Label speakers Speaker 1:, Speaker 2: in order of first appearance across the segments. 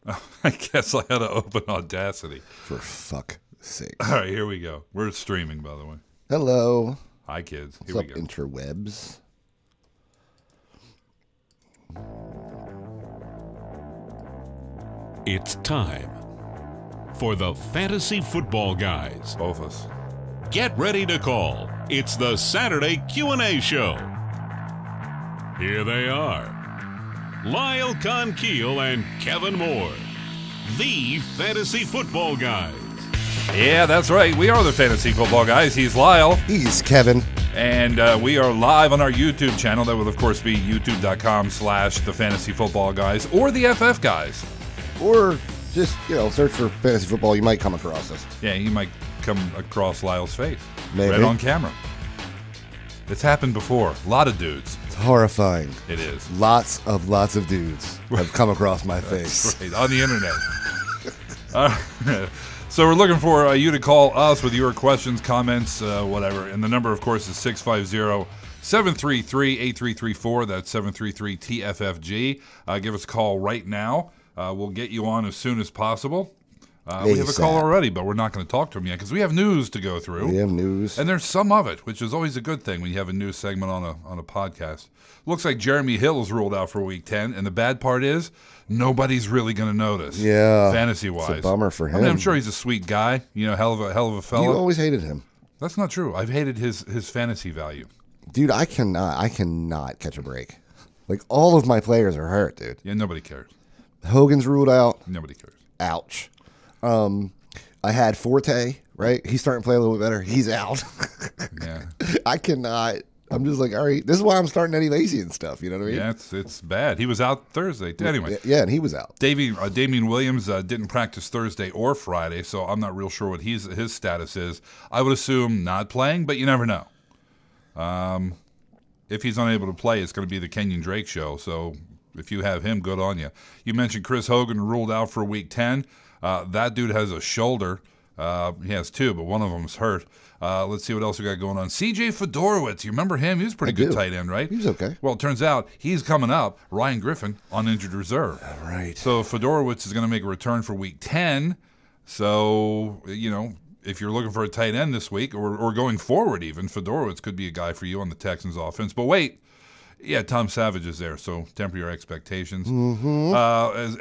Speaker 1: I guess I had to open Audacity.
Speaker 2: For fuck's sake.
Speaker 1: All right, here we go. We're streaming, by the way.
Speaker 2: Hello.
Speaker 1: Hi, kids. Here
Speaker 2: What's
Speaker 1: we
Speaker 2: up,
Speaker 1: go.
Speaker 2: interwebs?
Speaker 3: It's time for the Fantasy Football Guys.
Speaker 1: Both of us.
Speaker 3: Get ready to call. It's the Saturday Q&A show. Here they are. Lyle Conkeal and Kevin Moore. The Fantasy Football Guys.
Speaker 1: Yeah, that's right. We are the Fantasy Football Guys. He's Lyle.
Speaker 2: He's Kevin.
Speaker 1: And we are live on our YouTube channel. That would, of course, be youtube.com/the Fantasy Football Guys or the FF Guys.
Speaker 2: Or just, search for fantasy football. You might come across us.
Speaker 1: Yeah, you might come across Lyle's face.
Speaker 2: Maybe.
Speaker 1: Right on camera. It's happened before. A lot of dudes.
Speaker 2: It's horrifying.
Speaker 1: It is.
Speaker 2: Lots of dudes have come across my face.
Speaker 1: Right, on the internet. So we're looking for you to call us with your questions, comments, whatever. And the number, of course, is 650-733-8334. That's 733-TFFG. Give us a call right now. We'll get you on as soon as possible. We have a call already, but we're not going to talk to him yet because we have news to go through.
Speaker 2: We have news.
Speaker 1: And there's some of it, which is always a good thing when you have a news segment on a podcast. Looks like Jeremy Hill is ruled out for Week 10, and the bad part is nobody's really going to notice.
Speaker 2: Yeah,
Speaker 1: fantasy-wise.
Speaker 2: It's a bummer for him.
Speaker 1: I mean, I'm sure he's a sweet guy, hell of a fella.
Speaker 2: You always hated him.
Speaker 1: That's not true. I've hated his fantasy value.
Speaker 2: Dude, I cannot catch a break. Like, all of my players are hurt, dude.
Speaker 1: Yeah, nobody cares.
Speaker 2: Hogan's ruled out.
Speaker 1: Nobody cares.
Speaker 2: Ouch. I had Forte, right? He's starting to play a little bit better. He's out.
Speaker 1: Yeah.
Speaker 2: I cannot. I'm just like, all right, this is why I'm starting Eddie Lacy and stuff. You know what I mean?
Speaker 1: Yeah, it's bad. He was out Thursday. Anyway.
Speaker 2: Yeah, and he was out.
Speaker 1: Damian Williams didn't practice Thursday or Friday, so I'm not real sure what his status is. I would assume not playing, but you never know. If he's unable to play, it's going to be the Kenyon Drake show, so if you have him, good on you. You mentioned Chris Hogan ruled out for Week 10. That dude has a shoulder. He has two, but one of them's hurt. Let's see what else we got going on. CJ Fedorowicz, you remember him? He was a pretty good tight end, right?
Speaker 2: He was okay.
Speaker 1: Well, it turns out he's coming up. Ryan Griffin on injured reserve.
Speaker 2: All right.
Speaker 1: So Fedorowicz is going to make a return for Week 10. So, if you're looking for a tight end this week or going forward even, Fedorowicz could be a guy for you on the Texans offense. But wait. Yeah, Tom Savage is there, so temper your expectations.
Speaker 2: Mm-hmm.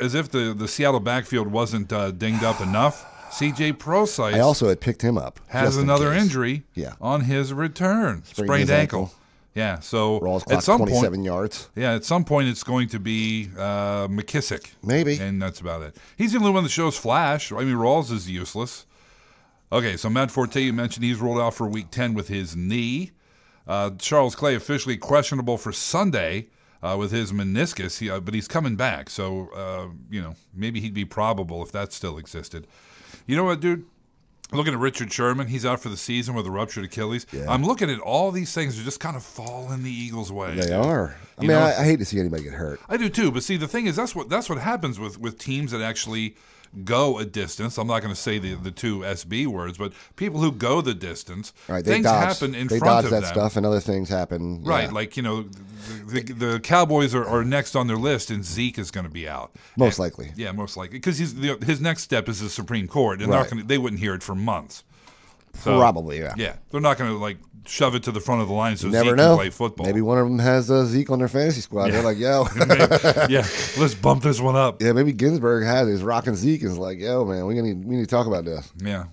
Speaker 1: As if the Seattle backfield wasn't dinged up enough, C.J. Prosise
Speaker 2: I also had picked him up.
Speaker 1: has another injury on his return. Sprained ankle. Yeah, so
Speaker 2: Rawls
Speaker 1: at some
Speaker 2: 27
Speaker 1: point,
Speaker 2: yards.
Speaker 1: Yeah, at some point it's going to be McKissick.
Speaker 2: Maybe.
Speaker 1: And that's about it. He's the only one that shows flash. I mean, Rawls is useless. Okay, so Matt Forte, you mentioned he's rolled out for Week 10 with his knee. Charles Clay officially questionable for Sunday with his meniscus, but he's coming back. So, maybe he'd be probable if that still existed. You know what, dude? Looking at Richard Sherman, he's out for the season with a ruptured Achilles. Yeah. I'm looking at all these things that just kind of fall in the Eagles' way.
Speaker 2: They are. I hate to see anybody get hurt.
Speaker 1: I do too, but see, the thing is, that's what happens with teams that actually go a distance. I'm not going to say the two SB words, but people who go the distance,
Speaker 2: right,
Speaker 1: things happen in front of them.
Speaker 2: They dodge that stuff, and other things happen.
Speaker 1: Right,
Speaker 2: yeah.
Speaker 1: like, the Cowboys are next on their list, and Zeke is going to be out.
Speaker 2: Most likely.
Speaker 1: Yeah, most likely. Because his next step is the Supreme Court, and they wouldn't hear it for months. So,
Speaker 2: probably, yeah.
Speaker 1: Yeah, they're not going to, shove it to the front of the line so
Speaker 2: Zeke
Speaker 1: can play football.
Speaker 2: Maybe one of them has Zeke on their fantasy squad. Yeah. They're like, yo.
Speaker 1: Yeah, let's bump this one up.
Speaker 2: Yeah, maybe Ginsburg has his rocking Zeke and is like, yo, man, we need to talk about this.
Speaker 1: Yeah.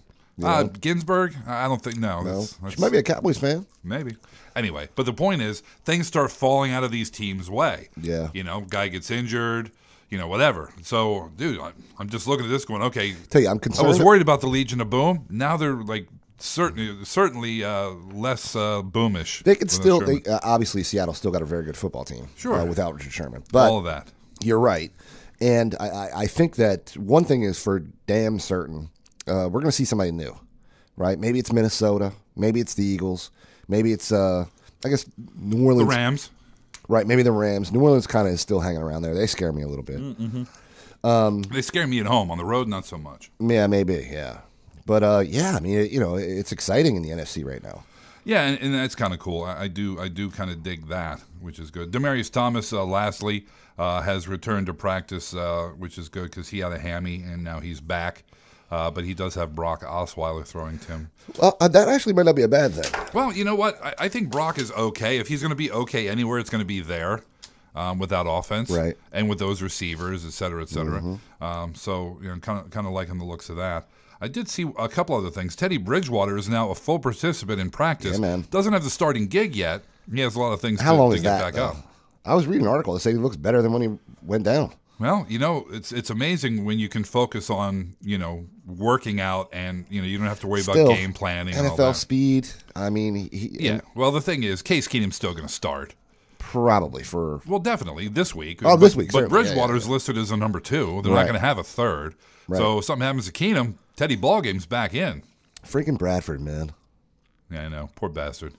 Speaker 1: Ginsburg? I don't think, no.
Speaker 2: She might be a Cowboys fan.
Speaker 1: Maybe. Anyway, but the point is, things start falling out of these teams' way.
Speaker 2: Yeah.
Speaker 1: Guy gets injured, whatever. So, dude, I'm just looking at this going, okay.
Speaker 2: Tell you, I'm concerned.
Speaker 1: I was worried about the Legion of Boom. Now they're certainly less boomish.
Speaker 2: They could still. Obviously, Seattle still got a very good football team.
Speaker 1: Sure.
Speaker 2: Without Richard Sherman, but
Speaker 1: all of that.
Speaker 2: You're right, and I think that one thing is for damn certain. We're going to see somebody new, right? Maybe it's Minnesota. Maybe it's the Eagles. Maybe it's I guess New Orleans.
Speaker 1: The Rams.
Speaker 2: Right. Maybe the Rams. New Orleans kind of is still hanging around there. They scare me a little bit.
Speaker 1: Mm-hmm. They scare me at home. On the road, not so much.
Speaker 2: Yeah, maybe. Yeah. But, it's exciting in the NFC right now.
Speaker 1: Yeah, and that's kind of cool. I do kind of dig that, which is good. Demaryius Thomas, lastly, has returned to practice, which is good because he had a hammy and now he's back. But he does have Brock Osweiler throwing to him.
Speaker 2: Well, that actually might not be a bad thing.
Speaker 1: Well, you know what? I think Brock is okay. If he's going to be okay anywhere, it's going to be there with that offense,
Speaker 2: Right.
Speaker 1: And with those receivers, et cetera, et cetera. So kind of liking the looks of that. I did see a couple other things. Teddy Bridgewater is now a full participant in practice.
Speaker 2: Yeah, man.
Speaker 1: Doesn't have the starting gig yet. He has a lot of things
Speaker 2: How
Speaker 1: to
Speaker 2: long
Speaker 1: get
Speaker 2: is that,
Speaker 1: back
Speaker 2: though?
Speaker 1: up.
Speaker 2: I was reading an article that said he looks better than when he went down.
Speaker 1: Well, it's amazing when you can focus on, working out and, you don't have to worry about game planning and all
Speaker 2: NFL
Speaker 1: that.
Speaker 2: speed. I mean,
Speaker 1: Yeah. Well, the thing is, Case Keenum's still going to start.
Speaker 2: probably for.
Speaker 1: Well, definitely this week.
Speaker 2: Oh, this week,
Speaker 1: But
Speaker 2: certainly.
Speaker 1: Bridgewater's listed as a number 2. They're
Speaker 2: Right.
Speaker 1: not going to have a third.
Speaker 2: Right.
Speaker 1: So if something happens to Keenum, Teddy Ballgame's back in.
Speaker 2: Freaking Bradford, man.
Speaker 1: Yeah, I know. Poor bastard.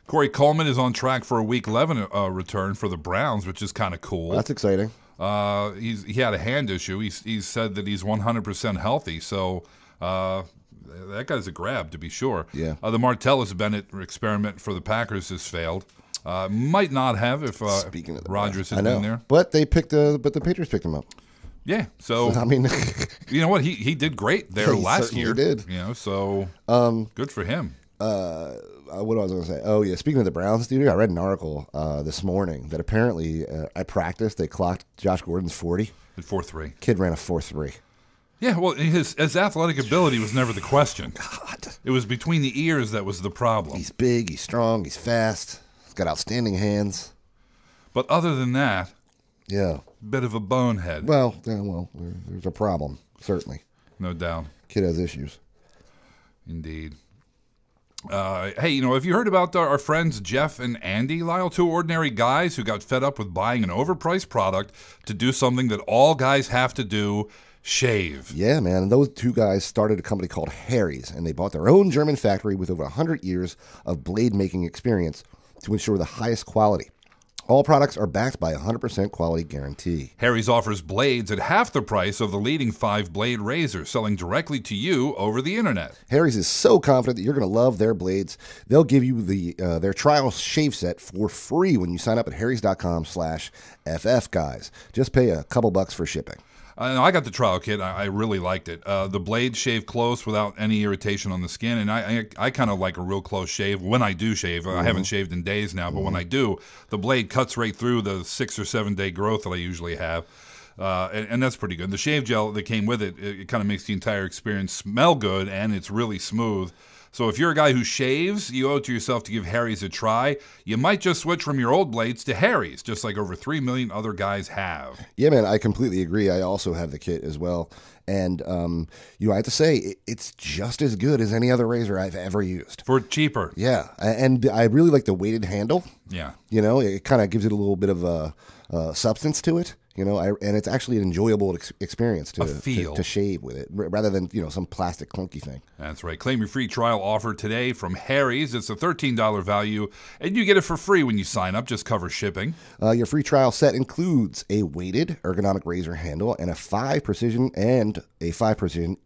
Speaker 1: Corey Coleman is on track for a Week 11 return for the Browns, which is kind of cool.
Speaker 2: Well, that's exciting.
Speaker 1: He had a hand issue. He's said that he's 100% healthy. So that guy's a grab, to be sure.
Speaker 2: Yeah.
Speaker 1: The Martellus Bennett experiment for the Packers has failed. Might not have if
Speaker 2: Speaking of the
Speaker 1: Rodgers
Speaker 2: Browns,
Speaker 1: had been there.
Speaker 2: But the Patriots picked him up.
Speaker 1: Yeah. So
Speaker 2: I mean,
Speaker 1: you know what? He did great there
Speaker 2: He
Speaker 1: last
Speaker 2: certainly
Speaker 1: year.
Speaker 2: did.
Speaker 1: So good for him.
Speaker 2: what was I going to say? Oh, yeah. Speaking of the Browns, dude, I read an article this morning that apparently at practice they clocked Josh Gordon's 40.
Speaker 1: At 4-3.
Speaker 2: Kid ran a 4.3.
Speaker 1: Yeah, well, his athletic ability was never the question.
Speaker 2: God.
Speaker 1: It was between the ears that was the problem.
Speaker 2: He's big, he's strong, he's fast, he's got outstanding hands.
Speaker 1: But other than that,
Speaker 2: Yeah.
Speaker 1: bit of a bonehead,
Speaker 2: Well, there's a problem, certainly.
Speaker 1: no doubt.
Speaker 2: Kid has issues.
Speaker 1: Indeed. Hey, have you heard about our friends Jeff and Andy, Lyle? 2 ordinary guys who got fed up with buying an overpriced product to do something that all guys have to do, shave.
Speaker 2: Yeah, man. And those 2 guys started a company called Harry's, and they bought their own German factory with over 100 years of blade making experience to ensure the highest quality. All products are backed by a 100% quality guarantee.
Speaker 1: Harry's offers blades at half the price of the leading 5-blade razor, selling directly to you over the internet.
Speaker 2: Harry's is so confident that you're going to love their blades. They'll give you their trial shave set for free when you sign up at harrys.com/ffguys. Just pay a couple bucks for shipping.
Speaker 1: I got the trial kit. I really liked it. The blades shave close without any irritation on the skin, and I kind of like a real close shave when I do shave. I haven't shaved in days now, but when I do, the blade cuts right through the 6 or 7 day growth that I usually have, and that's pretty good. The shave gel that came with it kind of makes the entire experience smell good, and it's really smooth. So if you're a guy who shaves, you owe it to yourself to give Harry's a try. You might just switch from your old blades to Harry's, just like over 3 million other guys have.
Speaker 2: Yeah, man, I completely agree. I also have the kit as well. And, I have to say, it's just as good as any other razor I've ever used.
Speaker 1: For cheaper.
Speaker 2: Yeah, and I really like the weighted handle.
Speaker 1: Yeah.
Speaker 2: It kind of gives it a little bit of a substance to it. And it's actually an enjoyable experience to shave with it, rather than some plastic clunky thing.
Speaker 1: That's right. Claim your free trial offer today from Harry's. It's a $13 value, and you get it for free when you sign up. Just cover shipping.
Speaker 2: Your free trial set includes a weighted ergonomic razor handle and a 5 precision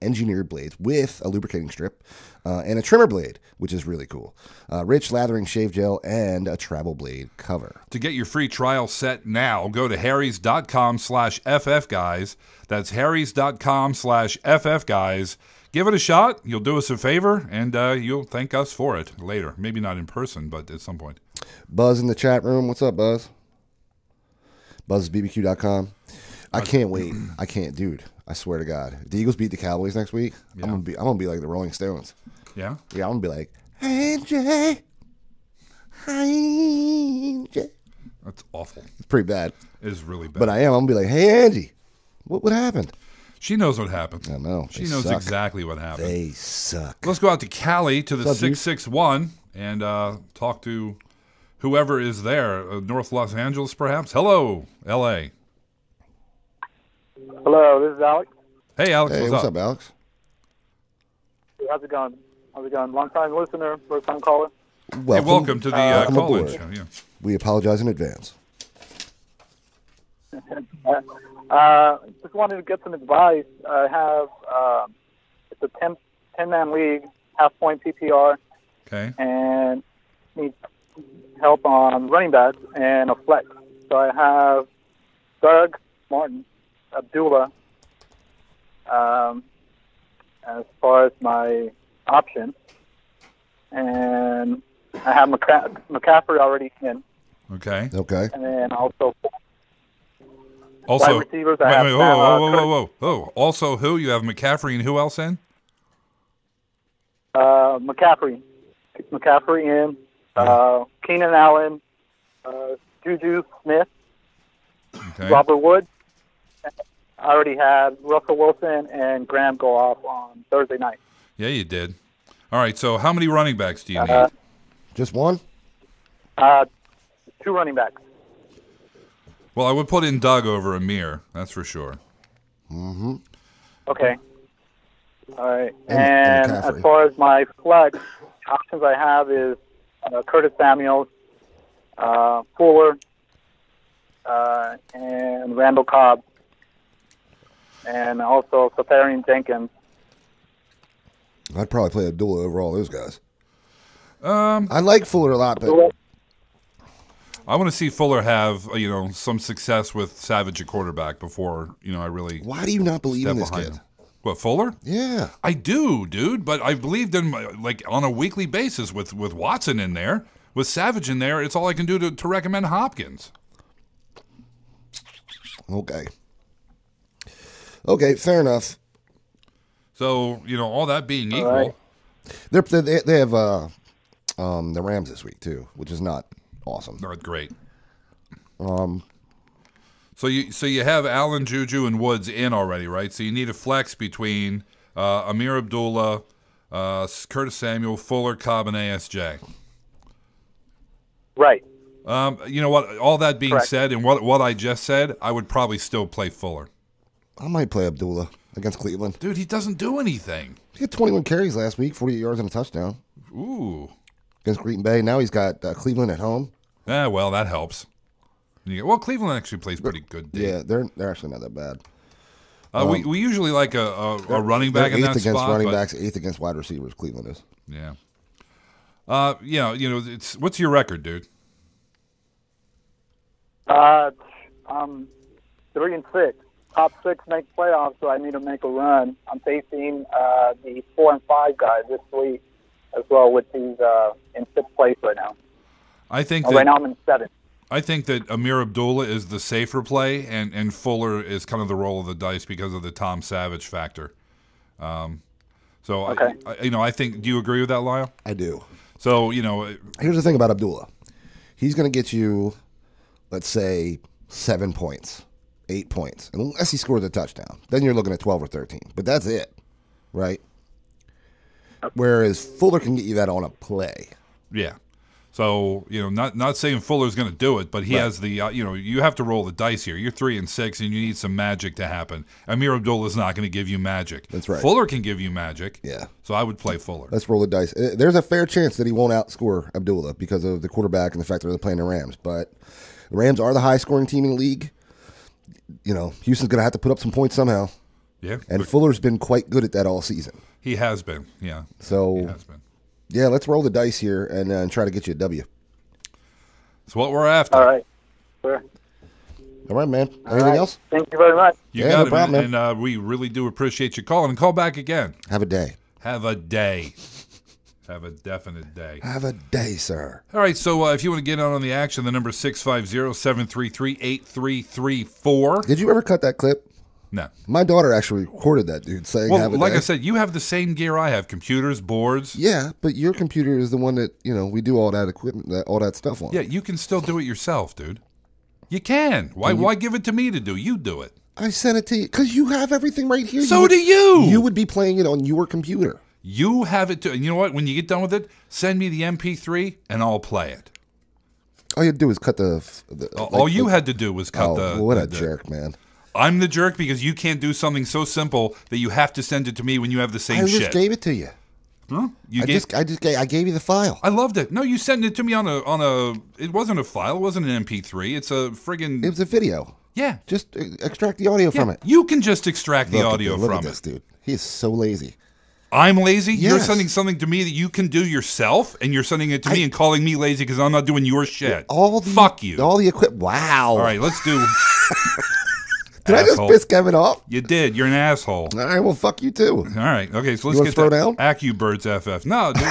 Speaker 2: engineered blades with a lubricating strip and a trimmer blade, which is really cool. Rich lathering shave gel and a travel blade cover.
Speaker 1: To get your free trial set now, go to harrys.com/ffguys. That's harrys.com/ffguys. Give it a shot. You'll do us a favor, and you'll thank us for it later. Maybe not in person, but at some point.
Speaker 2: Buzz in the chat room. What's up, Buzz? BuzzBBQ.com. I can't wait. I can't, dude. I swear to God. If the Eagles beat the Cowboys next week,
Speaker 1: Yeah.
Speaker 2: I'm gonna be like the Rolling Stones.
Speaker 1: Yeah?
Speaker 2: Yeah, I'm gonna be like, hey Jay, hi Jay.
Speaker 1: That's awful.
Speaker 2: It's pretty bad,
Speaker 1: It is really bad.
Speaker 2: but I'm gonna be like, hey Angie, what happened?
Speaker 1: She knows what happened.
Speaker 2: I know.
Speaker 1: She
Speaker 2: They
Speaker 1: knows
Speaker 2: suck.
Speaker 1: exactly what happened.
Speaker 2: They suck.
Speaker 1: Let's go out to Cali to the
Speaker 2: What's up, dude?
Speaker 1: 661 and talk to whoever is there. North Los Angeles, perhaps? Hello, L.A.
Speaker 4: Hello, this is Alex.
Speaker 1: Hey, Alex,
Speaker 2: Hey, what's up, Alex?
Speaker 4: How's it going? Long time listener, first time caller.
Speaker 1: Hey, welcome to the
Speaker 2: welcome
Speaker 1: call-in
Speaker 2: aboard.
Speaker 1: show. Yeah.
Speaker 2: We apologize in advance.
Speaker 4: Just wanted to get some advice. I have it's a 10-man league, half-point PPR,
Speaker 1: Okay.
Speaker 4: and need help on running backs and a flex. So I have Doug Martin, Abdullah, as far as my option. And I have McCaffrey already in.
Speaker 1: Okay.
Speaker 2: Okay.
Speaker 4: And then also
Speaker 1: Also,
Speaker 4: wide receivers, I
Speaker 1: wait,
Speaker 4: have
Speaker 1: wait, whoa. Also, who? You have McCaffrey and who else in?
Speaker 4: McCaffrey in. Keenan Allen, Juju Smith,
Speaker 1: Okay.
Speaker 4: Robert Woods. I already had Russell Wilson and Graham go off on Thursday night.
Speaker 1: Yeah, you did. All right, so how many running backs do you need?
Speaker 2: Just one?
Speaker 4: 2 running backs.
Speaker 1: Well, I would put in Doug over Amir, that's for sure.
Speaker 2: Mm-hmm.
Speaker 4: Okay. All right.
Speaker 2: And
Speaker 4: And
Speaker 2: McCaffrey.
Speaker 4: as far as my flex options I have is Curtis Samuels, Fuller, and Randall Cobb, and also Safarian Jenkins.
Speaker 2: I'd probably play Abdullah over all those guys.
Speaker 1: Um,
Speaker 2: I like Fuller a lot, but
Speaker 1: I want to see Fuller have some success with Savage at quarterback before I really
Speaker 2: why do you not believe
Speaker 1: step
Speaker 2: in this
Speaker 1: behind
Speaker 2: kid?
Speaker 1: him. What, Fuller?
Speaker 2: Yeah.
Speaker 1: I do, dude, but I believed in like on a weekly basis with Watson in there, with Savage in there. It's all I can do to recommend Hopkins.
Speaker 2: Okay. Okay, fair enough.
Speaker 1: So all that being equal,
Speaker 4: right.
Speaker 2: They have the Rams this week too, which is not awesome.
Speaker 1: not great. So you have Allen, Juju, and Woods in already, right? So you need a flex between Amir Abdullah, Curtis Samuel, Fuller, Cobb, and ASJ.
Speaker 4: Right.
Speaker 1: You know what? All that being
Speaker 4: Correct.
Speaker 1: said, and what I just said, I would probably still play Fuller.
Speaker 2: I might play Abdullah against Cleveland.
Speaker 1: Dude, he doesn't do anything.
Speaker 2: He had 21 carries last week, 48 yards and a touchdown
Speaker 1: Ooh.
Speaker 2: against Green Bay. Now he's got Cleveland at home.
Speaker 1: Well, that helps. Well, Cleveland actually plays pretty good. D.
Speaker 2: Yeah, they're actually not that bad.
Speaker 1: We usually like a running back
Speaker 2: They're
Speaker 1: in
Speaker 2: eighth
Speaker 1: that
Speaker 2: against
Speaker 1: spot.
Speaker 2: running
Speaker 1: but-
Speaker 2: backs, eighth against wide receivers. Cleveland is.
Speaker 1: Yeah. It's what's your record, dude?
Speaker 4: I'm 3-6. Top 6 make playoffs, so I need to make a run. I'm facing the 4 and 5 guys this week as well, with these in 6th place right now.
Speaker 1: I think
Speaker 4: Right
Speaker 1: that
Speaker 4: now I'm in 7th.
Speaker 1: I think that Amir Abdullah is the safer play, and Fuller is kind of the roll of the dice because of the Tom Savage factor.
Speaker 4: Okay.
Speaker 1: I think. Do you agree with that, Lyle?
Speaker 2: I do.
Speaker 1: So
Speaker 2: Here's the thing about Abdullah. He's going to get you, let's say, 7 points, 8 points, unless he scores a touchdown. Then you're looking at 12 or 13. But that's it, right? Whereas Fuller can get you that on a play.
Speaker 1: yeah. So not saying Fuller's going to do it, but he has the you have to roll the dice here. You're 3-6, and you need some magic to happen. Amir Abdullah's not going to give you magic.
Speaker 2: That's right.
Speaker 1: Fuller can give you magic.
Speaker 2: Yeah.
Speaker 1: So I would play Fuller.
Speaker 2: Let's roll the dice. There's a fair chance that he won't outscore Abdullah because of the quarterback and the fact that they're playing the Rams. But the Rams are the high-scoring team in the league. Houston's going to have to put up some points somehow.
Speaker 1: Yeah.
Speaker 2: And
Speaker 1: but
Speaker 2: Fuller's been quite good at that all season.
Speaker 1: he has been. Yeah.
Speaker 2: So,
Speaker 1: He has been.
Speaker 2: yeah, let's roll the dice here and try to get you a W.
Speaker 1: That's what we're after.
Speaker 4: All right. Sure.
Speaker 2: All right, man.
Speaker 4: All
Speaker 2: Anything
Speaker 4: right.
Speaker 2: else?
Speaker 4: Thank you very much.
Speaker 1: You
Speaker 2: Yeah,
Speaker 1: got
Speaker 2: no
Speaker 1: it,
Speaker 2: problem,
Speaker 1: man. And we really do appreciate you calling. And call back again.
Speaker 2: Have a day.
Speaker 1: Have a day. Have a definite day.
Speaker 2: Have a day, sir.
Speaker 1: All right, so if you want to get on the action, the number is 650-733-8334.
Speaker 2: Did you ever cut that clip?
Speaker 1: No.
Speaker 2: My daughter actually recorded that, dude, saying
Speaker 1: Well,
Speaker 2: have a
Speaker 1: like
Speaker 2: day.
Speaker 1: I said, you have the same gear I have, computers, boards.
Speaker 2: Yeah, but your computer is the one that, we do all that equipment, all that stuff on.
Speaker 1: Yeah, you can still do it yourself, dude. You can. Why give it to me to do? You do it.
Speaker 2: I sent it to you because you have everything right here.
Speaker 1: So do you.
Speaker 2: You would be playing it on your computer.
Speaker 1: You have it too. And you know what? When you get done with it, send me the MP3 and I'll play it.
Speaker 2: All you do is cut
Speaker 1: All you had to do was cut
Speaker 2: what a
Speaker 1: the-
Speaker 2: jerk, man.
Speaker 1: I'm the jerk because you can't do something so simple that you have to send it to me when you have the same
Speaker 2: I
Speaker 1: shit.
Speaker 2: just gave it to you.
Speaker 1: Huh?
Speaker 2: I gave you the file.
Speaker 1: I loved it. No, you sent it to me on a. It wasn't a file. It wasn't an MP3. It's a friggin'.
Speaker 2: It was a video.
Speaker 1: Yeah.
Speaker 2: Just extract the audio from it.
Speaker 1: You can just extract the
Speaker 2: Look at
Speaker 1: audio
Speaker 2: look
Speaker 1: from
Speaker 2: at
Speaker 1: it.
Speaker 2: this dude. He is so lazy.
Speaker 1: I'm lazy? You're
Speaker 2: Yes.
Speaker 1: sending something to me that you can do yourself, and you're sending it to me and calling me lazy because I'm not doing your shit. Fuck you.
Speaker 2: All the equipment. Wow.
Speaker 1: All right, let's do...
Speaker 2: Did I just piss Kevin off?
Speaker 1: You did. You're an asshole.
Speaker 2: All right, well, fuck you too.
Speaker 1: All right. Okay, so
Speaker 2: You
Speaker 1: let's
Speaker 2: wanna
Speaker 1: get
Speaker 2: throw
Speaker 1: to
Speaker 2: down?
Speaker 1: AccuBirds FF. No, dude,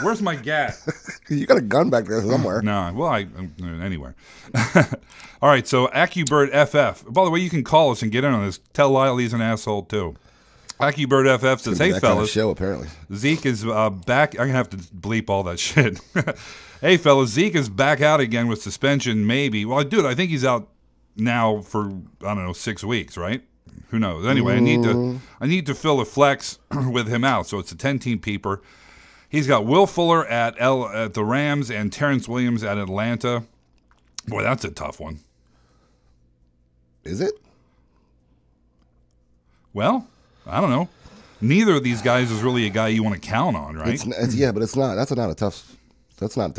Speaker 1: where's my gat?
Speaker 2: You got a gun back there somewhere.
Speaker 1: No, well, anywhere. All right, so AccuBird FF. By the way, you can call us and get in on this. Tell Lyle he's an asshole too. AccuBird FF says, "Hey
Speaker 2: That kind of
Speaker 1: fellas,
Speaker 2: show apparently.
Speaker 1: Zeke is back." I'm gonna have to bleep all that shit. Hey fellas, Zeke is back out again with suspension. Maybe. Well, dude, I think he's out now for 6 weeks, right? Who knows? Anyway, I need to fill a flex with him out, so it's a 10-team peeper. He's got Will Fuller at the Rams and Terrence Williams at Atlanta. Boy, that's a tough one.
Speaker 2: Is it?
Speaker 1: Well, I don't know. Neither of these guys is really a guy you want to count on, right?
Speaker 2: Yeah, but it's not. That's not a tough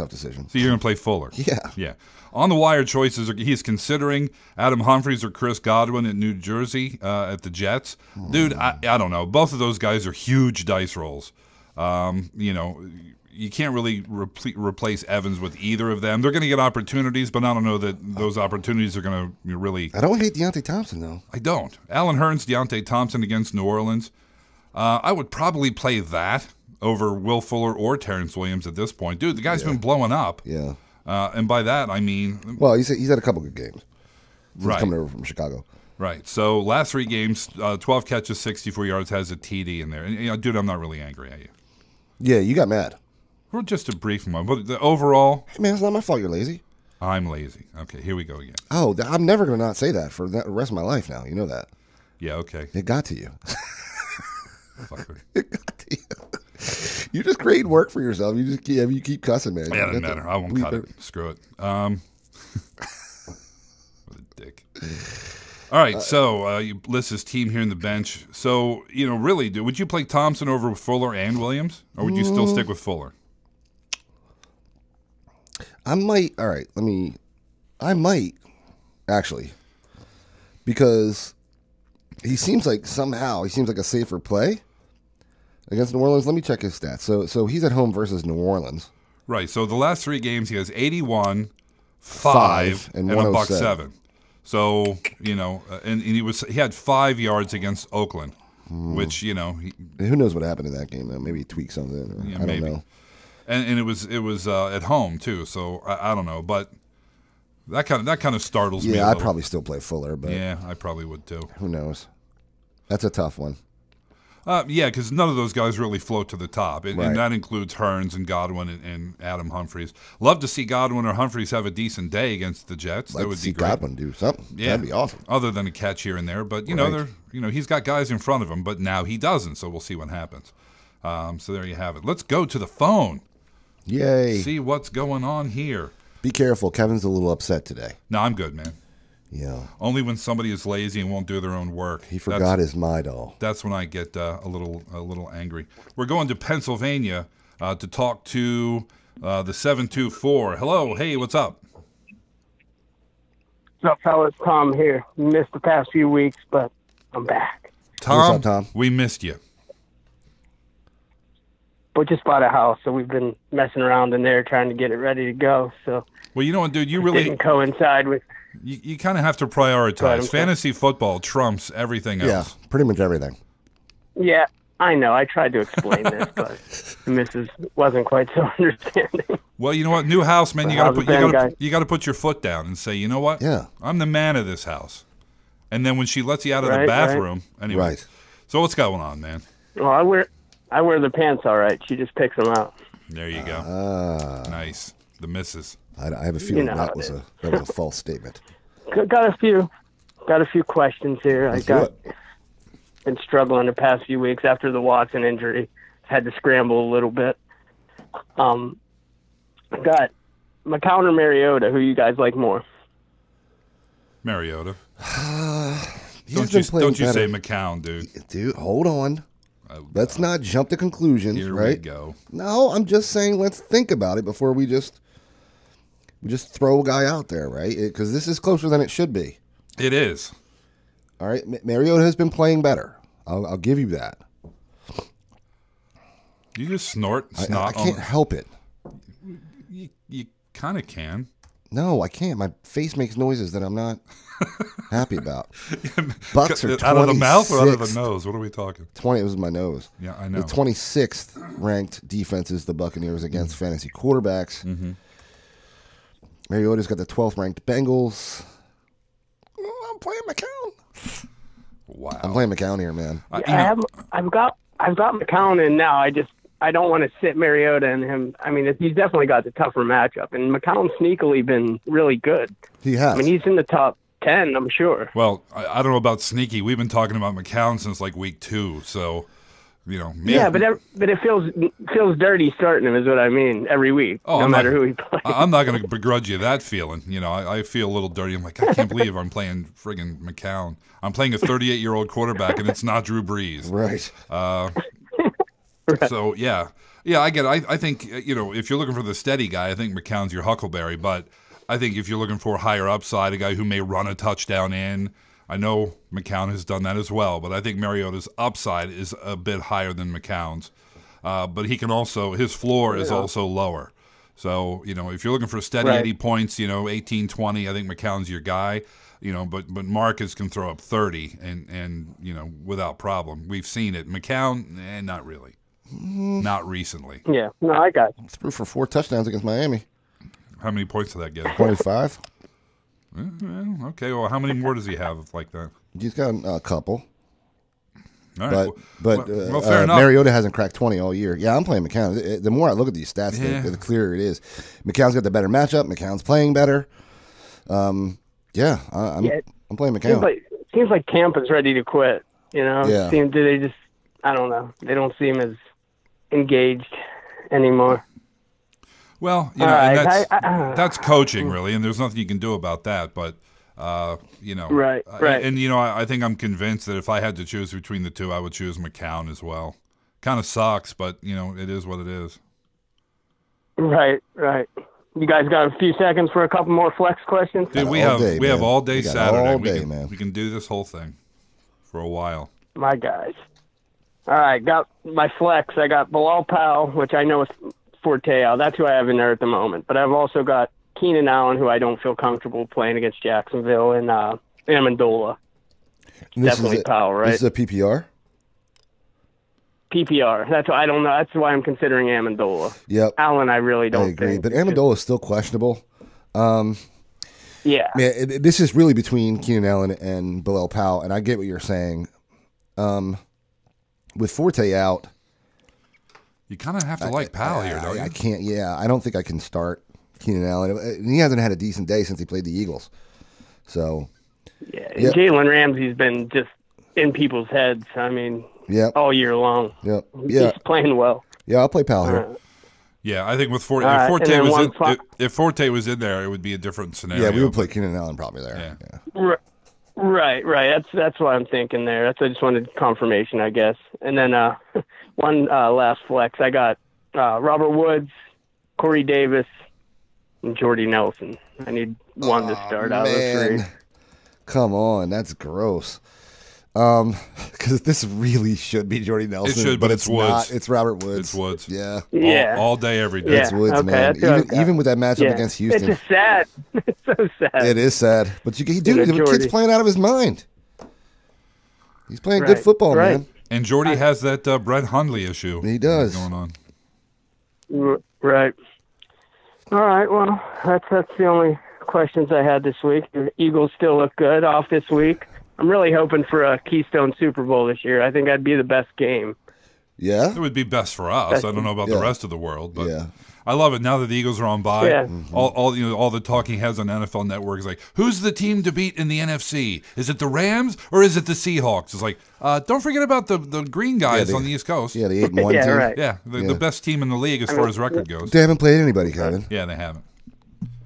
Speaker 2: decision.
Speaker 1: So you're going to play Fuller.
Speaker 2: Yeah.
Speaker 1: Yeah. On the wire choices, he's considering Adam Humphries or Chris Godwin at New Jersey at the Jets. Dude, I don't know. Both of those guys are huge dice rolls. You can't really replace Evans with either of them. They're going to get opportunities, but I don't know that those opportunities are going to really...
Speaker 2: I don't hate Deontay Thompson, though.
Speaker 1: I don't. Alan Hearns, Deontay Thompson against New Orleans. I would probably play that over Will Fuller or Terrence Williams at this point. Dude, the guy's been blowing up.
Speaker 2: Yeah.
Speaker 1: And by that, I mean...
Speaker 2: Well, he's had a couple good games. He's coming over from Chicago.
Speaker 1: Right. So last 3 games, 12 catches, 64 yards, has a TD in there. And, dude, I'm not really angry at you.
Speaker 2: Yeah, you got mad.
Speaker 1: For just a brief moment. But the overall...
Speaker 2: Hey, man, it's not my fault you're lazy.
Speaker 1: I'm lazy. Okay, here we go again.
Speaker 2: Oh, I'm never going to not say that for the rest of my life now. You know that.
Speaker 1: Yeah, okay.
Speaker 2: It got to you.
Speaker 1: Fucker.
Speaker 2: It got to you. You just create work for yourself. You keep cussing, man.
Speaker 1: Yeah, it doesn't matter. I won't cut it. Screw it. What a dick. All right, so you list his team here in the bench. So, really, would you play Thompson over Fuller and Williams? Or would you still stick with Fuller?
Speaker 2: I might. All right, I might, actually. Because he seems like a safer play against New Orleans. Let me check his stats. So he's at home versus New Orleans.
Speaker 1: Right. So the last 3 games, he has 81, 5, and $107. So, and he had 5 yards against Oakland, which,
Speaker 2: who knows what happened in that game, though. Maybe he tweaked something. I don't know.
Speaker 1: And it was at home, too. So I don't know. But that kind of startles me.
Speaker 2: Yeah, I'd probably still play Fuller. But
Speaker 1: yeah, I probably would, too.
Speaker 2: Who knows? That's a tough one.
Speaker 1: Yeah, because none of those guys really float to the top, and
Speaker 2: Right.
Speaker 1: that includes Hearns and Godwin and Adam Humphries. Love to see Godwin or Humphries have a decent day against the Jets.
Speaker 2: Like
Speaker 1: That would
Speaker 2: to see
Speaker 1: be great.
Speaker 2: Godwin do something.
Speaker 1: Yeah.
Speaker 2: That'd be awesome.
Speaker 1: Other than a catch here and there, but
Speaker 2: Right.
Speaker 1: he's got guys in front of him, but now he doesn't. So we'll see what happens. So there you have it. Let's go to the phone.
Speaker 2: Yay.
Speaker 1: See what's going on here.
Speaker 2: Be careful. Kevin's a little upset today.
Speaker 1: No, I'm good, man.
Speaker 2: Yeah.
Speaker 1: Only when somebody is lazy and won't do their own work.
Speaker 2: He forgot his my doll.
Speaker 1: That's when I get a little angry. We're going to Pennsylvania to talk to the 724. Hello, hey, what's up?
Speaker 5: What's up, fellas? Tom here. Missed the past few weeks, but I'm back.
Speaker 1: Tom,
Speaker 2: What's up, Tom?
Speaker 1: We missed you.
Speaker 5: But just bought a house, so we've been messing around in there trying to get it ready to go. So
Speaker 1: Well, you know what, dude? You
Speaker 5: it
Speaker 1: really
Speaker 5: didn't coincide with.
Speaker 1: you kind of have to prioritize.
Speaker 5: Right, okay.
Speaker 1: Fantasy football trumps everything
Speaker 2: Yeah,
Speaker 1: else.
Speaker 2: pretty much everything.
Speaker 5: Yeah, I know. I tried to explain this, but the missus wasn't quite so understanding.
Speaker 1: Well, you know what? New house, man.
Speaker 5: How's it been, guys?
Speaker 1: You got to put your foot down and say, you know what?
Speaker 2: Yeah.
Speaker 1: I'm the man of this house. And then when she lets you out of the
Speaker 5: Right,
Speaker 1: bathroom, anyway.
Speaker 2: Right.
Speaker 1: So what's going on, man?
Speaker 5: Well, I wear the pants all right. She just picks them out.
Speaker 1: There you go. Nice. The missus.
Speaker 2: I have a feeling
Speaker 5: know
Speaker 2: that
Speaker 5: how
Speaker 2: was
Speaker 5: it
Speaker 2: a false statement.
Speaker 5: Got a few questions here.
Speaker 2: Let's do it.
Speaker 5: Been struggling the past few weeks after the Watson injury. Had to scramble a little bit. Got McCown or Mariota. Who you guys like more?
Speaker 1: Mariota.
Speaker 2: He's been playing
Speaker 1: Don't you say
Speaker 2: better.
Speaker 1: McCown, dude.
Speaker 2: Dude, hold on.
Speaker 1: Oh,
Speaker 2: Let's not jump to conclusions,
Speaker 1: Here we
Speaker 2: right?
Speaker 1: go.
Speaker 2: No, I'm just saying let's think about it before we just throw a guy out there, right? Because this is closer than it should be.
Speaker 1: It is.
Speaker 2: All right, Mariota has been playing better. I'll give you that.
Speaker 1: You just snort
Speaker 2: I
Speaker 1: snot.
Speaker 2: can't help it.
Speaker 1: You kind of can.
Speaker 2: No, I can't. My face makes noises that I'm not happy about. Bucks are 26th.
Speaker 1: Out of the mouth or out of the nose? What are we talking?
Speaker 2: 20. It was my nose.
Speaker 1: Yeah, I know.
Speaker 2: The 26th ranked defenses, the Buccaneers, against fantasy quarterbacks.
Speaker 1: Mm-hmm.
Speaker 2: Mariota's got the 12th ranked Bengals. Oh, I'm playing McCown.
Speaker 1: Wow.
Speaker 2: I'm playing McCown here, man.
Speaker 5: I've got McCown in now. I don't want to sit Mariota and him. I mean, he's definitely got the tougher matchup, and McCown's sneakily been really good.
Speaker 2: He has.
Speaker 5: I mean, he's in the top 10, I'm sure.
Speaker 1: Well, I don't know about sneaky. We've been talking about McCown since like week 2, so maybe.
Speaker 5: Yeah, but it feels dirty starting him, is what I mean, every week, no matter who he plays.
Speaker 1: I'm not going to begrudge you that feeling. I feel a little dirty. I'm like, I can't believe I'm playing friggin' McCown. I'm playing a 38-year-old quarterback, and it's not Drew Brees.
Speaker 2: Right.
Speaker 1: Right. So, yeah, I get it. I think, if you're looking for the steady guy, I think McCown's your huckleberry. But I think if you're looking for higher upside, a guy who may run a touchdown in, I know McCown has done that as well. But I think Mariota's upside is a bit higher than McCown's. But he can also, his floor is also lower. So, if you're looking for steady 80 points, 18, 20, I think McCown's your guy. But Marcus can throw up 30 and without problem. We've seen it. McCown, not really. Not recently.
Speaker 5: Yeah, no, I got it.
Speaker 2: It's through for 4 touchdowns against Miami.
Speaker 1: How many points did that get?
Speaker 2: 25.
Speaker 1: Okay, well, how many more does he have like that?
Speaker 2: He's got a couple.
Speaker 1: All right.
Speaker 2: But
Speaker 1: fair enough.
Speaker 2: Mariota hasn't cracked 20 all year. Yeah, I'm playing McCown. The more I look at these stats, the clearer it is. McCown's got the better matchup. McCown's playing better. I'm playing McCown.
Speaker 5: Seems like Tampa's ready to quit.
Speaker 2: Yeah.
Speaker 5: I don't know. They don't seem as engaged anymore.
Speaker 1: Well, that's coaching, really, and there's nothing you can do about that. But,
Speaker 5: Right.
Speaker 1: And, I think I'm convinced that if I had to choose between the two, I would choose McCown as well. Kind of sucks, but, it is what it is.
Speaker 5: Right. You guys got a few seconds for a couple more flex questions?
Speaker 1: Dude, we have all day Saturday.
Speaker 2: All day, man.
Speaker 1: We can do this whole thing for a while.
Speaker 5: My guys. All right, got my flex. I got Bilal Powell, which I know is Forteo. That's who I have in there at the moment. But I've also got Keenan Allen, who I don't feel comfortable playing against Jacksonville, and Amendola. Definitely Powell, right?
Speaker 2: This is a PPR?
Speaker 5: PPR. That's why I don't know. That's why I'm considering Amendola.
Speaker 2: Yep.
Speaker 5: Allen, I really don't
Speaker 2: agree,
Speaker 5: think.
Speaker 2: but Amendola is still questionable.
Speaker 5: Yeah.
Speaker 2: Man, this is really between Keenan Allen and Bilal Powell, and I get what you're saying. With Forte out,
Speaker 1: you kind of have to like Powell here, don't you?
Speaker 2: I can't. Yeah, I don't think I can start Keenan Allen. He hasn't had a decent day since he played the Eagles. So,
Speaker 5: yeah. Jalen Ramsey's been just in people's heads. I mean, all year long.
Speaker 2: Yeah,
Speaker 5: he's playing well.
Speaker 2: Yeah, I'll play Powell here.
Speaker 1: Yeah, I think with Forte, if Forte was in there, it would be a different scenario.
Speaker 2: Yeah, we would play Keenan Allen probably there.
Speaker 5: Yeah. Right. That's what I'm thinking there. I just wanted confirmation, I guess. And then one last flex. I got Robert Woods, Corey Davis, and Jordy Nelson. I need one to start out of the 3.
Speaker 2: Come on, that's gross. Because this really should be Jordy Nelson.
Speaker 1: It should, but it's Woods.
Speaker 2: Not. It's Robert Woods.
Speaker 1: It's Woods.
Speaker 5: Yeah.
Speaker 1: All day, every day.
Speaker 5: Yeah.
Speaker 2: It's Woods, man. Even with that matchup against Houston.
Speaker 5: It's just sad. It's so sad.
Speaker 2: It is sad. But the kid's playing out of his mind. He's playing good football, man.
Speaker 1: And Jordy has that Brett Hundley issue.
Speaker 2: He does.
Speaker 1: Going on.
Speaker 5: Right. All right. Well, that's the only questions I had this week. The Eagles still look good off this week. I'm really hoping for a Keystone Super Bowl this year. I think that'd be the best game.
Speaker 2: Yeah?
Speaker 1: It would be best for us. I don't know about the rest of the world, but
Speaker 2: yeah.
Speaker 1: I love it. Now that the Eagles are on bye,
Speaker 5: Mm-hmm.
Speaker 1: all the talking heads on NFL Network is like, who's the team to beat in the NFC? Is it the Rams or is it the Seahawks? It's like, don't forget about the green guys on the East Coast.
Speaker 2: Yeah, the 8-1 team.
Speaker 5: Right.
Speaker 1: Yeah, the best team in the league as far as record goes.
Speaker 2: They haven't played anybody, Kevin.
Speaker 1: Yeah, they haven't.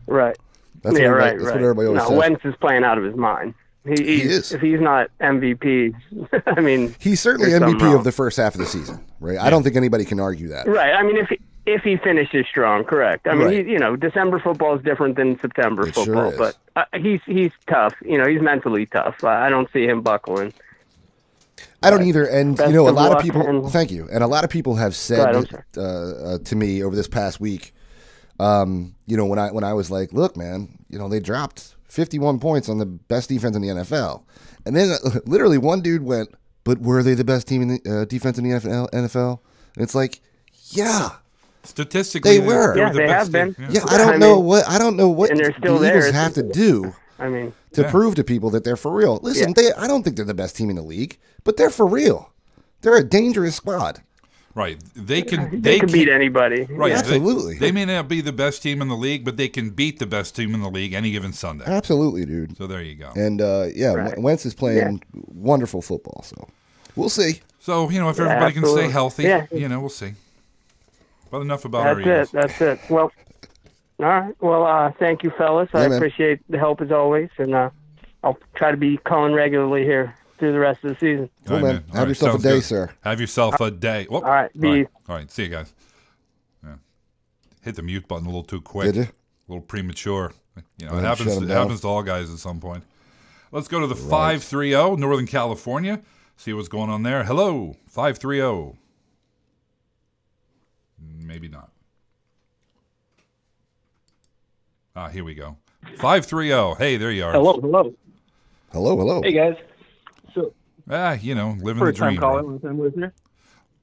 Speaker 5: Right.
Speaker 2: That's what everybody always says.
Speaker 5: Wentz is playing out of his mind. He is. If he's not MVP, I mean,
Speaker 2: he's certainly MVP of the first half of the season, right? Yeah. I don't think anybody can argue that.
Speaker 5: Right. I mean, if he finishes strong, correct. I mean, December football is different than September football,
Speaker 2: sure
Speaker 5: but he's tough. He's mentally tough. I don't see him buckling.
Speaker 2: I don't either. And,
Speaker 5: Best
Speaker 2: you know, a
Speaker 5: of
Speaker 2: lot of
Speaker 5: luck,
Speaker 2: people,
Speaker 5: and-
Speaker 2: thank you. And a lot of people have
Speaker 5: Go ahead,
Speaker 2: said
Speaker 5: I'm
Speaker 2: to me over this past week, you know, when I was like, look, man, you know, they dropped 51 points on the best defense in the NFL. And then literally one dude went, but were they the best team in the defense in the NFL? And it's like, yeah.
Speaker 1: Statistically,
Speaker 2: They were.
Speaker 5: Yeah,
Speaker 1: the
Speaker 5: they
Speaker 1: best
Speaker 5: have been.
Speaker 1: team.
Speaker 2: Yeah,
Speaker 1: Yeah.
Speaker 2: I don't
Speaker 5: I
Speaker 2: know
Speaker 5: mean,
Speaker 2: what
Speaker 5: and they're still
Speaker 2: the
Speaker 5: there.
Speaker 2: Eagles have to do
Speaker 5: I mean,
Speaker 2: to
Speaker 1: Yeah.
Speaker 2: prove to people that they're for real. Listen,
Speaker 5: Yeah.
Speaker 2: I don't think they're the best team in the league, but they're for real. They're a dangerous squad.
Speaker 1: Right. They can
Speaker 5: beat anybody.
Speaker 1: Right.
Speaker 5: Yeah.
Speaker 2: Absolutely.
Speaker 1: They may not be the best team in the league, but they can beat the best team in the league any given Sunday.
Speaker 2: Absolutely, dude.
Speaker 1: So there you go.
Speaker 2: And
Speaker 5: Right.
Speaker 2: Wentz is playing wonderful football. So we'll see.
Speaker 1: So, you know, if everybody can
Speaker 5: absolutely.
Speaker 1: stay healthy,
Speaker 5: Yeah.
Speaker 1: you know, we'll see. But enough about our
Speaker 5: That's
Speaker 1: Eagles.
Speaker 5: it. That's it. Well, all right. Well, thank you, fellas. I
Speaker 2: Yeah, man.
Speaker 5: appreciate the help as always, and I'll try to be calling regularly here through the rest of the season.
Speaker 2: Cool,
Speaker 1: All
Speaker 2: man.
Speaker 1: All
Speaker 2: Have yourself a
Speaker 1: sounds
Speaker 2: day,
Speaker 1: good.
Speaker 2: sir.
Speaker 1: Have yourself a day. Whoop.
Speaker 5: All right, be-
Speaker 1: All right. See you guys. Yeah. Hit the mute button a little too quick.
Speaker 2: Did you?
Speaker 1: A little premature. You know,
Speaker 2: Go
Speaker 1: it
Speaker 2: ahead,
Speaker 1: happens.
Speaker 2: shut 'em
Speaker 1: It
Speaker 2: down.
Speaker 1: happens to all guys at some point. Let's go to the 530 Northern California. See what's going on there. Hello, 530. Maybe not. Here we go. 530. Hey, there you are.
Speaker 6: Hello.
Speaker 2: Hello.
Speaker 6: Hey guys. So
Speaker 1: You know, living the
Speaker 6: first time
Speaker 1: dream.
Speaker 6: caller,
Speaker 1: bro.
Speaker 6: long time listener.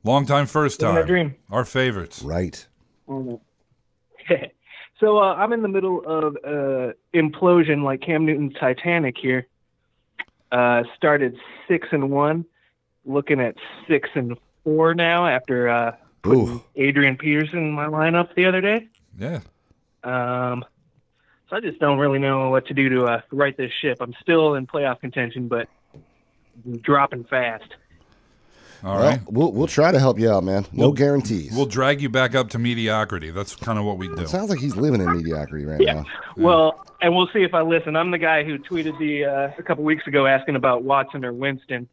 Speaker 1: Long time, first
Speaker 6: Living
Speaker 1: time.
Speaker 6: the dream.
Speaker 1: Our favorites.
Speaker 2: Right.
Speaker 6: So I'm in the middle of implosion, like Cam Newton's Titanic here. Started 6-1, looking at 6-4 now after putting
Speaker 2: Ooh.
Speaker 6: Adrian Peterson in my lineup the other day.
Speaker 1: Yeah.
Speaker 6: So I just don't really know what to do to right this ship. I'm still in playoff contention, but dropping fast.
Speaker 1: All
Speaker 2: Well,
Speaker 1: right.
Speaker 2: we'll try to help you out, man. No guarantees.
Speaker 1: We'll drag you back up to mediocrity. That's kind of what we do.
Speaker 2: It sounds like he's living in mediocrity right
Speaker 6: Yeah.
Speaker 2: now.
Speaker 6: Well, and we'll see if I listen. I'm the guy who tweeted a couple weeks ago asking about Watson or Winston.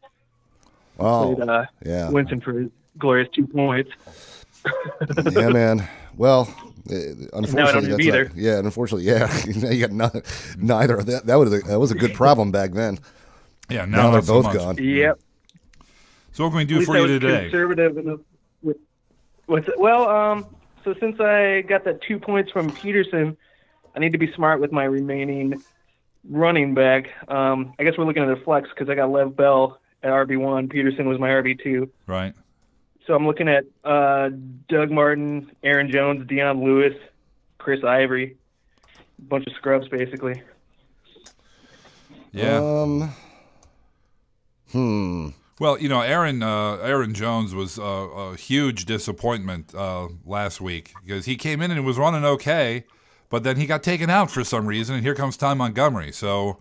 Speaker 2: Oh,
Speaker 6: Played,
Speaker 2: yeah.
Speaker 6: Winston for his glorious 2 points.
Speaker 2: Yeah, man. Well, unfortunately,
Speaker 6: have
Speaker 2: that's
Speaker 6: either.
Speaker 2: not- yeah. Unfortunately, yeah. Now you got neither of that. That was a good problem back then.
Speaker 1: Yeah,
Speaker 2: Now
Speaker 1: now
Speaker 2: they're
Speaker 1: not so
Speaker 2: both
Speaker 1: much.
Speaker 2: gone.
Speaker 6: Yep.
Speaker 1: So what can we
Speaker 6: At
Speaker 1: do
Speaker 6: least
Speaker 1: for
Speaker 6: I
Speaker 1: you
Speaker 6: was
Speaker 1: today?
Speaker 6: conservative enough with it. Well, so since I got that 2 points from Peterson, I need to be smart with my remaining running back. I guess we're looking at a flex because I got Lev Bell at RB1. Peterson was my RB2.
Speaker 1: Right.
Speaker 6: So I'm looking at Doug Martin, Aaron Jones, Deion Lewis, Chris Ivory, a bunch of scrubs basically.
Speaker 1: Yeah. Well, you know, Aaron Jones was a huge disappointment last week because he came in and was running okay, but then he got taken out for some reason, and here comes Ty Montgomery. So,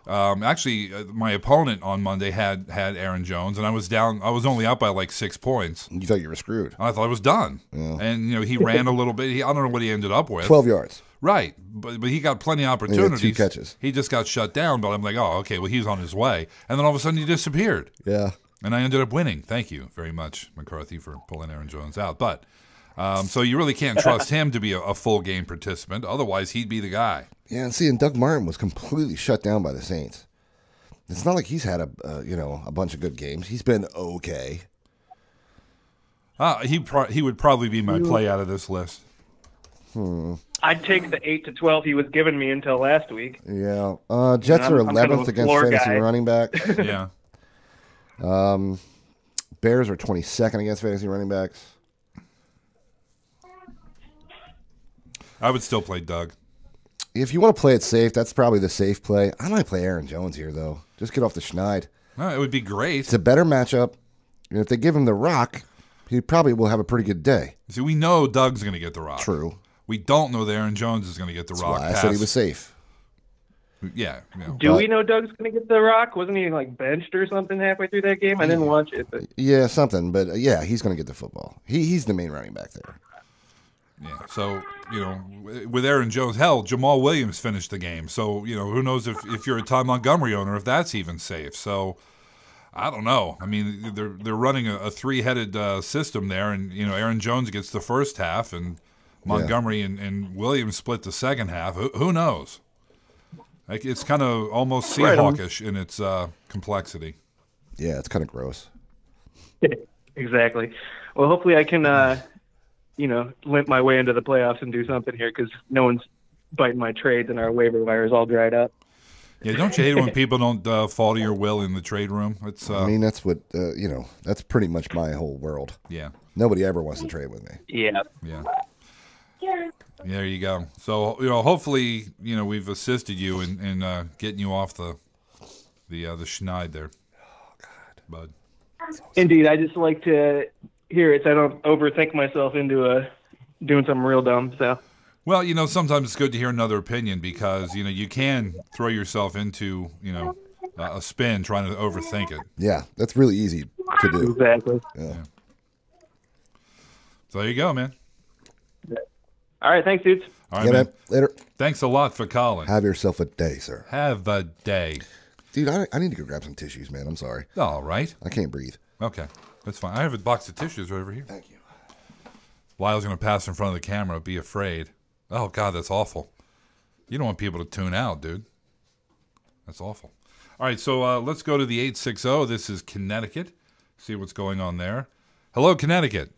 Speaker 1: actually, my opponent on Monday had Aaron Jones, and I was down. I was only up by like 6 points.
Speaker 2: You thought you were screwed.
Speaker 1: I thought I was done, and you know he ran a little bit. I don't know what he ended up with.
Speaker 2: 12 yards.
Speaker 1: Right, but he got plenty of
Speaker 2: He had
Speaker 1: opportunities.
Speaker 2: 2 catches.
Speaker 1: He just got shut down. But I'm like, oh, okay, well he's on his way, and then all of a sudden he disappeared.
Speaker 2: Yeah.
Speaker 1: And I ended up winning. Thank you very much, McCarthy, for pulling Aaron Jones out. But so you really can't trust him to be a full game participant. Otherwise, he'd be the guy.
Speaker 2: Yeah, and see, and Doug Martin was completely shut down by the Saints. It's not like he's had a bunch of good games. He's been okay.
Speaker 1: He would probably be my play out of this list.
Speaker 6: I'd take the 8-12 he was giving me until last week.
Speaker 2: Yeah. Jets are
Speaker 6: I'm kind of
Speaker 2: 11th
Speaker 6: a
Speaker 2: against
Speaker 6: floor
Speaker 2: fantasy
Speaker 6: guy.
Speaker 2: running back.
Speaker 1: Yeah.
Speaker 2: Bears are 22nd against fantasy running backs.
Speaker 1: I would still play Doug.
Speaker 2: If you want to play it safe, that's probably the safe play. I might play Aaron Jones here, though. Just get off the schneid.
Speaker 1: No, it would be great.
Speaker 2: It's a better matchup. And if they give him the rock, he probably will have a pretty good day.
Speaker 1: See, we know Doug's going to get the rock.
Speaker 2: True.
Speaker 1: We don't know that Aaron Jones is going to get the
Speaker 2: That's
Speaker 1: rock.
Speaker 2: why I said he was safe.
Speaker 1: Yeah. You know.
Speaker 6: Do we know Doug's going to get the rock? Wasn't he like benched or something halfway through that game? I didn't watch it. But
Speaker 2: Yeah, something. But yeah, he's going to get the football. He's the main running back there.
Speaker 1: Yeah. So, you know, with Aaron Jones, hell, Jamal Williams finished the game. So, you know, who knows if you're a Ty Montgomery owner, if that's even safe. So, I don't know. I mean, they're running a three-headed system there, and, you know, Aaron Jones gets the first half, and Montgomery and Williams split the second half. Who knows? Like, it's kind of almost
Speaker 6: Right on.
Speaker 1: Seahawkish in its complexity.
Speaker 2: Yeah, it's kind of gross.
Speaker 6: Exactly. Well, hopefully I can, limp my way into the playoffs and do something here because no one's biting my trades and our waiver wire is all dried up.
Speaker 1: Yeah, don't you hate it when people don't fall to your will in the trade room? It's
Speaker 2: I mean, that's what, that's pretty much my whole world.
Speaker 1: yeah.
Speaker 2: Nobody ever wants to trade with me.
Speaker 6: Yeah.
Speaker 1: Yeah. There you go. So, hopefully, we've assisted you in getting you off the schneid there. Oh, God. Bud.
Speaker 6: Indeed. I just like to hear it so I don't overthink myself into doing something real dumb. So.
Speaker 1: Well, sometimes it's good to hear another opinion because, you can throw yourself into, a spin trying to overthink it.
Speaker 2: Yeah, that's really easy to do.
Speaker 6: Exactly.
Speaker 2: Yeah.
Speaker 1: So there you go, man.
Speaker 6: All right. Thanks, dudes.
Speaker 1: All right,
Speaker 2: Yeah,
Speaker 1: man.
Speaker 2: man. Later.
Speaker 1: Thanks a lot for calling.
Speaker 2: Have yourself a day, sir.
Speaker 1: Have a day.
Speaker 2: Dude, I need to go grab some tissues, man. I'm sorry.
Speaker 1: All right.
Speaker 2: I can't breathe.
Speaker 1: Okay. That's fine. I have a box of tissues right over here.
Speaker 2: Thank you.
Speaker 1: Lyle's going to pass in front of the camera. Be afraid. Oh, God, that's awful. You don't want people to tune out, dude. That's awful. All right, so let's go to the 860. This is Connecticut. See what's going on there. Hello, Connecticut.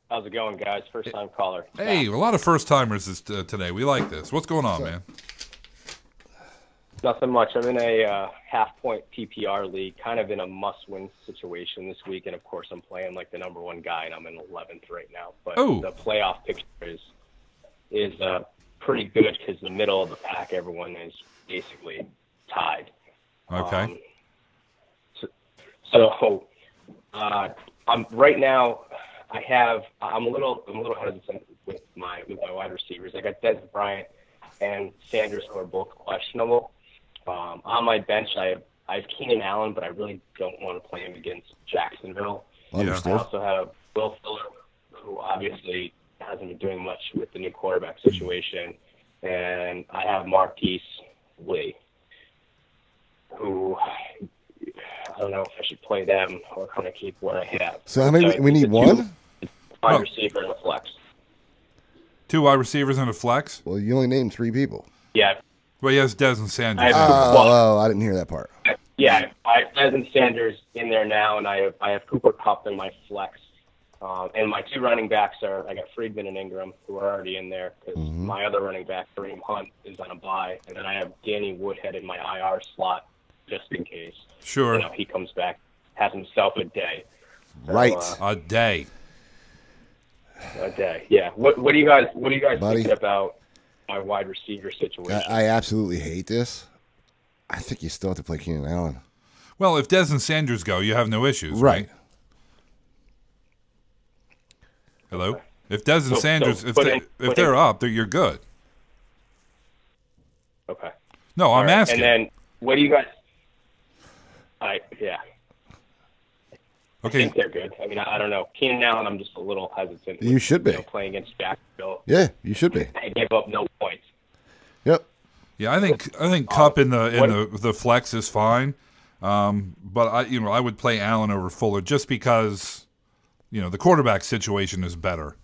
Speaker 7: How's it going, guys? First-time caller.
Speaker 1: Hey, a lot of first-timers today. We like this. What's going on, man?
Speaker 7: Nothing much. I'm in a half-point PPR league, kind of in a must-win situation this week, and of course I'm playing like the number one guy, and I'm in 11th right now. But the playoff picture is pretty good because the middle of the pack, everyone is basically tied.
Speaker 1: Okay.
Speaker 7: So I'm right now. I'm a little hesitant with my wide receivers. I got Des Bryant and Sanders, who are both questionable. On my bench, I have Keenan Allen, but I really don't want to play him against Jacksonville.
Speaker 2: Understood.
Speaker 7: I also have Will Fuller, who obviously hasn't been doing much with the new quarterback situation, and I have Marquise Lee, who I don't know if I should play them or kind of keep what I have.
Speaker 2: So how many? We need one?
Speaker 7: Wide receiver and a flex.
Speaker 1: 2 wide receivers and a flex?
Speaker 2: Well, you only named 3 people.
Speaker 7: Yeah.
Speaker 1: Well, he has Des and Sanders.
Speaker 2: I didn't hear that part.
Speaker 7: Yeah, I have Des and Sanders in there now, and I have Cooper Kupp in my flex. And my 2 running backs I got Friedman and Ingram, who are already in there, because my other running back, Kareem Hunt, is on a bye. And then I have Danny Woodhead in my IR slot, just in case.
Speaker 1: Sure.
Speaker 7: He comes back, has himself a day.
Speaker 2: Right.
Speaker 1: A day.
Speaker 7: A day. Yeah. What do you guys
Speaker 2: Buddy,
Speaker 7: thinking about my wide receiver situation?
Speaker 2: I absolutely hate this. I think you still have to play Keenan Allen.
Speaker 1: Well, if Des and Sanders go, you have no issues, right? Hello? If Des and Sanders, if they're up, you're good.
Speaker 7: Okay.
Speaker 1: No, I'm asking.
Speaker 7: And then, what do you guys? I think they're good. I mean, I don't know. Keenan Allen, I'm just a little hesitant.
Speaker 2: You should be.
Speaker 7: Playing against Jacksonville.
Speaker 2: Yeah, you should be.
Speaker 7: I gave up no points.
Speaker 2: Yep.
Speaker 1: Yeah, I think Kupp in the flex is fine, but I would play Allen over Fuller just because the quarterback situation is better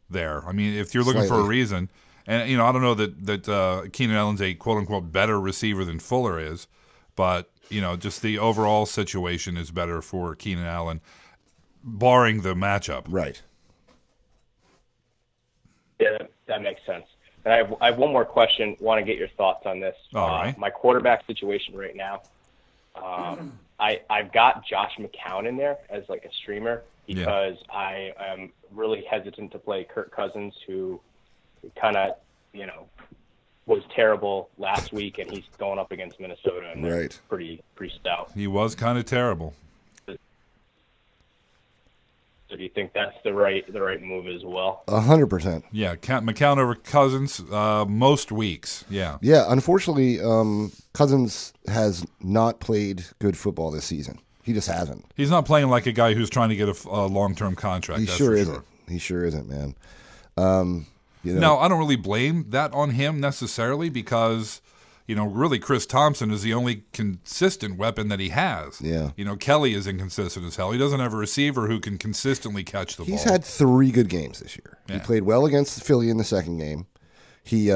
Speaker 1: there. I mean, if you're looking for a reason, and I don't know that Keenan Allen's a quote unquote better receiver than Fuller is, but just the overall situation is better for Keenan Allen, barring the matchup.
Speaker 2: Right.
Speaker 7: Yeah, that makes sense. And I have one more question. Want to get your thoughts on this?
Speaker 1: All right.
Speaker 7: My quarterback situation right now. I've got Josh McCown in there as like a streamer because I am really hesitant to play Kirk Cousins, who kind of was terrible last week, and he's going up against Minnesota, and they're pretty stout.
Speaker 1: He was kind of terrible.
Speaker 7: So do you think that's the right move as well?
Speaker 2: 100%.
Speaker 1: Yeah, McCown over Cousins most weeks. Yeah.
Speaker 2: Yeah, unfortunately, Cousins has not played good football this season. He just hasn't.
Speaker 1: He's not playing like a guy who's trying to get a long-term contract.
Speaker 2: He sure isn't. He sure isn't, man.
Speaker 1: No, I don't really blame that on him necessarily because, really Chris Thompson is the only consistent weapon that he has.
Speaker 2: Yeah.
Speaker 1: Kelly is inconsistent as hell. He doesn't have a receiver who can consistently catch the ball.
Speaker 2: He's had 3 good games this year. Yeah. He played well against Philly in the second game. He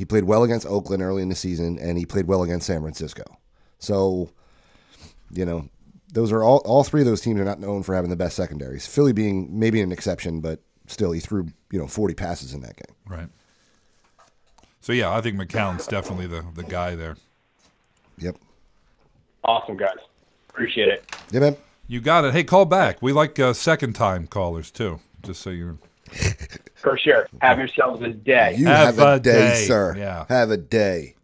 Speaker 2: played well against Oakland early in the season, and he played well against San Francisco. So, You know, those are all three of those teams are not known for having the best secondaries. Philly being maybe an exception, but still, he threw 40 passes in that game.
Speaker 1: Right. So yeah, I think McCown's definitely the guy there.
Speaker 2: Yep.
Speaker 7: Awesome, guys. Appreciate it.
Speaker 2: Yeah, man.
Speaker 1: You got it. Hey, call back. We like second-time callers too. Just so you.
Speaker 7: For sure. Have yourselves a day.
Speaker 2: You have a day, sir.
Speaker 1: Yeah.
Speaker 2: Have a day.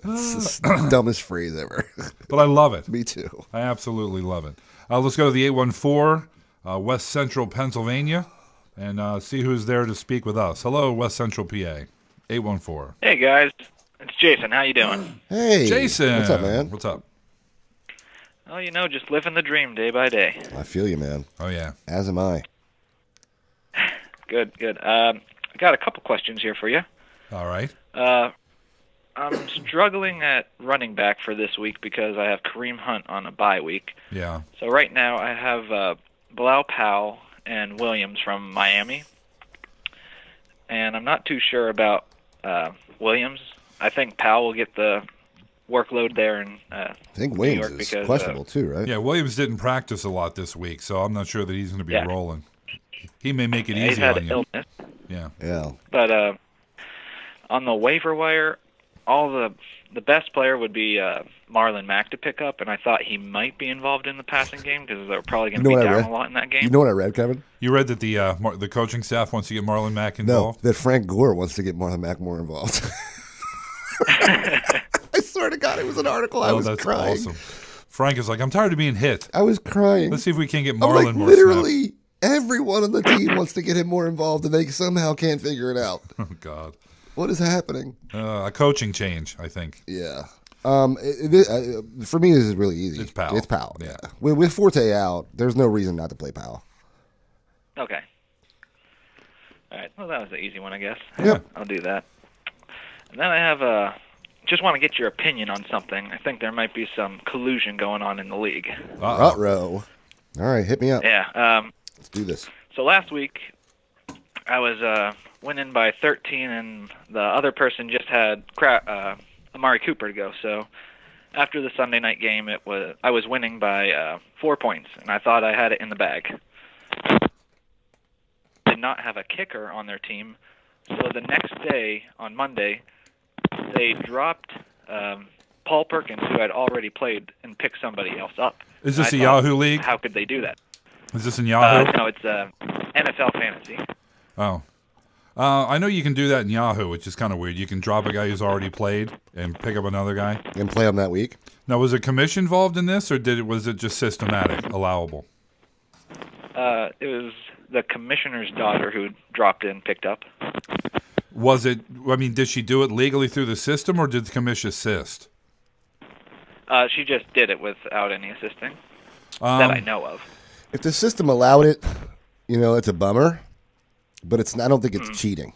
Speaker 2: It's the dumbest phrase ever.
Speaker 1: But I love it.
Speaker 2: Me too.
Speaker 1: I absolutely love it. Let's go to the 814, West Central Pennsylvania, and see who's there to speak with us. Hello, West Central PA. 814.
Speaker 8: Hey guys, it's Jason. How you doing?
Speaker 2: Hey,
Speaker 1: Jason.
Speaker 2: What's up, man?
Speaker 1: What's up?
Speaker 8: Oh, just living the dream day by day.
Speaker 2: I feel you, man.
Speaker 1: Oh yeah.
Speaker 2: As am I.
Speaker 8: Good. I got a couple questions here for you.
Speaker 1: All right.
Speaker 8: I'm struggling at running back for this week because I have Kareem Hunt on a bye week.
Speaker 1: Yeah.
Speaker 8: So right now I have Bilal Powell and Williams from Miami, and I'm not too sure about Williams. I think Powell will get the workload there in
Speaker 2: I think
Speaker 8: New
Speaker 2: Williams
Speaker 8: York
Speaker 2: is
Speaker 8: because,
Speaker 2: questionable too, right?
Speaker 1: Yeah, Williams didn't practice a lot this week, so I'm not sure that he's going to be rolling. He may make it
Speaker 8: he's
Speaker 1: easy
Speaker 8: had
Speaker 1: on you.
Speaker 8: illness.
Speaker 1: Yeah.
Speaker 2: Yeah.
Speaker 8: But on the waiver wire, all the best player would be Marlon Mack to pick up, and I thought he might be involved in the passing game because they're probably going to be down a lot in that game.
Speaker 2: You know what I read, Kevin?
Speaker 1: You read that the coaching staff wants to get Marlon Mack involved?
Speaker 2: No, that Frank Gore wants to get Marlon Mack more involved. I swear to God, it was an article. I was
Speaker 1: that's
Speaker 2: crying.
Speaker 1: Awesome. Frank is like, I'm tired of being hit.
Speaker 2: I was crying.
Speaker 1: Let's see if we can get
Speaker 2: I'm
Speaker 1: Marlon
Speaker 2: like,
Speaker 1: more
Speaker 2: literally,
Speaker 1: snaps.
Speaker 2: everyone on the team wants to get him more involved, and they somehow can't figure it out.
Speaker 1: Oh, God.
Speaker 2: What is happening?
Speaker 1: A coaching change, I think.
Speaker 2: Yeah. For me, this is really easy.
Speaker 1: It's Powell.
Speaker 2: It's Powell.
Speaker 1: Yeah.
Speaker 2: With Forte out, there's no reason not to play Powell.
Speaker 8: Okay. All right. Well, that was an easy one, I guess.
Speaker 2: Yep.
Speaker 8: I'll do that. And then I have just want to get your opinion on something. I think there might be some collusion going on in the league.
Speaker 2: Ruh-roh. All right, hit me up.
Speaker 8: Yeah.
Speaker 2: Let's do this.
Speaker 8: So last week, I was winning by 13, and the other person just had Amari Cooper to go. So after the Sunday night game, I was winning by 4 points, and I thought I had it in the bag. Did not have a kicker on their team, so the next day, on Monday, they dropped Paul Perkins, who had already played, and picked somebody else up.
Speaker 1: Is this
Speaker 8: And
Speaker 1: a
Speaker 8: I thought,
Speaker 1: Yahoo league?
Speaker 8: How could they do that?
Speaker 1: Is this in Yahoo?
Speaker 8: No, it's NFL Fantasy.
Speaker 1: Oh. I know you can do that in Yahoo, which is kind of weird. You can drop a guy who's already played and pick up another guy.
Speaker 2: And play him that week.
Speaker 1: Now, was a commission involved in this, or was it just systematic, allowable?
Speaker 8: It was the commissioner's daughter who dropped in, picked up.
Speaker 1: Was it? I mean, did she do it legally through the system, or did the commission assist?
Speaker 2: Mm-hmm.
Speaker 8: She just did it without any assisting that I know of.
Speaker 2: If the system allowed it, it's a bummer. But I don't think it's cheating.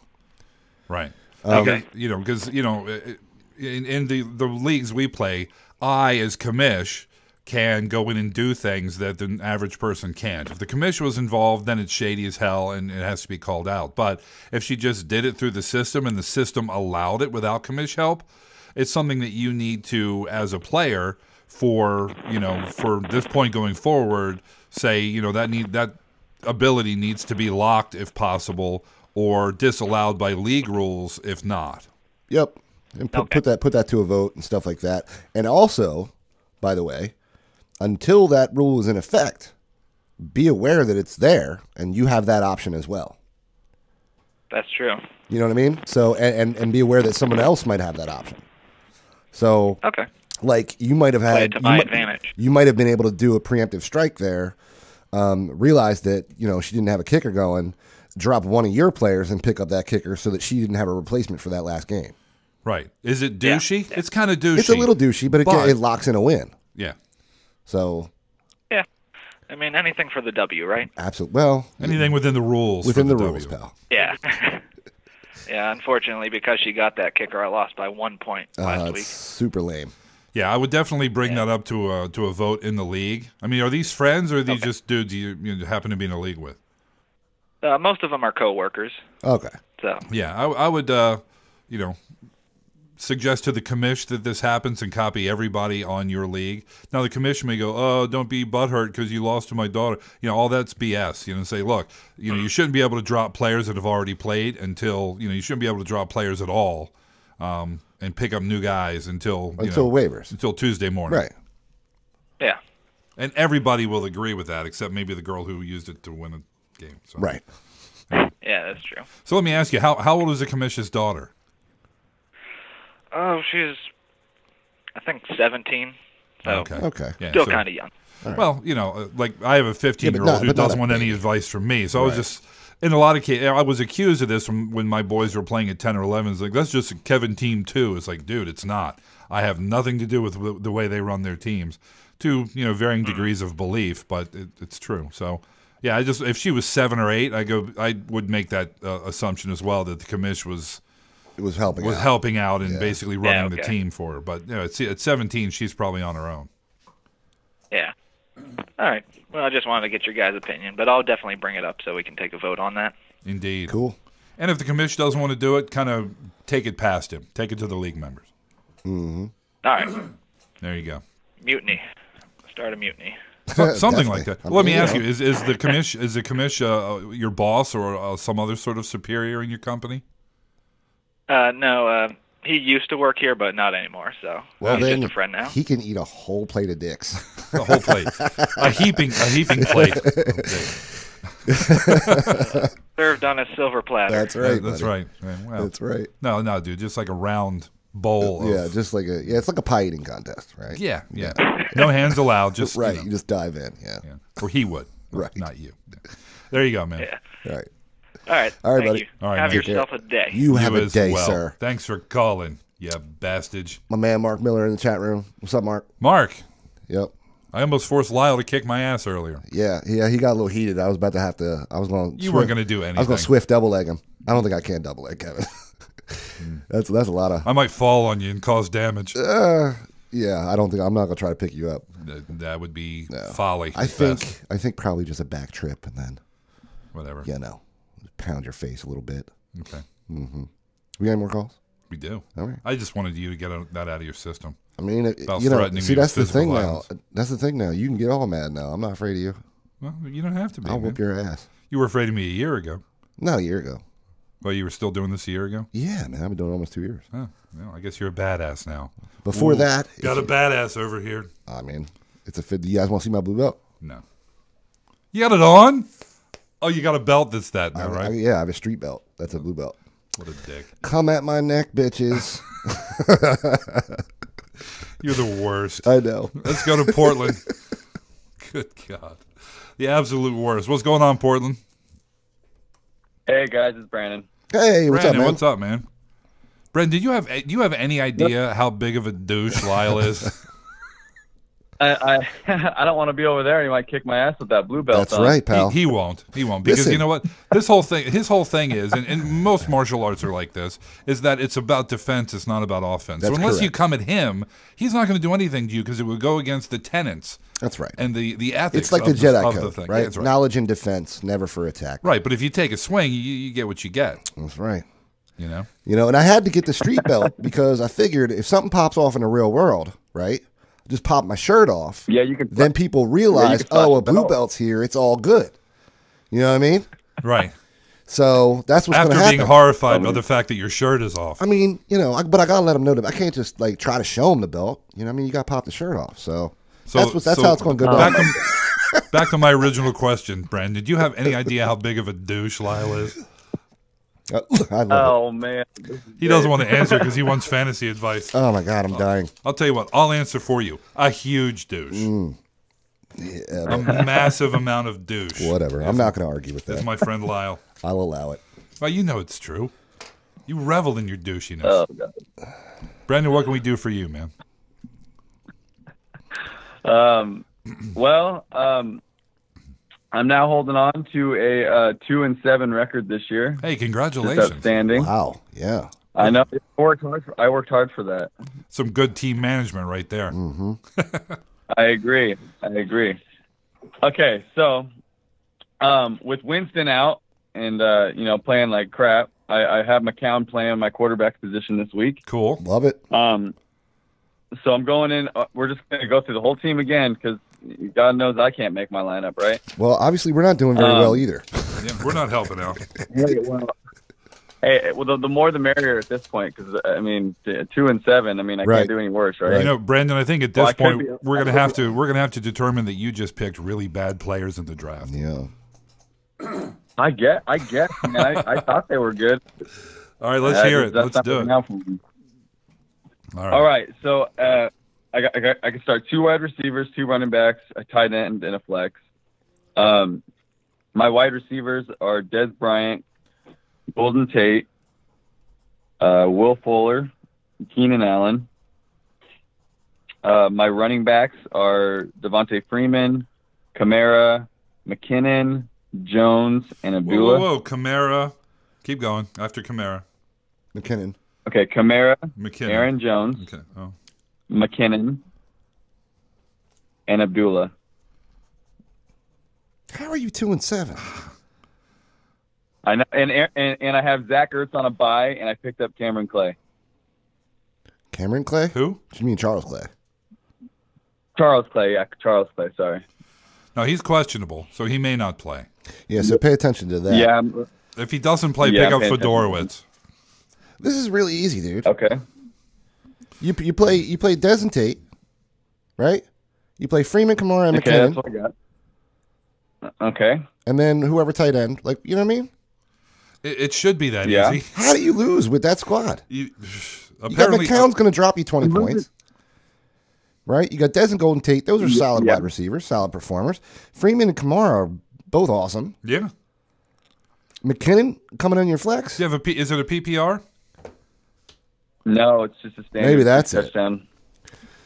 Speaker 1: Right.
Speaker 8: Okay.
Speaker 1: Because in the leagues we play, I as commish can go in and do things that the average person can't. If the commish was involved, then it's shady as hell and it has to be called out. But if she just did it through the system and the system allowed it without commish help, it's something that you need to, as a player, for this point going forward, say that ability needs to be locked if possible, or disallowed by league rules if not.
Speaker 2: Yep. And put that to a vote and stuff like that. And also, by the way, until that rule is in effect, be aware that it's there and you have that option as well.
Speaker 8: That's true.
Speaker 2: You know what I mean? So and be aware that someone else might have that option. So
Speaker 8: Okay.
Speaker 2: like you might have
Speaker 8: Play
Speaker 2: had
Speaker 8: it to my advantage.
Speaker 2: You might have been able to do a preemptive strike there. Realize that she didn't have a kicker going, drop one of your players and pick up that kicker so that she didn't have a replacement for that last game.
Speaker 1: Right. Is it douchey?
Speaker 8: Yeah.
Speaker 1: It's kind of douchey.
Speaker 2: It's a little douchey, but it locks in a win.
Speaker 1: Yeah.
Speaker 2: So.
Speaker 8: Yeah. I mean, anything for the W, right?
Speaker 2: Absolutely. Well,
Speaker 1: anything within the rules.
Speaker 2: Within the
Speaker 1: w.
Speaker 2: rules, pal.
Speaker 8: Yeah. Yeah. Unfortunately, because she got that kicker, I lost by 1 point last week.
Speaker 2: Super lame.
Speaker 1: Yeah, I would definitely bring that up to a vote in the league. I mean, are these friends or are these just dudes you happen to be in a league with?
Speaker 8: Most of them are coworkers.
Speaker 2: Okay.
Speaker 8: So
Speaker 1: yeah, I would suggest to the commish that this happens and copy everybody on your league. Now the commission may go, "Oh, don't be butthurt because you lost to my daughter." All that's BS. Say, look, you shouldn't be able to drop players that have already played until you shouldn't be able to drop players at all, and pick up new guys until
Speaker 2: waivers,
Speaker 1: until Tuesday morning.
Speaker 2: Right.
Speaker 8: Yeah.
Speaker 1: And everybody will agree with that, except maybe the girl who used it to win a game. So.
Speaker 2: Right.
Speaker 8: Yeah, that's true.
Speaker 1: So let me ask you, how old is the commission's daughter?
Speaker 8: Oh, she's, I think, 17. So
Speaker 2: Okay.
Speaker 1: Yeah,
Speaker 8: still kind of young.
Speaker 2: Right.
Speaker 1: Well, like I have a 15-year-old who doesn't want any advice from me. So I was just, in a lot of cases, I was accused of this from when my boys were playing at 10 or 11. It's like, that's just a Kevin team too. It's like, dude, it's not. I have nothing to do with the way they run their teams. To varying degrees of belief, but it's true. So, yeah, if she was 7 or 8, I would make that assumption as well that the commish was helping out and basically running the team for her. But at 17, she's probably on her own.
Speaker 8: Yeah. All right. Well, I just wanted to get your guys' opinion, but I'll definitely bring it up so we can take a vote on that.
Speaker 1: Indeed.
Speaker 2: Cool.
Speaker 1: And if the commish doesn't want to do it, kind of take it past him. Take it to the league members.
Speaker 2: Mm-hmm.
Speaker 8: All right.
Speaker 1: There you go.
Speaker 8: Mutiny. Start a mutiny.
Speaker 1: Something like that. Well, let me ask you: Is the commish your boss or some other sort of superior in your company?
Speaker 8: No. He used to work here, but not anymore. So
Speaker 2: well,
Speaker 8: he's
Speaker 2: then
Speaker 8: just a friend now.
Speaker 2: He can eat a whole plate of dicks.
Speaker 1: A whole plate, a heaping plate.
Speaker 8: Served on a silver platter.
Speaker 2: That's right.
Speaker 1: That's right. Well,
Speaker 2: that's right.
Speaker 1: No, dude, just like a round bowl.
Speaker 2: Just like it's like a pie eating contest, right?
Speaker 1: Yeah. No hands allowed. Just
Speaker 2: right. You just dive in. Yeah.
Speaker 1: Or he would.
Speaker 2: Right.
Speaker 1: Not you. There you go, man.
Speaker 8: Yeah.
Speaker 2: Right.
Speaker 8: All right.
Speaker 2: All right,
Speaker 8: Thank
Speaker 2: buddy.
Speaker 8: You.
Speaker 1: All right,
Speaker 8: have
Speaker 1: man.
Speaker 8: yourself a day.
Speaker 2: You have a
Speaker 1: as
Speaker 2: day,
Speaker 1: well.
Speaker 2: sir.
Speaker 1: Thanks for calling, you bastard.
Speaker 2: My man Mark Miller in the chat room. What's up, Mark?
Speaker 1: Mark.
Speaker 2: Yep.
Speaker 1: I almost forced Lyle to kick my ass earlier.
Speaker 2: Yeah. He got a little heated. I was about to have to. I was going.
Speaker 1: You weren't going to do anything.
Speaker 2: I was going to swift double leg him. I don't think I can double leg Kevin. That's a lot of.
Speaker 1: I might fall on you and cause damage.
Speaker 2: Yeah, I don't think I'm not going to try to pick you up.
Speaker 1: That would be folly.
Speaker 2: I think probably just a back trip and then
Speaker 1: whatever.
Speaker 2: Pound your face a little bit.
Speaker 1: Okay.
Speaker 2: Mm-hmm. We got any more calls?
Speaker 1: We do.
Speaker 2: All right.
Speaker 1: I just wanted you to get that out of your system.
Speaker 2: I mean,
Speaker 1: see,
Speaker 2: that's the thing
Speaker 1: violence.
Speaker 2: now. That's the thing now. You can get all mad now. I'm not afraid of you.
Speaker 1: Well, you don't have to be.
Speaker 2: I'll whoop your ass.
Speaker 1: You were afraid of me a year ago.
Speaker 2: Not a year ago.
Speaker 1: Well, you were still doing this a year ago?
Speaker 2: Yeah, man. I've been doing it almost 2 years.
Speaker 1: Oh, well, I guess you're a badass now.
Speaker 2: Before that.
Speaker 1: Got a badass over here.
Speaker 2: I mean, it's a fit. Do you guys want to see my blue belt?
Speaker 1: No. You got it on? Oh, you got a belt that's that now, right?
Speaker 2: Yeah, I have a street belt. That's a blue belt.
Speaker 1: What a dick.
Speaker 2: Come at my neck, bitches.
Speaker 1: You're the worst.
Speaker 2: I know.
Speaker 1: Let's go to Portland. Good God. The absolute worst. What's going on, Portland?
Speaker 9: Hey, guys, it's Brandon.
Speaker 2: Hey, what's
Speaker 1: Brandon,
Speaker 2: up, man?
Speaker 1: What's up, man? Brandon, do you have any idea how big of a douche Lyle is?
Speaker 9: I don't want to be over there. He might kick my ass with that blue belt.
Speaker 2: That's right, pal.
Speaker 1: He won't. He won't. Because
Speaker 2: Listen.
Speaker 1: you know what? His whole thing is, and most martial arts are like this, is that it's about defense. It's not about offense.
Speaker 2: That's
Speaker 1: so unless
Speaker 2: correct.
Speaker 1: you come at him, he's not going to do anything to you because it would go against the tenets.
Speaker 2: That's right.
Speaker 1: And the ethics.
Speaker 2: It's like the
Speaker 1: of
Speaker 2: Jedi
Speaker 1: of
Speaker 2: code,
Speaker 1: the thing.
Speaker 2: right?
Speaker 1: Yeah, that's right?
Speaker 2: Knowledge and defense, never for attack.
Speaker 1: Right, but if you take a swing, you get what you get.
Speaker 2: That's right.
Speaker 1: You know?
Speaker 2: And I had to get the street belt because I figured if something pops off in the real world, right? Just pop my shirt off.
Speaker 9: Yeah, you can.
Speaker 2: Then people realize,
Speaker 9: you can flash
Speaker 2: a
Speaker 9: the
Speaker 2: blue
Speaker 9: belt.
Speaker 2: belt's here. It's all good. You know what I mean?
Speaker 1: Right.
Speaker 2: So that's what's going
Speaker 1: After
Speaker 2: to happen.
Speaker 1: being horrified by the fact that your shirt is off.
Speaker 2: I mean, but I got to let them know that I can't just like try to show them the belt. You know what I mean? You got to pop the shirt off. So that's how it's going to go down.
Speaker 1: Back to my original question, Brandon. Did you have any idea how big of a douche Lyle is?
Speaker 2: I love
Speaker 9: Oh man,
Speaker 1: He doesn't want to answer because he wants fantasy advice.
Speaker 2: Oh my God, I'm dying.
Speaker 1: I'll tell you what. I'll answer for you. A huge douche.
Speaker 2: Yeah,
Speaker 1: A massive amount of douche.
Speaker 2: whatever. I'm not going to argue with
Speaker 1: That's
Speaker 2: that.
Speaker 1: my friend Lyle.
Speaker 2: I'll allow it.
Speaker 1: Well, you know it's true. You revel in your douchiness.
Speaker 9: oh god.
Speaker 1: Brandon, what can we do for you, man?
Speaker 9: Well, I'm now holding on to a 2-7 record this year.
Speaker 1: Hey,
Speaker 9: Just
Speaker 1: congratulations.
Speaker 9: outstanding.
Speaker 2: Wow. Yeah.
Speaker 9: I know. I worked hard for that.
Speaker 1: Some good team management right there.
Speaker 2: Mm-hmm.
Speaker 9: I agree. Okay, so with Winston out and playing like crap, I have McCown playing my quarterback position this week.
Speaker 1: Cool.
Speaker 2: Love it.
Speaker 9: So I'm going in. We're just going to go through the whole team again because God knows I can't make my lineup, right?
Speaker 2: Well, obviously we're not doing very well either.
Speaker 1: Yeah, we're not helping out.
Speaker 9: Hey, well, the more the merrier at this point, because I mean, 2 and 7. I mean, I can't do any worse, right?
Speaker 1: You know, Brandon, I think at this point we're gonna have to determine that you just picked really bad players in the draft.
Speaker 2: Yeah.
Speaker 9: I guess. Man, I thought they were good.
Speaker 1: All right, let's hear it. Let's do it.
Speaker 9: All right. So I can start 2 wide receivers, 2 running backs, a tight end, and a flex. My wide receivers are Des Bryant, Golden Tate, Will Fuller, Keenan Allen. My running backs are Devontae Freeman, Kamara, McKinnon, Jones, and Abdullah.
Speaker 1: Whoa, Kamara. Keep going. After Kamara.
Speaker 2: McKinnon.
Speaker 9: Okay, Kamara,
Speaker 1: McKinnon.
Speaker 9: Aaron Jones,
Speaker 1: Okay. Oh.
Speaker 9: McKinnon, and Abdullah.
Speaker 2: How are you 2 and 7?
Speaker 9: I know, and I have Zach Ertz on a bye, and I picked up Cameron Clay.
Speaker 2: Cameron Clay?
Speaker 1: Who?
Speaker 2: You mean Charles Clay?
Speaker 9: Charles Clay, yeah, Charles Clay. Sorry.
Speaker 1: No, he's questionable, so he may not play.
Speaker 2: Yeah, so pay attention to that.
Speaker 9: Yeah.
Speaker 1: If he doesn't play, pick up Fedorowicz.
Speaker 2: This is really easy, dude.
Speaker 9: Okay.
Speaker 2: You play Des and Tate, right? You play Freeman, Kamara, and
Speaker 9: Okay,
Speaker 2: McKinnon.
Speaker 9: that's what I got. Okay.
Speaker 2: And then whoever tight end. Like, you know what I mean?
Speaker 1: It should be that
Speaker 9: Yeah.
Speaker 1: easy.
Speaker 2: How do you lose with that squad? You got
Speaker 1: Apparently,
Speaker 2: McCown's going to drop you 20 points. Right? You got Des and Golden Tate. Those are solid wide receivers, solid performers. Freeman and Kamara are both awesome.
Speaker 1: Yeah.
Speaker 2: McKinnon coming in your flex?
Speaker 1: Do you have is it a PPR?
Speaker 9: No, it's just a standard.
Speaker 2: Maybe that's
Speaker 9: touchdown.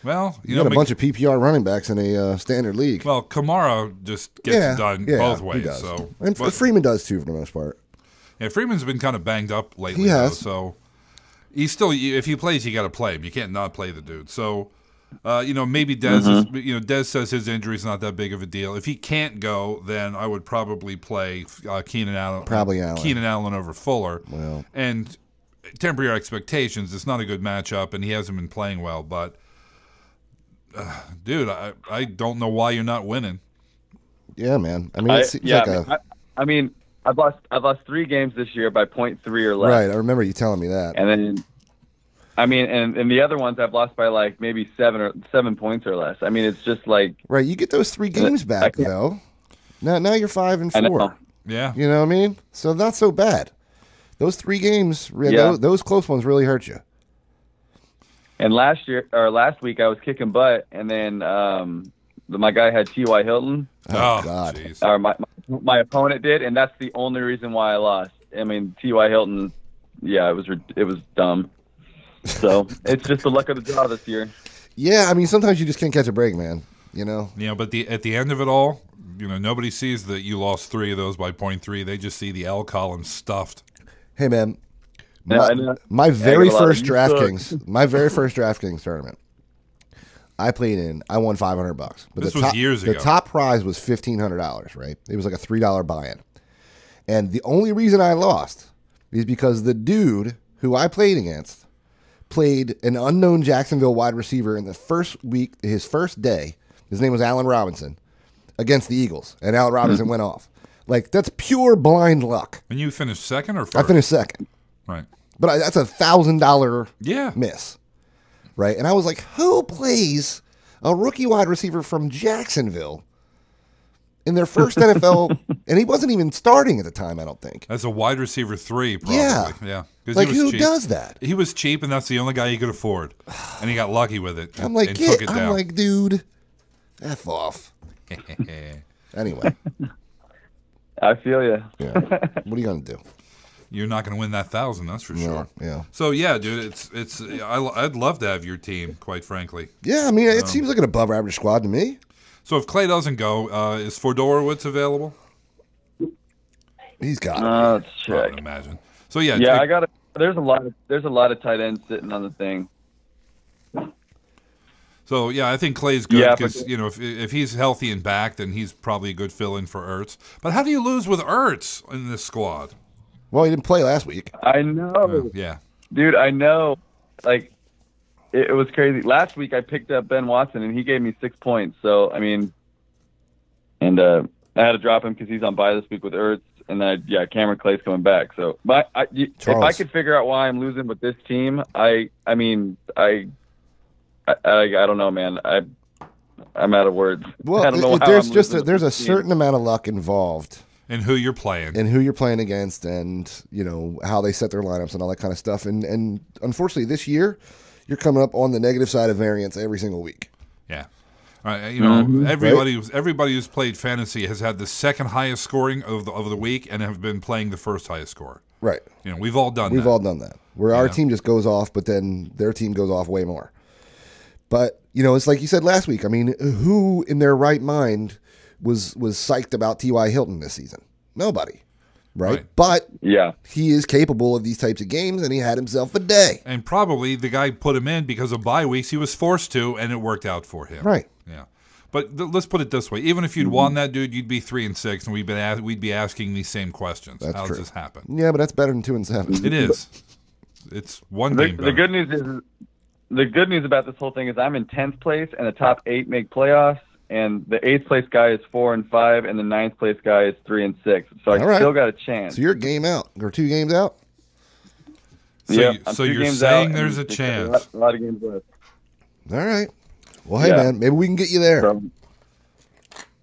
Speaker 1: Well,
Speaker 2: You got a bunch of PPR running backs in a standard league.
Speaker 1: Well, Kamara just gets done both
Speaker 2: he
Speaker 1: ways.
Speaker 2: does.
Speaker 1: So,
Speaker 2: And Freeman does too for the most part.
Speaker 1: Yeah, Freeman's been kind of banged up lately.
Speaker 2: He has.
Speaker 1: So he's still, if he plays, you got to play him. You can't not play the dude. So, maybe Des is, Des says his injury's not that big of a deal. If he can't go, then I would probably play Keenan Allen.
Speaker 2: Probably Allen.
Speaker 1: Keenan Allen over Fuller.
Speaker 2: Well.
Speaker 1: And temper your expectations. It's not a good matchup, and he hasn't been playing well. But, dude, I don't know why you're not winning.
Speaker 2: Yeah, man. I mean, it seems like
Speaker 9: I've lost 3 games this year by 0.3 or less.
Speaker 2: Right, I remember you telling me that.
Speaker 9: And then, and the other ones I've lost by like maybe 7 points or less. I mean, it's just like
Speaker 2: right. You get those 3 games back though. Now you're 5 and 4.
Speaker 9: I know.
Speaker 1: Yeah,
Speaker 2: you know what I mean. So not so bad. Those 3 games, those close ones really hurt you.
Speaker 9: And last week I was kicking butt, and then my guy had T.Y. Hilton.
Speaker 2: Oh God!
Speaker 9: Or my opponent did, and that's the only reason why I lost. I mean, T.Y. Hilton. Yeah, it was dumb. So it's just the luck of the draw this year.
Speaker 2: Yeah, I mean, sometimes you just can't catch a break, man. You know.
Speaker 1: Yeah, but at the end of it all, nobody sees that you lost 3 of those by 0.3. They just see the L column stuffed.
Speaker 2: Hey, man. My very first DraftKings tournament, I played in. I won $500, but
Speaker 1: this was years ago.
Speaker 2: The top prize was $1,500. Right? It was like a $3 buy-in, and the only reason I lost is because the dude who I played against played an unknown Jacksonville wide receiver in the first week, his first day. His name was Allen Robinson against the Eagles, and Allen Robinson went off. Like, that's pure blind luck.
Speaker 1: And you finished second or first?
Speaker 2: I finished second.
Speaker 1: Right.
Speaker 2: But that's $1,000 miss. Right? And I was like, who plays a rookie wide receiver from Jacksonville in their first NFL? And he wasn't even starting at the time, I don't think.
Speaker 1: As a wide receiver 3, probably. Yeah.
Speaker 2: Like, who does that?
Speaker 1: He was cheap, and that's the only guy he could afford. And he got lucky with it.
Speaker 2: I'm like,
Speaker 1: took it down.
Speaker 2: I'm like, dude, F off. Anyway.
Speaker 9: I feel you.
Speaker 2: Yeah. What are you going to do?
Speaker 1: You're not going to win that 1,000, that's for sure.
Speaker 2: Yeah.
Speaker 1: So yeah, dude, I'd love to have your team, quite frankly.
Speaker 2: Yeah, I mean, it seems like an above average squad to me.
Speaker 1: So if Clay doesn't go, is Fedorowicz available?
Speaker 2: He's got it.
Speaker 9: Let's check.
Speaker 1: I would imagine. So yeah,
Speaker 9: I got it. There's a lot of tight ends sitting on the thing.
Speaker 1: So yeah, I think Clay's good because if he's healthy and back, then he's probably a good fill-in for Ertz. But how do you lose with Ertz in this squad?
Speaker 2: Well, he didn't play last week.
Speaker 9: I know.
Speaker 1: Yeah.
Speaker 9: Dude, I know. Like, it was crazy. Last week I picked up Ben Watson, and he gave me 6 points. So, I mean, and I had to drop him because he's on bye this week with Ertz. And then, Cameron Clay's coming back. So, but if I could figure out why I'm losing with this team, I don't know, man. I'm out of words.
Speaker 2: Well,
Speaker 9: I don't know
Speaker 2: there's a certain amount of luck involved.
Speaker 1: And who you're playing.
Speaker 2: And who you're playing against, and, how they set their lineups and all that kind of stuff. And unfortunately, this year, you're coming up on the negative side of variance every single week.
Speaker 1: Yeah. Everybody who's played fantasy has had the second highest scoring of the week and have been playing the first highest score.
Speaker 2: Right.
Speaker 1: We've all done that.
Speaker 2: We've all done that. Where our team just goes off, but then their team goes off way more. But, it's like you said last week. I mean, who in their right mind was psyched about T.Y. Hilton this season? Nobody. Right? But he is capable of these types of games, and he had himself a day.
Speaker 1: And probably the guy put him in because of bye weeks. He was forced to, and it worked out for him.
Speaker 2: Right.
Speaker 1: Yeah. But let's put it this way: even if you'd won that, dude, you'd be 3-6, and we'd be asking these same questions.
Speaker 2: That's
Speaker 1: How
Speaker 2: true.
Speaker 1: does this happen?
Speaker 2: Yeah, but that's better than 2-7.
Speaker 1: It is. It's one game better.
Speaker 9: The good news about this whole thing is I'm in 10th place, and the top 8 make playoffs. And the 8th place guy is 4-5, and the 9th place guy is 3-6. So I still got a chance.
Speaker 2: So you're a game out, or 2 games out.
Speaker 1: So you're saying there's a chance.
Speaker 9: A lot of games left.
Speaker 2: All right. Well, hey man, maybe we can get you there.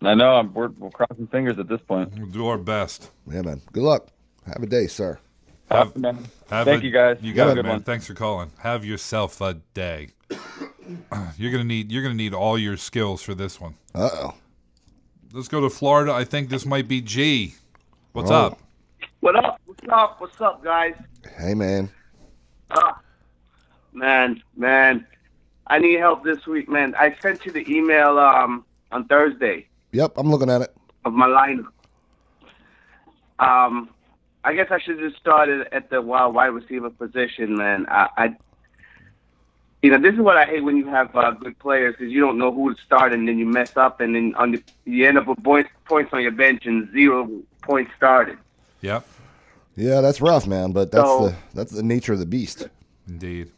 Speaker 9: I know we're crossing fingers at this point.
Speaker 1: We'll do our best.
Speaker 2: Yeah, man. Good luck. Have a day, sir.
Speaker 9: Thank you guys.
Speaker 1: You got it, man. Thanks for calling. Have yourself a day. You're gonna need all your skills for this one.
Speaker 2: Uh-oh.
Speaker 1: Let's go to Florida. I think this might be G. What's up?
Speaker 10: What up? What's up, guys?
Speaker 2: Hey, man.
Speaker 10: Man. I need help this week, man. I sent you the email on Thursday.
Speaker 2: Yep, I'm looking at it.
Speaker 10: Of my lineup. I guess I should just start at the wide receiver position, man. This is what I hate when you have good players, because you don't know who to start, and then you mess up, and then you end up with points on your bench and 0 points started.
Speaker 1: Yep.
Speaker 2: Yeah, that's rough, man. But that's the nature of the beast.
Speaker 1: Indeed.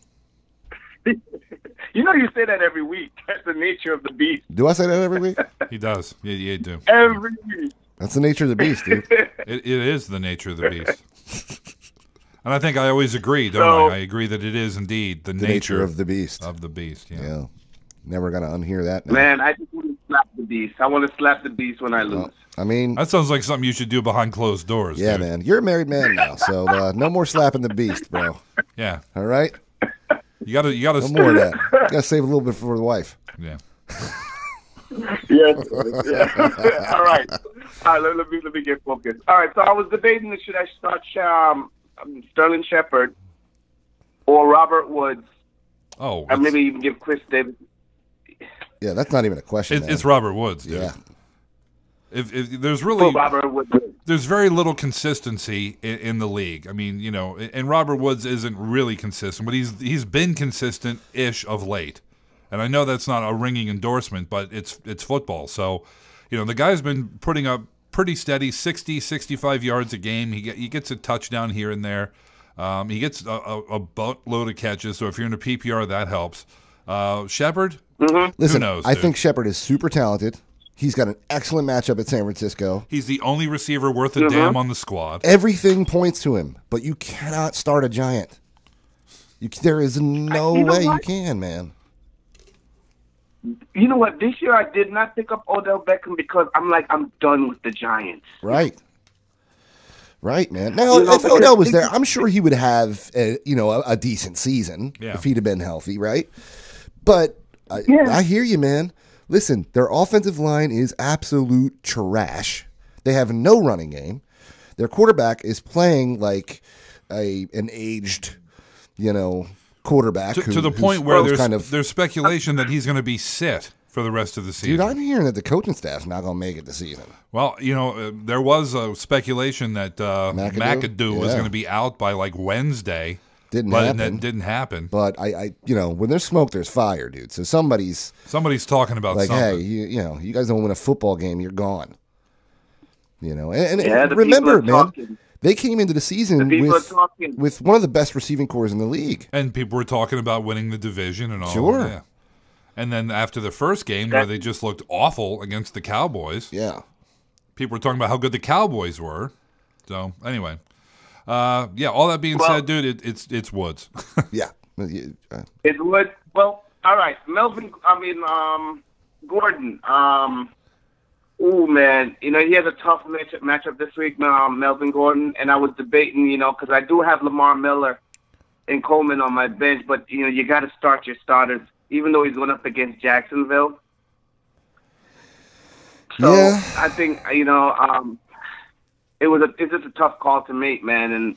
Speaker 10: You say that every week. That's the nature of the beast.
Speaker 2: Do I say that every week?
Speaker 1: He does. Yeah, you do.
Speaker 10: Every week.
Speaker 2: That's the nature of the beast, dude.
Speaker 1: It is the nature of the beast. And I think I always agree, don't I? I agree that it is indeed the nature
Speaker 2: of the beast.
Speaker 1: Of the beast,
Speaker 2: yeah. Never going to unhear that now.
Speaker 10: Man, I just want to slap the beast. I want to slap the beast when I lose.
Speaker 2: Well, I mean...
Speaker 1: That sounds like something you should do behind closed doors,
Speaker 2: Yeah,
Speaker 1: dude.
Speaker 2: man. You're a married man now, so no more slapping the beast, bro.
Speaker 1: Yeah.
Speaker 2: All right?
Speaker 1: You gotta
Speaker 2: no more of that. You got to save a little bit for the wife.
Speaker 1: Yeah.
Speaker 10: Yes. All right. Let me get focused. All right. So I was debating should I start Sterling Shepard or Robert Woods.
Speaker 1: Oh.
Speaker 10: Or maybe even give Chris Davis.
Speaker 2: Yeah, that's not even a question.
Speaker 1: It's Robert Woods, dude.
Speaker 2: Yeah.
Speaker 1: If there's really
Speaker 10: Robert Woods.
Speaker 1: There's very little consistency in the league. I mean, and Robert Woods isn't really consistent, but he's been consistent-ish of late. And I know that's not a ringing endorsement, but it's football. So, the guy's been putting up pretty steady 60, 65 yards a game. He gets a touchdown here and there. He gets a boatload of catches. So if you're in a PPR, that helps. Shepard,
Speaker 2: Listen,
Speaker 1: who knows?
Speaker 2: I think Shepard is super talented. He's got an excellent matchup at San Francisco.
Speaker 1: He's the only receiver worth a damn on the squad.
Speaker 2: Everything points to him, but you cannot start a giant. There is no way you can, man.
Speaker 10: You know what? This year I did not pick up Odell Beckham because I'm done with the Giants.
Speaker 2: Right, man. Now, if Odell was there, I'm sure he would have a decent season if he'd have been healthy, right? But I hear you, man. Listen, their offensive line is absolute trash. They have no running game. Their quarterback is playing like an aged, quarterback.
Speaker 1: To the point where there's speculation that he's going to be sit for the rest of the season.
Speaker 2: Dude, I'm hearing that the coaching staff's not going to make it this season.
Speaker 1: Well, there was a speculation that McAdoo was going to be out by like Wednesday.
Speaker 2: Didn't happen. But I when there's smoke, there's fire, dude. So somebody's
Speaker 1: talking about
Speaker 2: like,
Speaker 1: something.
Speaker 2: hey, you guys don't win a football game, you're gone. And remember, man, They came into the season with one of the best receiving cores in the league.
Speaker 1: And people were talking about winning the division and all.
Speaker 2: Sure.
Speaker 1: Yeah. And then after the first game where they just looked awful against the Cowboys.
Speaker 2: Yeah.
Speaker 1: People were talking about how good the Cowboys were. So, anyway. All that being said, dude, it's Woods.
Speaker 2: Yeah.
Speaker 10: It's Woods. Well, all right. Gordon. Ooh, man. He has a tough matchup this week, Melvin Gordon. And I was debating, because I do have Lamar Miller and Coleman on my bench. But, you got to start your starters, even though he's going up against Jacksonville. So
Speaker 2: yeah.
Speaker 10: I think, it's just a tough call to make, man. And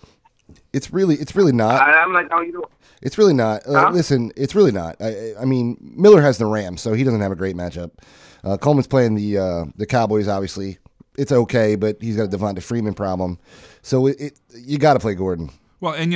Speaker 2: it's really not.
Speaker 10: I'm like, oh,
Speaker 2: It's really not. Listen, it's really not. I mean, Miller has the Rams, so he doesn't have a great matchup. Coleman's playing the Cowboys, obviously. It's okay, but he's got a Devonta Freeman problem. So you got to play Gordon.
Speaker 1: Well, and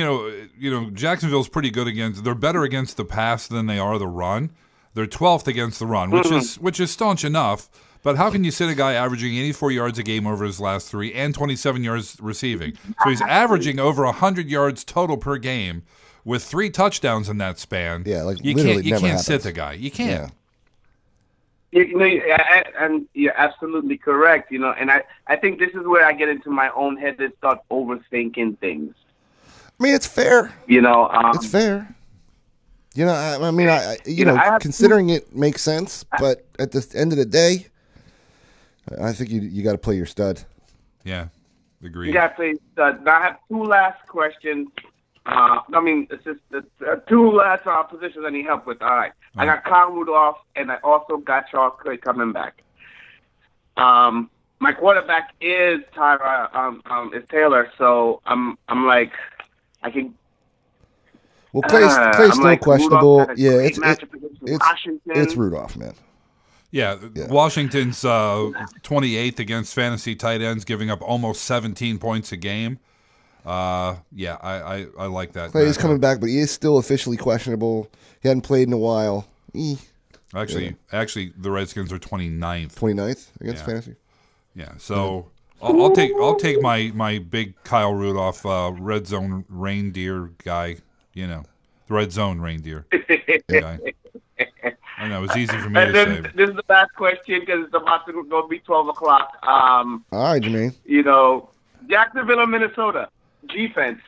Speaker 1: Jacksonville's pretty good they're better against the pass than they are the run. They're 12th against the run, which is staunch enough. But how can you sit a guy averaging 84 yards a game over his last 3 and 27 yards receiving? So he's averaging over 100 yards total per game with 3 touchdowns in that span.
Speaker 2: Yeah, like
Speaker 1: you can't sit the guy. You can't.
Speaker 10: Yeah. And you're absolutely correct. And I think this is where I get into my own head and start overthinking things.
Speaker 2: I mean, it's fair.
Speaker 10: It's
Speaker 2: fair. Considering it makes sense, but at the end of the day, I think you got to play your stud.
Speaker 1: Yeah, agreed.
Speaker 10: You got to play stud. Now I have 2 last questions. It's just 2 last positions I need help with. All right. I got Kyle Rudolph, and I also got Charles Clay coming back. My quarterback is Taylor, so I'm like, I can.
Speaker 2: Well, Clay's still
Speaker 10: like,
Speaker 2: questionable. Yeah,
Speaker 10: it's
Speaker 2: Rudolph, man.
Speaker 1: Yeah, Washington's 28th against fantasy tight ends, giving up almost 17 points a game. I like that.
Speaker 2: Clay is coming back, but he is still officially questionable. He hadn't played in a while.
Speaker 1: Actually, the Redskins are 29th.
Speaker 2: 29th against fantasy.
Speaker 1: Yeah, so I'll take my big Kyle Rudolph red zone reindeer guy. The red zone reindeer guy. I know, it was easy for me to say.
Speaker 10: This is the last question because it's about to go be 12 o'clock.
Speaker 2: All right, Jermaine.
Speaker 10: Jacksonville or Minnesota? Defense.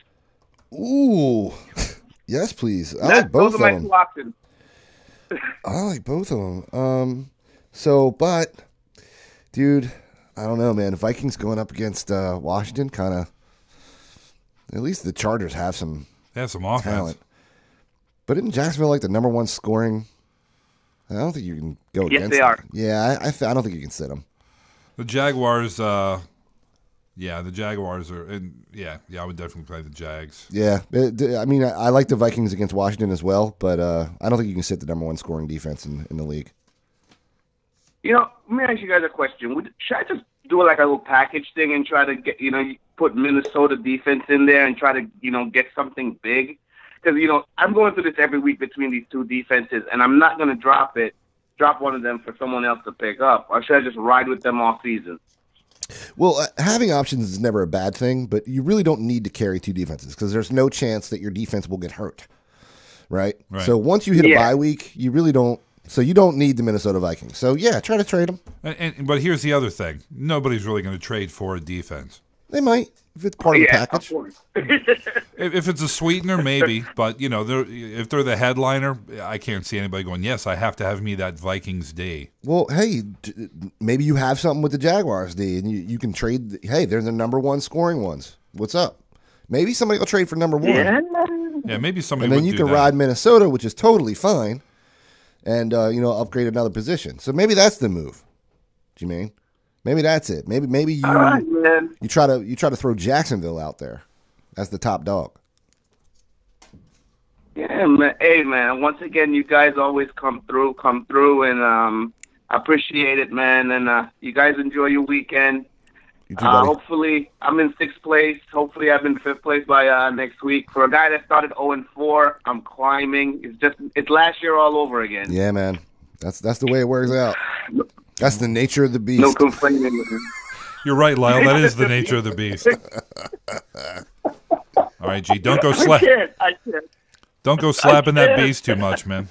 Speaker 2: Ooh. Yes, please. I like both of them. I like both of them. But, dude, I don't know, man. Vikings going up against Washington, kind of. At least the Chargers have some.
Speaker 1: They have some offense.
Speaker 2: Talent. But isn't Jacksonville like the number 1 scoring? I don't think you can go against them.
Speaker 10: Yes, they are.
Speaker 2: Yeah, I don't think you can sit them.
Speaker 1: The Jaguars, the Jaguars are, I would definitely play the Jags.
Speaker 2: Yeah, I mean, I like the Vikings against Washington as well, but I don't think you can sit the number 1 scoring defense in the league.
Speaker 10: Let me ask you guys a question. Should I just do like a little package thing and try to get, put Minnesota defense in there and try to, get something big? Because, I'm going through this every week between these 2 defenses, and I'm not going to drop one of them for someone else to pick up. Or should I just ride with them all season?
Speaker 2: Well, having options is never a bad thing, but you really don't need to carry 2 defenses because there's no chance that your defense will get hurt, right? So once you hit a bye week, you really don't. So you don't need the Minnesota Vikings. So, try to trade them.
Speaker 1: But here's the other thing. Nobody's really going to trade for a defense.
Speaker 2: They might, if it's part of the package.
Speaker 1: If it's a sweetener, maybe. But, if they're the headliner, I can't see anybody going, yes, I have to have me that Vikings D.
Speaker 2: Well, hey, maybe you have something with the Jaguars D, and you can trade. Hey, they're the number 1 scoring ones. What's up? Maybe somebody will trade for number 1.
Speaker 1: Yeah, maybe somebody.
Speaker 2: And then you can ride Minnesota, which is totally fine, and upgrade another position. So maybe that's the move. Do you mean? Maybe that's it. Maybe you you try to throw Jacksonville out there as the top dog.
Speaker 10: Yeah, man. Hey, man. Once again, you guys always come through, and I appreciate it, man. And you guys enjoy your weekend.
Speaker 2: You too, buddy.
Speaker 10: Hopefully, I'm in 6th place. Hopefully, I'm in 5th place by next week. For a guy that started 0-4, I'm climbing. It's last year all over again.
Speaker 2: Yeah, man. That's the way it works out. That's the nature of the beast.
Speaker 10: No complaining.
Speaker 1: You're right, Lyle. That is the nature of the beast. All right, G. Don't go
Speaker 10: I can't.
Speaker 1: Don't go slapping that beast too much, man.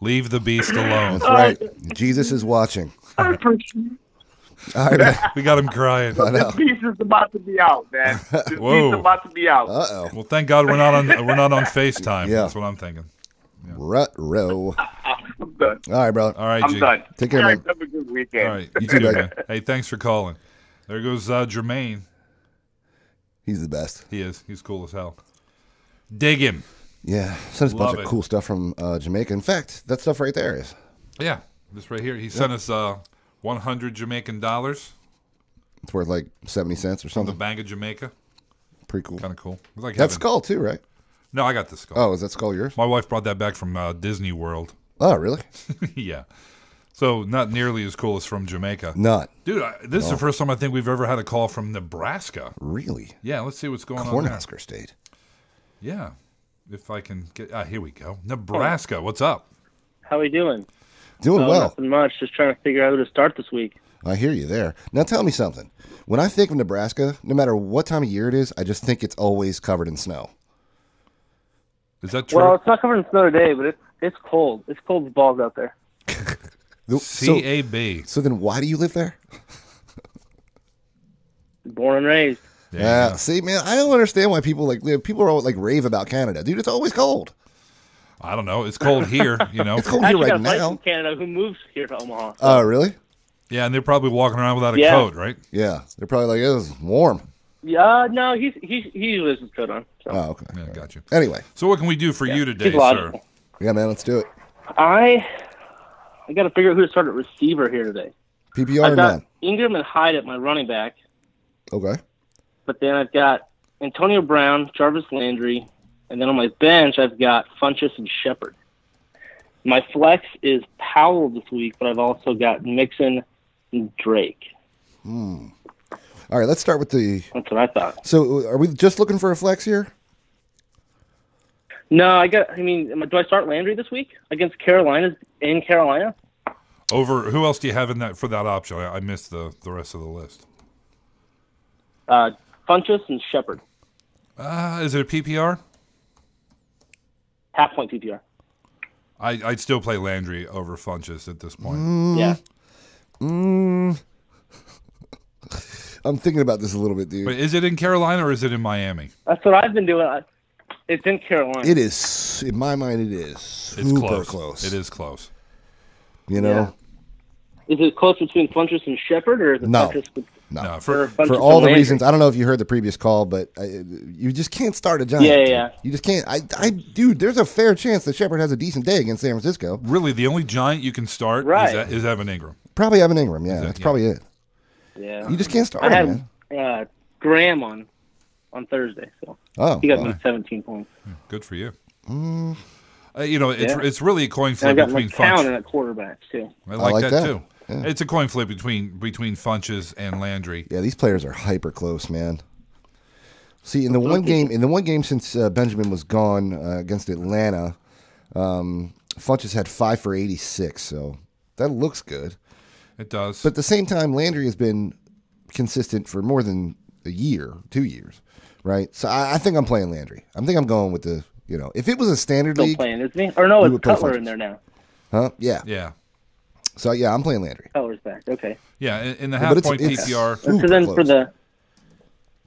Speaker 1: Leave the beast alone.
Speaker 2: That's right. Jesus is watching.
Speaker 10: I appreciate
Speaker 2: All right, man.
Speaker 1: We got him crying.
Speaker 2: I know.
Speaker 10: This piece is about to be out, man. This piece
Speaker 1: Whoa.
Speaker 10: is about to be out.
Speaker 2: Uh-oh.
Speaker 1: Well, thank God we're not on FaceTime.
Speaker 2: Yeah.
Speaker 1: That's what I'm thinking.
Speaker 2: Ruh-roh.
Speaker 10: I'm done.
Speaker 2: All right, brother.
Speaker 1: All right,
Speaker 10: I'm
Speaker 1: G.
Speaker 10: done.
Speaker 2: Take care,
Speaker 10: All right,
Speaker 2: man.
Speaker 10: have a good weekend.
Speaker 1: All right, you
Speaker 2: too,
Speaker 1: too,
Speaker 2: bud.
Speaker 1: man. Hey, thanks for calling. There goes Jermaine.
Speaker 2: He's the best.
Speaker 1: He is. He's cool as hell. Dig him.
Speaker 2: Yeah, sent us a
Speaker 1: Love
Speaker 2: bunch
Speaker 1: it.
Speaker 2: of cool stuff from Jamaica. In fact, that stuff right there is.
Speaker 1: Yeah, this right here. He sent us 100 Jamaican dollars
Speaker 2: It's worth like 70 cents or
Speaker 1: from the
Speaker 2: something.
Speaker 1: Bank of Jamaica.
Speaker 2: Pretty cool.
Speaker 1: Kind of cool. It's like
Speaker 2: That
Speaker 1: having-
Speaker 2: skull too, right?
Speaker 1: No, I got the skull.
Speaker 2: Oh, is that skull yours?
Speaker 1: My wife brought that back from Disney World.
Speaker 2: Oh, really?
Speaker 1: Yeah. So not nearly as cool as from Jamaica.
Speaker 2: Not.
Speaker 1: Dude, this is the first time I think we've ever had a call from Nebraska.
Speaker 2: Really?
Speaker 1: Yeah, let's see what's going on there.
Speaker 2: Cornhusker State.
Speaker 1: Yeah. If I can get... here we go. Nebraska, what's up?
Speaker 11: How we doing?
Speaker 2: Doing well.
Speaker 11: Nothing much. Just trying to figure out who to start this week.
Speaker 2: I hear you there. Now tell me something. When I think of Nebraska, no matter what time of year it is, I just think it's always covered in snow.
Speaker 1: Is that true?
Speaker 11: Well, it's not covered in snow today, but it's cold. It's cold as balls out there.
Speaker 1: C-A-B.
Speaker 2: So then why do you live there?
Speaker 11: Born and raised.
Speaker 2: Yeah. See, man, I don't understand why people are all like rave about Canada. Dude, it's always cold.
Speaker 1: I don't know. It's cold here, you know.
Speaker 2: It's cold here
Speaker 11: Actually,
Speaker 2: right
Speaker 11: got a friend
Speaker 2: now.
Speaker 11: from Canada who moves here to Omaha.
Speaker 2: Oh, really?
Speaker 1: Yeah, and they're probably walking around without a
Speaker 11: Yeah.
Speaker 1: coat, right?
Speaker 2: Yeah. They're probably like, it was warm.
Speaker 11: Yeah, no, he lives with coat on. So.
Speaker 2: Oh, okay.
Speaker 1: Yeah, got you.
Speaker 2: Anyway.
Speaker 1: So what can we do for you today,
Speaker 11: He's
Speaker 1: sir?
Speaker 11: logical.
Speaker 2: Yeah, man, let's do it.
Speaker 11: I got to figure out who to start at receiver here today.
Speaker 2: PPR
Speaker 11: I've
Speaker 2: or
Speaker 11: got
Speaker 2: none?
Speaker 11: Ingram and Hyde at my running back,
Speaker 2: Okay.
Speaker 11: but then I've got Antonio Brown, Jarvis Landry, and then on my bench I've got Funchess and Shepard. My flex is Powell this week, but I've also got Mixon and Drake.
Speaker 2: All right, let's start with the...
Speaker 11: That's what I thought.
Speaker 2: So are we just looking for a flex here?
Speaker 11: No, do I start Landry this week against Carolina in Carolina?
Speaker 1: Over who else do you have in that for that option? I missed the rest of the list.
Speaker 11: Funchess and Shepard.
Speaker 1: Is it a PPR?
Speaker 11: Half point PPR.
Speaker 1: I'd still play Landry over Funchess at this point.
Speaker 11: Yeah.
Speaker 2: I'm thinking about this a little bit, dude.
Speaker 1: But is it in Carolina or is it in Miami?
Speaker 11: That's what I've been doing. It's in Carolina.
Speaker 2: It is, in my mind, it is super close.
Speaker 1: It is close.
Speaker 2: You know?
Speaker 11: Is it close between Funchess and Shepard, or is it
Speaker 2: No.
Speaker 11: Funchess with
Speaker 2: No.
Speaker 11: or
Speaker 2: For
Speaker 11: Funchess
Speaker 2: all
Speaker 11: and
Speaker 2: the
Speaker 11: Landry?
Speaker 2: reasons, I don't know if you heard the previous call, but you just can't start a Giant.
Speaker 11: Yeah,
Speaker 2: dude.
Speaker 11: yeah.
Speaker 2: You just can't. Dude, there's a fair chance that Shepard has a decent day against San Francisco.
Speaker 1: Really, the only Giant you can start
Speaker 11: Right.
Speaker 1: is Evan Ingram.
Speaker 2: Probably Evan Ingram, yeah. That's probably it.
Speaker 11: Yeah.
Speaker 2: You just can't start
Speaker 11: I
Speaker 2: him, man.
Speaker 11: had Graham on Thursday, so
Speaker 2: Oh,
Speaker 11: he got
Speaker 2: wow.
Speaker 11: me 17 points.
Speaker 1: Good for you.
Speaker 2: Mm.
Speaker 1: It's really a coin
Speaker 11: And I
Speaker 1: flip
Speaker 11: got
Speaker 1: between
Speaker 11: McCown
Speaker 1: Funch.
Speaker 11: in at quarterback too.
Speaker 1: I like that, too.
Speaker 2: Yeah.
Speaker 1: It's a coin flip between Funches and Landry.
Speaker 2: Yeah, these players are hyper close, man. See, in the one game since Benjamin was gone against Atlanta, Funches had 5 for 86, so that looks good.
Speaker 1: It does.
Speaker 2: But at the same time, Landry has been consistent for more than a year, 2 years, right? So I think I'm playing Landry. I think I'm going with the, if it was a standard
Speaker 11: Still
Speaker 2: league.
Speaker 11: playing, isn't he? Or no,
Speaker 2: we
Speaker 11: it's
Speaker 2: would play
Speaker 11: Cutler
Speaker 2: Funches.
Speaker 11: in there now.
Speaker 2: Huh? Yeah.
Speaker 1: Yeah.
Speaker 2: So, yeah, I'm playing Landry.
Speaker 11: Cutler's back. Okay.
Speaker 1: Yeah, in the
Speaker 2: But
Speaker 1: half
Speaker 2: it's-
Speaker 1: point
Speaker 2: it's
Speaker 1: PPR.
Speaker 2: super
Speaker 11: So then
Speaker 2: close.
Speaker 11: for the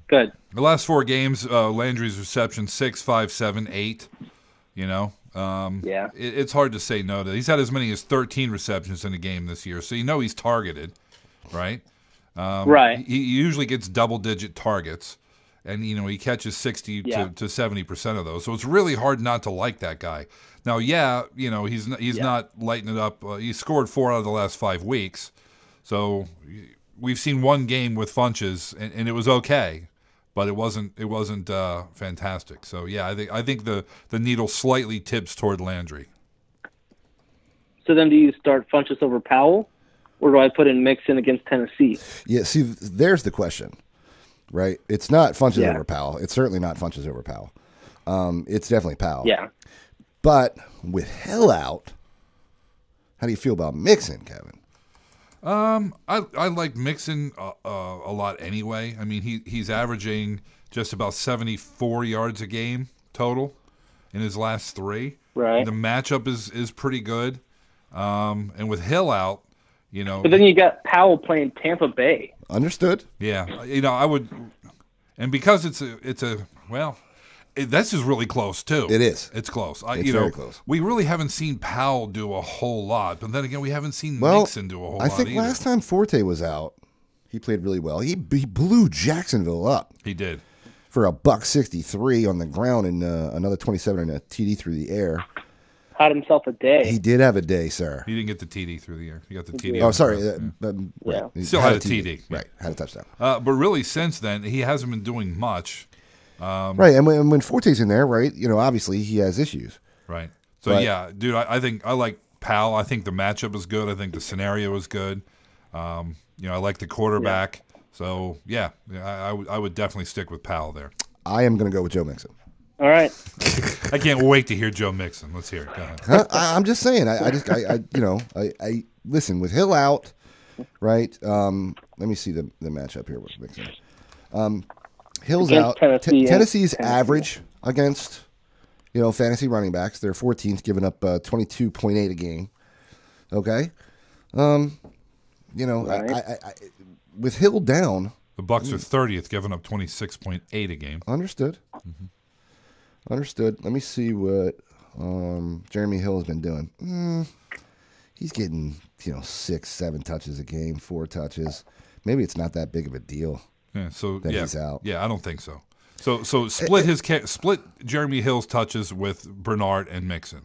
Speaker 11: good.
Speaker 1: The last 4 games, Landry's reception 6, 5, 7, 8. Yeah. It's hard to say no to. He's had as many as 13 receptions in a game this year, so he's targeted, right?
Speaker 11: Right.
Speaker 1: He usually gets double-digit targets, and he catches 60 to 70% of those. So it's really hard not to like that guy. Now, he's not lighting it up. He scored 4 out of the last 5 weeks, so we've seen one game with Funches, and it was okay. But it wasn't fantastic. So yeah, I think the needle slightly tips toward Landry.
Speaker 11: So then, do you start Funchess over Powell, or do I put in Mixon against Tennessee?
Speaker 2: Yeah, see, there's the question, right? It's not Funches
Speaker 11: Yeah.
Speaker 2: over Powell. It's certainly not Funches over Powell. It's definitely Powell.
Speaker 11: Yeah.
Speaker 2: But with Hell out, how do you feel about Mixon, Kevin?
Speaker 1: I like Mixon a lot anyway. I mean, he's averaging just about 74 yards a game total in his last 3.
Speaker 11: Right.
Speaker 1: The matchup is pretty good. And with Hill out,
Speaker 11: But then you got Powell playing Tampa Bay.
Speaker 2: Understood.
Speaker 1: Yeah, I would, and because it's that's just really close too.
Speaker 2: It is.
Speaker 1: It's close.
Speaker 2: It's very close.
Speaker 1: We really haven't seen Powell do a whole lot, but then again, we haven't seen Mixon do a whole lot.
Speaker 2: I think
Speaker 1: either.
Speaker 2: last time Forte was out, he played really well. He blew Jacksonville up.
Speaker 1: He did
Speaker 2: for a $163 on the ground and another 27 and a TD through the air.
Speaker 11: Had himself a day.
Speaker 2: He did have a day, sir.
Speaker 1: He didn't get the TD through the air. He got the TD.
Speaker 2: Oh, sorry.
Speaker 1: Right.
Speaker 2: He
Speaker 1: Still had a TD.
Speaker 2: Right. Had a touchdown.
Speaker 1: But really, since then, he hasn't been doing much.
Speaker 2: Right. And when Forte's in there, right, obviously he has issues.
Speaker 1: Right. So, yeah, dude, I think I like Powell. I think the matchup is good. I think the scenario is good. I like the quarterback. Yeah. So, yeah, I would definitely stick with Powell there.
Speaker 2: I am going to go with Joe Mixon.
Speaker 11: All right.
Speaker 1: I can't wait to hear Joe Mixon. Let's hear it. Go ahead.
Speaker 2: I'm just saying. I listen with Hill out, right? Let me see the matchup here with Mixon. Hill's
Speaker 11: Against
Speaker 2: out. Tennessee's
Speaker 11: Tennessee.
Speaker 2: average against fantasy running backs. They're 14th, giving up 22.8 a game. Okay,
Speaker 11: Right.
Speaker 2: I with Hill down,
Speaker 1: the Bucs are 30th, giving up 26.8 a game.
Speaker 2: Understood.
Speaker 1: Mm-hmm.
Speaker 2: Understood. Let me see what Jeremy Hill has been doing. He's getting 6, 7 touches a game, 4 touches. Maybe it's not that big of a deal.
Speaker 1: Yeah. So
Speaker 2: that he's out.
Speaker 1: Yeah, I don't think so. So split Jeremy Hill's touches with Bernard and Mixon,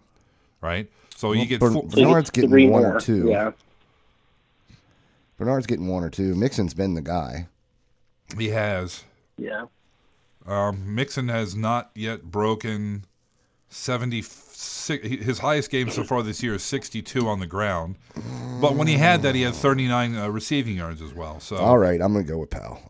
Speaker 1: right? So you get
Speaker 2: Bernard's getting 1 or 2.
Speaker 11: Yeah.
Speaker 2: Bernard's getting 1 or 2. Mixon's been the guy.
Speaker 1: He has.
Speaker 11: Yeah.
Speaker 1: Mixon has not yet broken 76. His highest game so far this year is 62 on the ground. But when he had that, he had 39 receiving yards as well. So
Speaker 2: all right, I'm going to go with Powell.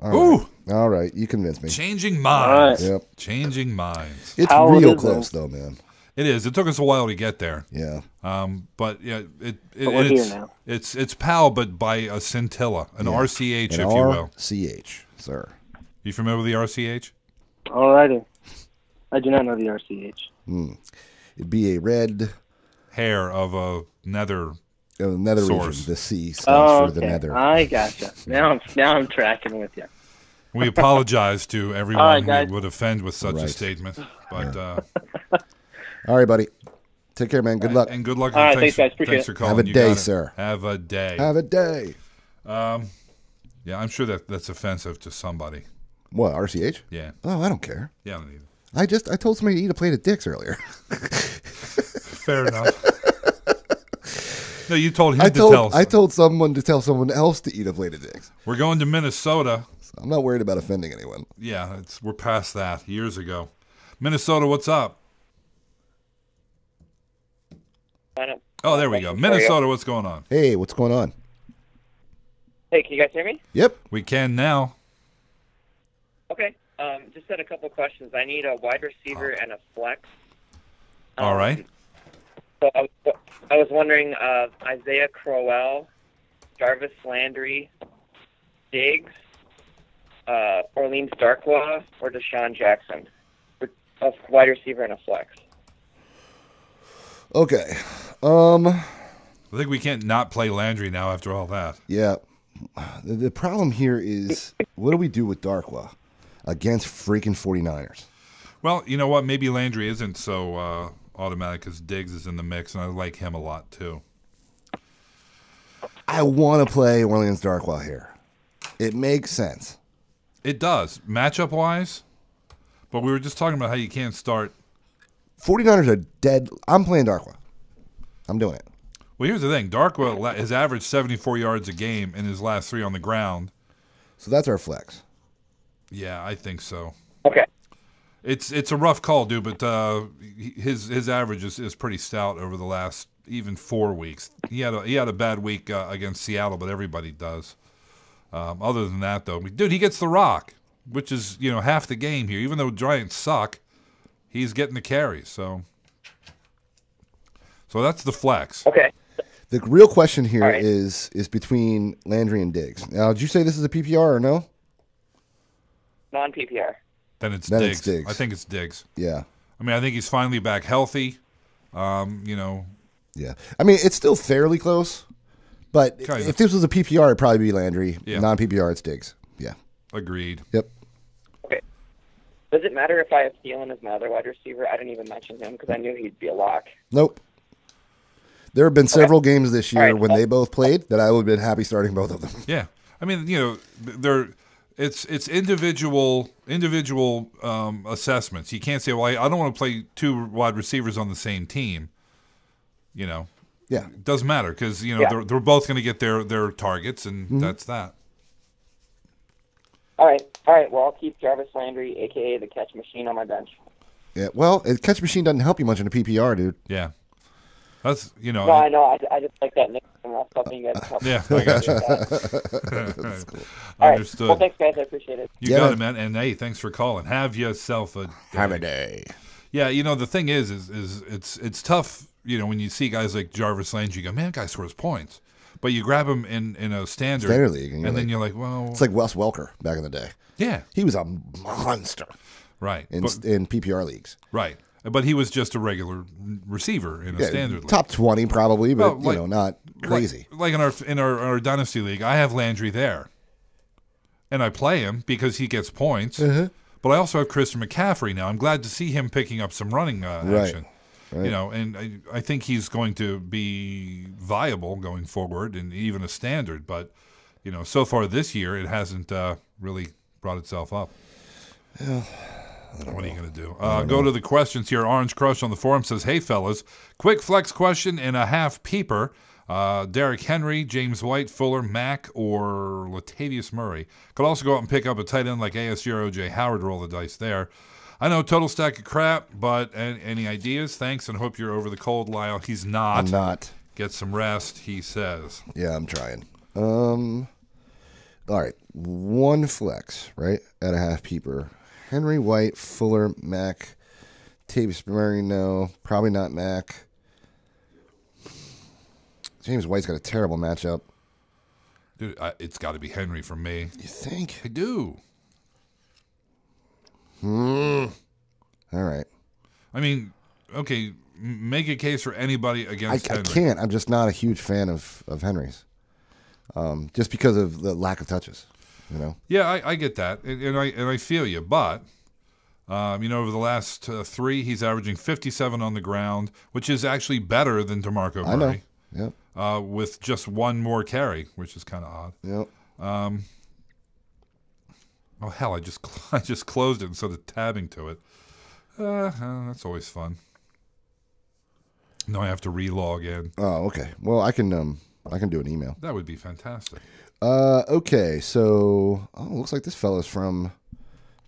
Speaker 2: All right, you convinced me.
Speaker 1: Changing minds.
Speaker 2: Right. Yep.
Speaker 1: Changing minds.
Speaker 2: It's real close, though, man.
Speaker 1: It is. It took us a while to get there.
Speaker 2: Yeah.
Speaker 1: But yeah,
Speaker 11: we're here now.
Speaker 1: It's Powell, but by a scintilla, an RCH, if you will.
Speaker 2: RCH, sir.
Speaker 1: You familiar with the RCH?
Speaker 11: All righty. I do not know the RCH.
Speaker 2: It'd be a red
Speaker 1: hair of a nether
Speaker 2: source. Region. The C stands for the nether.
Speaker 11: I gotcha. Now I'm tracking with you.
Speaker 1: We apologize to everyone who would offend with such a statement. But
Speaker 2: all right, buddy. Take care, man. Good luck.
Speaker 1: And good luck.
Speaker 11: All right, thanks, guys. Appreciate
Speaker 1: thanks for calling.
Speaker 2: Have a day, sir.
Speaker 1: Have a day.
Speaker 2: Have a day.
Speaker 1: Yeah, I'm sure that's offensive to somebody.
Speaker 2: What, RCH?
Speaker 1: Yeah.
Speaker 2: Oh, I don't care.
Speaker 1: Yeah, I don't either.
Speaker 2: I told somebody to eat a plate of dicks earlier.
Speaker 1: Fair enough. No, you told him to tell.
Speaker 2: I told someone to tell someone else to eat a plate of dicks.
Speaker 1: We're going to Minnesota.
Speaker 2: So I'm not worried about offending anyone.
Speaker 1: Yeah, we're past that years ago. Minnesota, what's up? Oh, there we go. Minnesota, what's going on?
Speaker 2: Hey, what's going on?
Speaker 12: Hey, can you guys hear me?
Speaker 2: Yep.
Speaker 1: We can now.
Speaker 12: Okay. Just had a couple questions. I need a wide receiver and a flex.
Speaker 1: All right.
Speaker 12: So I was wondering, Isaiah Crowell, Jarvis Landry, Diggs, Orleans Darkwa, or Deshaun Jackson? A wide receiver and a flex.
Speaker 2: Okay.
Speaker 1: I think we can't not play Landry now after all that.
Speaker 2: Yeah. The problem here is, what do we do with Darkwa against freaking 49ers?
Speaker 1: Well, you know what? Maybe Landry isn't so automatic because Diggs is in the mix, and I like him a lot too.
Speaker 2: I want to play Orleans Darkwa here. It makes sense.
Speaker 1: It does, matchup-wise. But we were just talking about how you can't start.
Speaker 2: 49ers are dead. I'm playing Darkwa. I'm doing it.
Speaker 1: Well, here's the thing. Darkwa has averaged 74 yards a game in his last 3 on the ground.
Speaker 2: So that's our flex.
Speaker 1: Yeah, I think so.
Speaker 12: Okay.
Speaker 1: It's a rough call, dude, but his average is pretty stout over the last even 4 weeks. He had a bad week against Seattle, but everybody does. Other than that, though, dude, he gets the rock, which is half the game here. Even though Giants suck, he's getting the carries. So that's the flex.
Speaker 12: Okay.
Speaker 2: The real question here
Speaker 12: All right.
Speaker 2: is between Landry and Diggs. Now, did you say this is a PPR or no?
Speaker 12: Non-PPR.
Speaker 1: Then it's
Speaker 2: Then
Speaker 1: Diggs.
Speaker 2: it's Diggs.
Speaker 1: I think it's Diggs.
Speaker 2: Yeah.
Speaker 1: I mean, I think he's finally back healthy.
Speaker 2: Yeah. I mean, it's still fairly close, but
Speaker 1: Kind of.
Speaker 2: if this was a PPR, it'd probably be Landry.
Speaker 1: Yeah.
Speaker 2: Non-PPR, it's Diggs. Yeah.
Speaker 1: Agreed.
Speaker 2: Yep.
Speaker 12: Okay. Does it matter if I have Thielen as my other wide receiver? I didn't even mention him because I knew he'd be a lock.
Speaker 2: Nope. There have been several games this year
Speaker 12: All right.
Speaker 2: when they both played that I would have been happy starting both of them.
Speaker 1: Yeah. I mean, it's individual assessments. You can't say, well, I don't want to play two wide receivers on the same team.
Speaker 2: Yeah.
Speaker 1: It doesn't matter because
Speaker 12: Yeah.
Speaker 1: they're both going to get their targets, and that's that.
Speaker 12: All right. Well, I'll keep Jarvis Landry, a.k.a. the catch machine, on my bench.
Speaker 2: Yeah. Well, catch machine doesn't help you much in a PPR, dude.
Speaker 1: Yeah, that's
Speaker 12: No, I know. I just like that nickname. That's something you guys help.
Speaker 1: Yeah, I got you.
Speaker 2: That's cool.
Speaker 12: All right.
Speaker 1: Understood.
Speaker 12: Well, thanks, guys. I appreciate it.
Speaker 1: You got it, man. And hey, thanks for calling. Have yourself a day.
Speaker 2: Have a day.
Speaker 1: Yeah, the thing is it's tough. When you see guys like Jarvis Landry, you go, man, that guy scores points. But you grab him in a standard
Speaker 2: league,
Speaker 1: and then you're like, well,
Speaker 2: it's like Wes Welker back in the day.
Speaker 1: Yeah,
Speaker 2: he was a monster.
Speaker 1: Right.
Speaker 2: In PPR leagues.
Speaker 1: Right. But he was just a regular receiver in a standard league.
Speaker 2: Top 20 probably, but
Speaker 1: Well,
Speaker 2: not crazy.
Speaker 1: Like in our dynasty league, I have Landry there, and I play him because he gets points. But I also have Christian McCaffrey now. I'm glad to see him picking up some running action.
Speaker 2: Right.
Speaker 1: And I think he's going to be viable going forward, and even a standard. But so far this year, it hasn't really brought itself up.
Speaker 2: Yeah.
Speaker 1: What are you going to do? Go to the questions here. Orange Crush on the forum says, hey, fellas, quick flex question and a half peeper. Derrick Henry, James White, Fuller, Mack, or Latavius Murray. Could also go out and pick up a tight end like ASG or O.J. Howard, roll the dice there. I know, total stack of crap, but any ideas? Thanks, and hope you're over the cold, Lyle. He's not.
Speaker 2: I'm not.
Speaker 1: Get some rest, he says.
Speaker 2: Yeah, I'm trying. All right. One flex, right, at a half peeper. Henry, White, Fuller, Mack, Tavis Murray, no. Probably not Mack. James White's got a terrible matchup.
Speaker 1: Dude, it's got to be Henry for me.
Speaker 2: You think?
Speaker 1: I do.
Speaker 2: All right.
Speaker 1: I mean, okay, make a case for anybody against Henry.
Speaker 2: I can't. I'm just not a huge fan of Henry's. Just because of the lack of touches,
Speaker 1: Yeah, I get that, and I feel you. But over the last three, he's averaging 57 on the ground, which is actually better than DeMarco Murray.
Speaker 2: I know. Yep.
Speaker 1: With just one more carry, which is kind of odd.
Speaker 2: Yep.
Speaker 1: Oh hell! I just closed it instead of tabbing to it. That's always fun. Now I have to relog in.
Speaker 2: Oh, okay. Well, I can do an email.
Speaker 1: That would be fantastic.
Speaker 2: Okay. So, looks like this fellow's from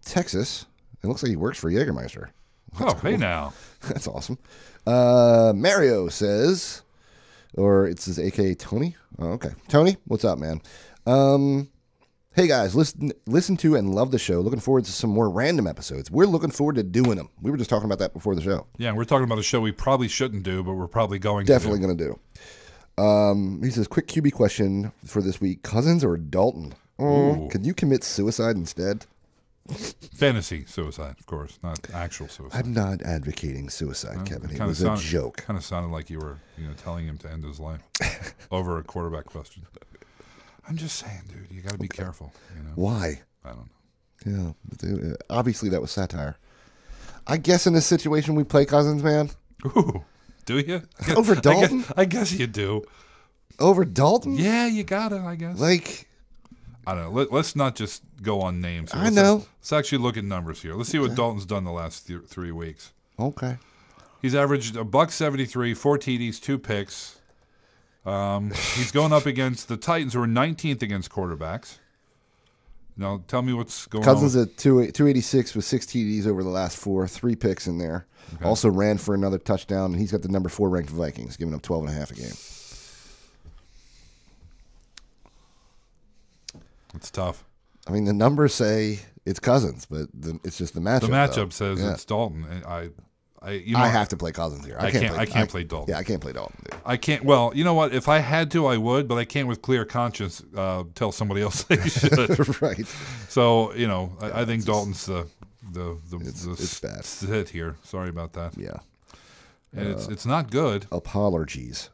Speaker 2: Texas. It looks like he works for Jägermeister. That's cool.
Speaker 1: Hey now.
Speaker 2: That's awesome. Mario says, or it says AKA Tony. Oh, okay. Tony, what's up, man? Hey guys, listen to and love the show. Looking forward to some more random episodes. We're looking forward to doing them. We were just talking about that before the show.
Speaker 1: Yeah, we're talking about a show we probably shouldn't do, but we're probably going
Speaker 2: Definitely going to do. He says, quick QB question for this week. Cousins or Dalton? Could you commit suicide instead?
Speaker 1: Fantasy suicide, of course, not actual suicide.
Speaker 2: I'm not advocating suicide, Kevin. It was a joke.
Speaker 1: Kind of sounded like you were telling him to end his life over a quarterback question. I'm just saying, dude, you got to be careful.
Speaker 2: Why?
Speaker 1: I don't know.
Speaker 2: Yeah, obviously that was satire. I guess in this situation we play Cousins, man.
Speaker 1: Ooh, do you?
Speaker 2: Over Dalton?
Speaker 1: I guess you do.
Speaker 2: Over Dalton?
Speaker 1: Yeah, you gotta. I guess. I don't know. Let's not just go on names.
Speaker 2: I know.
Speaker 1: Let's actually look at numbers here. Let's see what Dalton's done the last 3 weeks.
Speaker 2: Okay.
Speaker 1: He's averaged $173, 4 TDs, 2 picks. He's going up against the Titans, who are 19th against quarterbacks. Now, tell me what's going
Speaker 2: Cousins
Speaker 1: on.
Speaker 2: at 286 with 6 TDs over the last 4, 3 picks in there. Okay. Also ran for another touchdown, and he's got the number 4 ranked Vikings, giving up 12.5 a game.
Speaker 1: It's tough.
Speaker 2: I mean, the numbers say it's Cousins, but it's just the matchup.
Speaker 1: The matchup says it's Dalton. And I
Speaker 2: have to play Cousins here.
Speaker 1: I can't play Dalton.
Speaker 2: Yeah, I can't play Dalton, dude.
Speaker 1: I can't. Well, you know what? If I had to, I would, but I can't with clear conscience tell somebody else they should.
Speaker 2: Right.
Speaker 1: So I think Dalton's
Speaker 2: it's bad.
Speaker 1: Sit here. Sorry about that.
Speaker 2: Yeah.
Speaker 1: And it's not good.
Speaker 2: Apologies.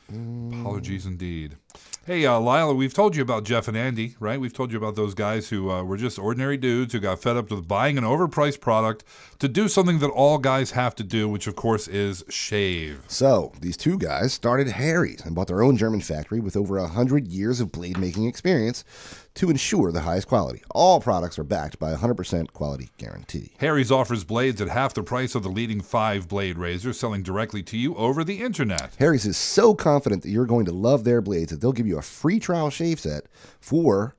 Speaker 1: Apologies indeed. Hey, Lila, we've told you about Jeff and Andy, right? We've told you about those guys who were just ordinary dudes who got fed up with buying an overpriced product to do something that all guys have to do, which, of course, is shave.
Speaker 2: So, these two guys started Harry's and bought their own German factory with over 100 years of blade-making experience to ensure the highest quality. All products are backed by a 100% quality guarantee.
Speaker 1: Harry's offers blades at half the price of the leading 5-blade razors, selling directly to you over the internet.
Speaker 2: Harry's is so confident that you're going to love their blades that they'll give you a free trial shave set for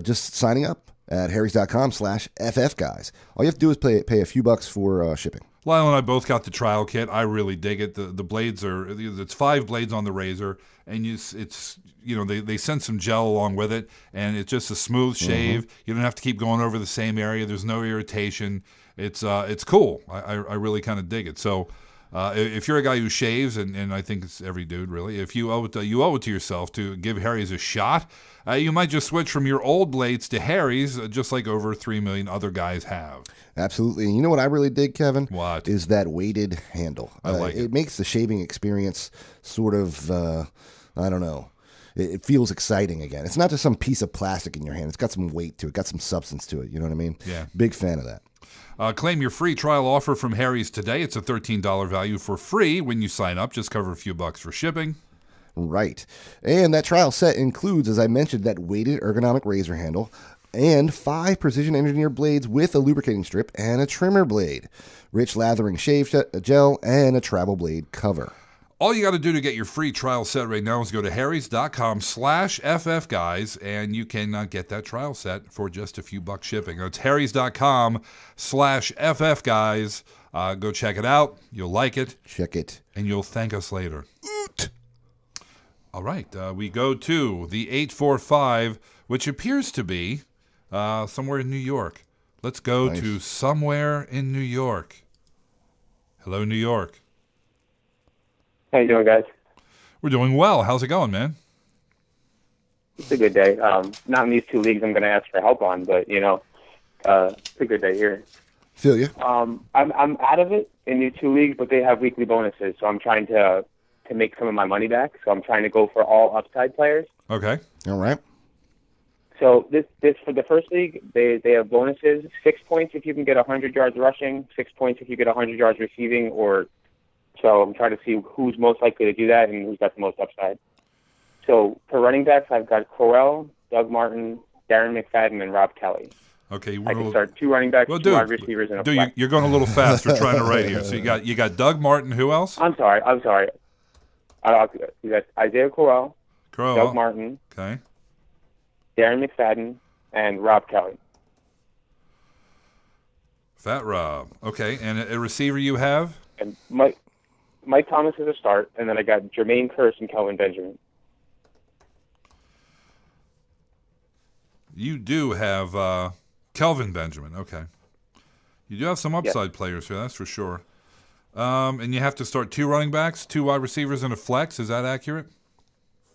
Speaker 2: just signing up at harrys.com/ffguys. All you have to do is pay a few bucks for shipping.
Speaker 1: Lyle and I both got the trial kit. I really dig it. The blades it's 5 blades on the razor, and they send some gel along with it, and it's just a smooth shave.
Speaker 2: Mm-hmm.
Speaker 1: You don't have to keep going over the same area. There's no irritation. It's cool. I really kind of dig it. So if you're a guy who shaves, and I think it's every dude really, if you owe it to yourself to give Harry's a shot, you might just switch from your old blades to Harry's, just like over 3 million other guys have.
Speaker 2: Absolutely. And you know what I really dig, Kevin?
Speaker 1: What?
Speaker 2: Is that weighted handle.
Speaker 1: I like it.
Speaker 2: It makes the shaving experience sort of, I don't know, it feels exciting again. It's not just some piece of plastic in your hand. It's got some weight to it, got some substance to it. You know what I mean?
Speaker 1: Yeah.
Speaker 2: Big fan of that.
Speaker 1: Claim your free trial offer from Harry's today. It's a $13 value for free when you sign up. Just cover a few bucks for shipping.
Speaker 2: Right. And that trial set includes, as I mentioned, that weighted ergonomic razor handle and 5 precision engineered blades with a lubricating strip and a trimmer blade, rich lathering shave gel, and a travel blade cover.
Speaker 1: All you got to do to get your free trial set right now is go to harrys.com/ffguys, and you can get that trial set for just a few bucks shipping. That's harrys.com/ffguys. Go check it out. You'll like it.
Speaker 2: Check it.
Speaker 1: And you'll thank us later. All right. We go to the 845, which appears to be somewhere in New York. Let's go to somewhere in New York. Hello, New York.
Speaker 13: How you doing, guys?
Speaker 1: We're doing well. How's it going, man?
Speaker 13: It's a good day. Not in these 2 leagues I'm going to ask for help on, but, it's a good day here.
Speaker 2: Feel you.
Speaker 13: I'm out of it in these 2 leagues, but they have weekly bonuses, so I'm trying to make some of my money back. So I'm trying to go for all upside players.
Speaker 1: Okay.
Speaker 2: All right.
Speaker 13: So this for the first league, they have bonuses, 6 points if you can get 100 yards rushing, 6 points if you get 100 yards receiving, so I'm trying to see who's most likely to do that and who's got the most upside. So for running backs, I've got Crowell, Doug Martin, Darren McFadden, and Rob Kelly.
Speaker 1: Okay,
Speaker 13: I can start 2 running backs, 2 wide receivers, and a flex.
Speaker 1: You're going a little fast. We're trying to write here. So you got Doug Martin. Who else?
Speaker 13: I'm sorry. You got Isaiah Crowell, Doug Martin,
Speaker 1: okay,
Speaker 13: Darren McFadden, and Rob Kelly.
Speaker 1: Fat Rob. Okay, and a receiver you have?
Speaker 13: And Mike Thomas is a start, and then I got Jermaine Kearse and Kelvin Benjamin.
Speaker 1: You do have Kelvin Benjamin. Okay. You do have some upside players here, that's for sure. And you have to start 2 running backs, 2 wide receivers, and a flex. Is that accurate?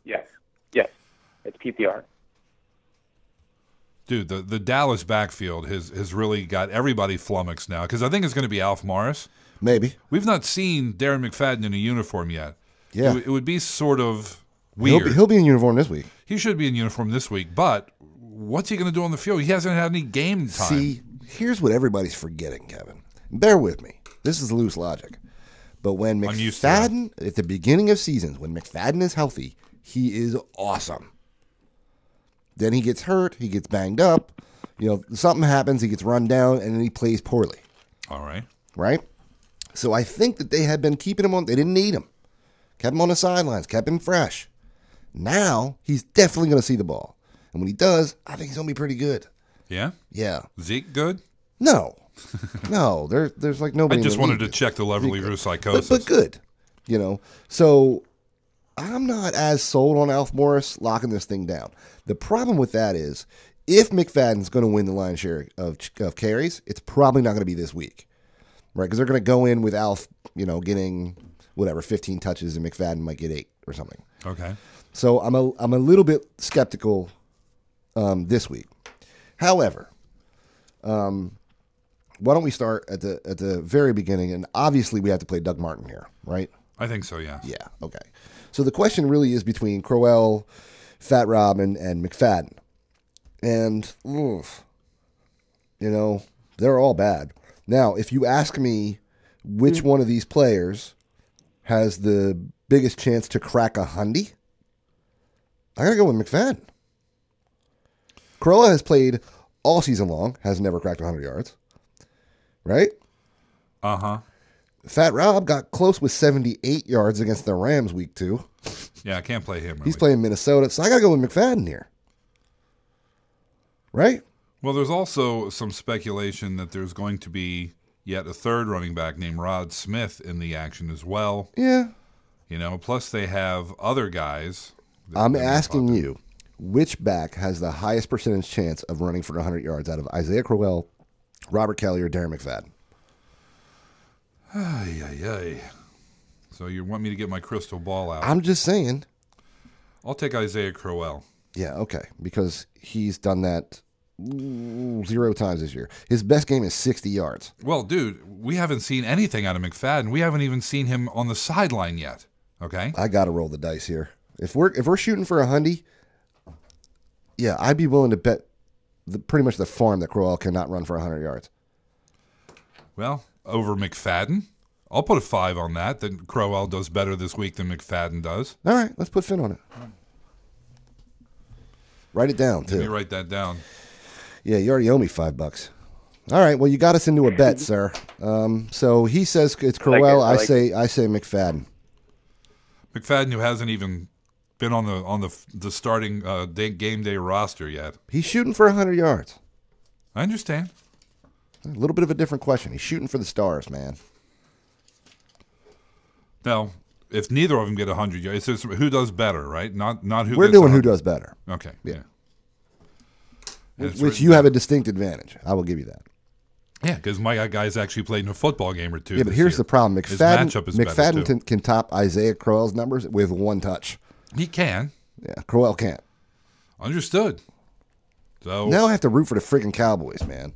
Speaker 13: Yes. It's PPR.
Speaker 1: Dude, the Dallas backfield has really got everybody flummoxed now, because I think it's going to be Alf Morris.
Speaker 2: Maybe.
Speaker 1: We've not seen Darren McFadden in a uniform yet.
Speaker 2: Yeah.
Speaker 1: It would be sort of weird.
Speaker 2: He'll be in uniform this week.
Speaker 1: He should be in uniform this week, but what's he going to do on the field? He hasn't had any game time.
Speaker 2: See, here's what everybody's forgetting, Kevin. Bear with me. This is loose logic. But when McFadden, at the beginning of seasons, when McFadden is healthy, he is awesome. Then he gets hurt, he gets banged up, something happens, he gets run down, and then he plays poorly.
Speaker 1: All right.
Speaker 2: Right? So I think that they had been keeping him on, they didn't need him. Kept him on the sidelines, kept him fresh. Now, he's definitely going to see the ball. And when he does, I think he's going to be pretty good.
Speaker 1: Yeah?
Speaker 2: Yeah.
Speaker 1: Zeke good?
Speaker 2: No. No, there's like nobody.
Speaker 1: I just wanted to check the level of your psychosis.
Speaker 2: But good. So I'm not as sold on Alf Morris locking this thing down. The problem with that is if McFadden's going to win the lion's share of carries, it's probably not going to be this week. Right? Because they're going to go in with Alf, getting whatever 15 touches, and McFadden might get 8 or something.
Speaker 1: Okay.
Speaker 2: So I'm a little bit skeptical this week. However, why don't we start at the very beginning? And obviously, we have to play Doug Martin here, right?
Speaker 1: I think so. Yeah.
Speaker 2: Yeah. Okay. So the question really is between Crowell, Fat Rob, and McFadden, and they're all bad. Now, if you ask me which one of these players has the biggest chance to crack 100, I gotta go with McFadden. Corolla has played all season long, has never cracked 100 yards. Right?
Speaker 1: Uh-huh.
Speaker 2: Fat Rob got close with 78 yards against the Rams week 2.
Speaker 1: Yeah, I can't play him. Really.
Speaker 2: He's playing Minnesota, so I got to go with McFadden here. Right?
Speaker 1: Well, there's also some speculation that there's going to be yet a third running back named Rod Smith in the action as well.
Speaker 2: Yeah.
Speaker 1: Plus they have other guys.
Speaker 2: I'm asking you, which back has the highest percentage chance of running for 100 yards out of Isaiah Crowell, Robert Kelly, or Darren McFadden?
Speaker 1: Ay. So you want me to get my crystal ball out?
Speaker 2: I'm just saying.
Speaker 1: I'll take Isaiah Crowell.
Speaker 2: Yeah, okay, because he's done that 0 times this year. His best game is 60 yards.
Speaker 1: Well, dude, we haven't seen anything out of McFadden. We haven't even seen him on the sideline yet. Okay?
Speaker 2: I got to roll the dice here. If we're shooting for 100, yeah, I'd be willing to bet pretty much the farm that Crowell cannot run for 100 yards.
Speaker 1: Well, over McFadden, I'll put a 5 on that Crowell does better this week than McFadden does.
Speaker 2: All right, let's put Finn on it. Write it down, too.
Speaker 1: Let me write that down.
Speaker 2: Yeah, you already owe me $5. All right, well, you got us into a bet, sir. So he says it's Crowell. I say McFadden.
Speaker 1: McFadden, who hasn't even been on the starting game day roster yet.
Speaker 2: He's shooting for 100 yards.
Speaker 1: I understand.
Speaker 2: A little bit of a different question. He's shooting for the stars, man.
Speaker 1: Now, if neither of them get 100 yards, it's just who does better, right? Not who.
Speaker 2: We're
Speaker 1: gets
Speaker 2: doing who does better.
Speaker 1: Okay.
Speaker 2: Yeah.
Speaker 1: And
Speaker 2: Which you have a distinct advantage. I will give you that.
Speaker 1: Yeah, because my guy's actually played in a football game or two.
Speaker 2: Yeah, but here's the problem.
Speaker 1: His matchup is better, too.
Speaker 2: McFadden can top Isaiah Crowell's numbers with 1 touch.
Speaker 1: He can.
Speaker 2: Yeah, Crowell can't.
Speaker 1: Understood. So
Speaker 2: now I have to root for the friggin' Cowboys, man.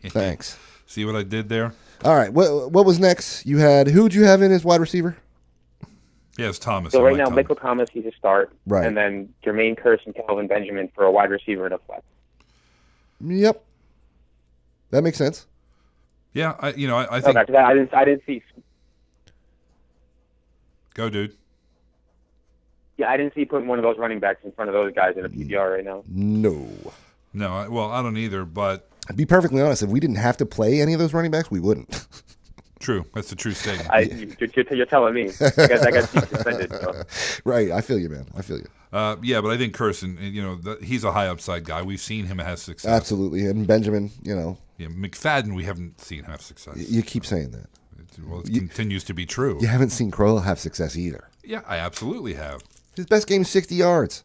Speaker 2: Thanks.
Speaker 1: See what I did there?
Speaker 2: All right. What was next? Who'd you have in as wide receiver?
Speaker 1: Yes, Thomas.
Speaker 13: So right now, Michael Thomas, he's a start.
Speaker 2: Right.
Speaker 13: And then Jermaine Kearse and Calvin Benjamin for a wide receiver and a flex.
Speaker 2: Yep. That makes sense.
Speaker 1: Yeah, I think.
Speaker 13: Okay, I didn't see.
Speaker 1: Go, dude.
Speaker 13: Yeah, I didn't see putting one of those running backs in front of those guys in a PPR right now.
Speaker 2: No.
Speaker 1: No, I don't either, but...
Speaker 2: To be perfectly honest, if we didn't have to play any of those running backs, we wouldn't.
Speaker 1: True. That's a true statement.
Speaker 13: You're telling me. I got suspended. So.
Speaker 2: Right. I feel you, man. I feel you.
Speaker 1: Yeah, but I think Carson, he's a high upside guy. We've seen him have success.
Speaker 2: Absolutely. And Benjamin,
Speaker 1: Yeah, McFadden, we haven't seen have success.
Speaker 2: You keep saying that.
Speaker 1: It continues to be true.
Speaker 2: You haven't seen Crowell have success either.
Speaker 1: Yeah, I absolutely have.
Speaker 2: His best game is 60 yards.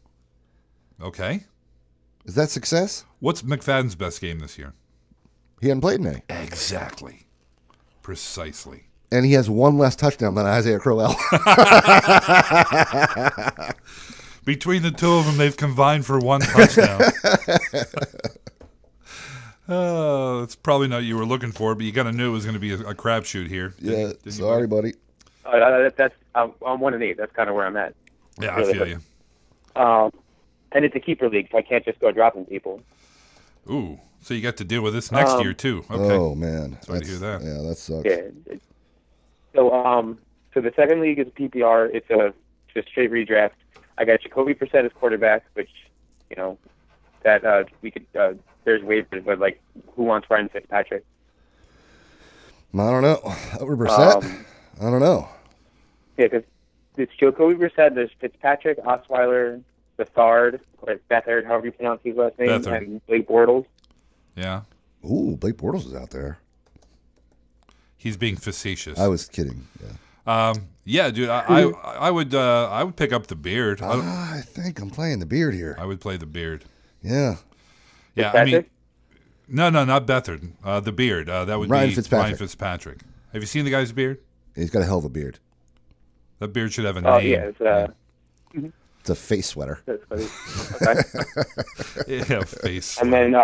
Speaker 1: Okay.
Speaker 2: Is that success?
Speaker 1: What's McFadden's best game this year?
Speaker 2: He hadn't played any.
Speaker 1: Exactly. Precisely.
Speaker 2: And he has 1 less touchdown than Isaiah Crowell.
Speaker 1: Between the two of them, they've combined for 1 touchdown. Oh, that's probably not what you were looking for, but you kind of knew it was going to be a crapshoot here.
Speaker 2: Yeah, sorry, buddy.
Speaker 13: I'm 1-8. That's kind of where I'm at.
Speaker 1: Yeah, really. I feel you.
Speaker 13: And it's a keeper league, so I can't just go dropping people.
Speaker 1: Ooh, so you got to deal with this next year too. Okay.
Speaker 2: Oh man,
Speaker 1: sorry to hear that.
Speaker 2: Yeah, that sucks.
Speaker 13: Yeah. So the second league is PPR. It's just straight redraft. I got Jacoby Brissett as quarterback, which that we could. There's waivers, but like, who wants Ryan Fitzpatrick?
Speaker 2: I don't know. Over Brissett? I don't know.
Speaker 13: Yeah, because it's Jacoby Brissett. There's Fitzpatrick, Osweiler, Bethard, or Bethard, however you pronounce his last name,
Speaker 1: Bethard.
Speaker 13: And Blake Bortles.
Speaker 1: Yeah.
Speaker 2: Ooh, Blake Bortles is out there.
Speaker 1: He's being facetious.
Speaker 2: I was kidding. Yeah.
Speaker 1: Yeah, dude. I would pick up the beard.
Speaker 2: I think I'm playing the beard here.
Speaker 1: I would play the beard.
Speaker 2: Yeah.
Speaker 1: Yeah. I mean, no, not Bethard. The beard. That would
Speaker 2: Ryan
Speaker 1: be
Speaker 2: Fitzpatrick.
Speaker 1: Ryan Fitzpatrick. Have you seen the guy's beard?
Speaker 2: He's got a hell of a beard.
Speaker 1: That beard should have a
Speaker 13: Oh
Speaker 1: name.
Speaker 13: yeah,
Speaker 2: It's a face sweater.
Speaker 13: that's funny. Okay.
Speaker 1: Yeah, face.
Speaker 13: And then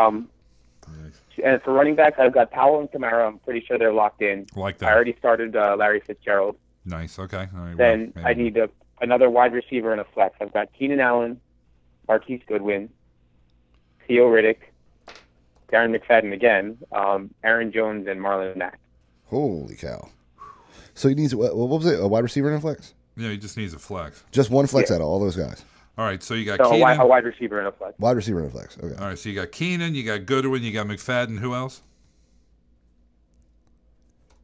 Speaker 13: and for running backs, I've got Powell and Kamara. I'm pretty sure they're locked in.
Speaker 1: Like that.
Speaker 13: I already started Larry Fitzgerald.
Speaker 1: Nice. Okay. All right.
Speaker 13: Then
Speaker 1: well,
Speaker 13: I
Speaker 1: maybe.
Speaker 13: need another wide receiver and a flex. I've got Keenan Allen, Marquise Goodwin, Theo Riddick, Darren McFadden again, Aaron Jones, and Marlon Mack.
Speaker 2: Holy cow! So he needs what was it? A wide receiver and a flex?
Speaker 1: Yeah, he just needs a flex.
Speaker 2: Just one flex
Speaker 13: Yeah.
Speaker 2: out of all those guys.
Speaker 1: All right. So you got
Speaker 13: So
Speaker 1: Keenan.
Speaker 13: a wide receiver and a flex.
Speaker 2: Wide receiver and a flex. Okay.
Speaker 1: All right. So you got Keenan. You got Goodwin. You got McFadden. Who else?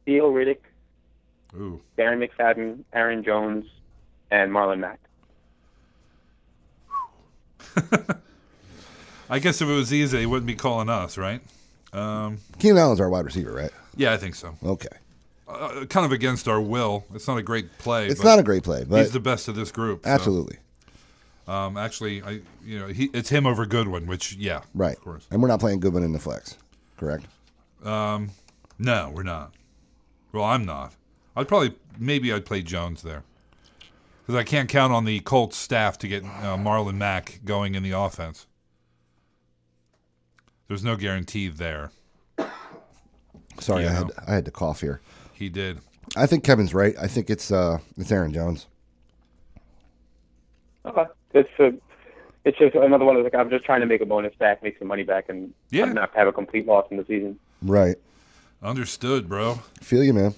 Speaker 13: Theo Riddick,
Speaker 1: Ooh.
Speaker 13: Darren McFadden, Aaron Jones, and Marlon Mack.
Speaker 1: I guess if it was easy, they wouldn't be calling us, right?
Speaker 2: Keenan Allen's our wide receiver, right?
Speaker 1: Yeah, I think so.
Speaker 2: Okay.
Speaker 1: Kind of against our will. It's not a great play.
Speaker 2: It's
Speaker 1: but
Speaker 2: not a great play, but
Speaker 1: he's the best of this group. so.
Speaker 2: absolutely.
Speaker 1: Actually, it's him over Goodwin, which, yeah.
Speaker 2: Right.
Speaker 1: Of course.
Speaker 2: And we're not playing Goodwin in the flex, correct?
Speaker 1: No, we're not. Well, I'm not. I'd play Jones there. Because I can't count on the Colts staff to get Marlon Mack going in the offense. There's no guarantee there.
Speaker 2: Sorry,
Speaker 1: You
Speaker 2: I
Speaker 1: know.
Speaker 2: had to cough here.
Speaker 1: He did.
Speaker 2: I think Kevin's right. I think it's Aaron Jones.
Speaker 13: Okay. It's just another one of the. I'm just trying to make a bonus back, make some money back, and
Speaker 1: Yeah.
Speaker 13: not have a complete loss in the season.
Speaker 2: Right.
Speaker 1: Understood, bro.
Speaker 2: Feel you, man.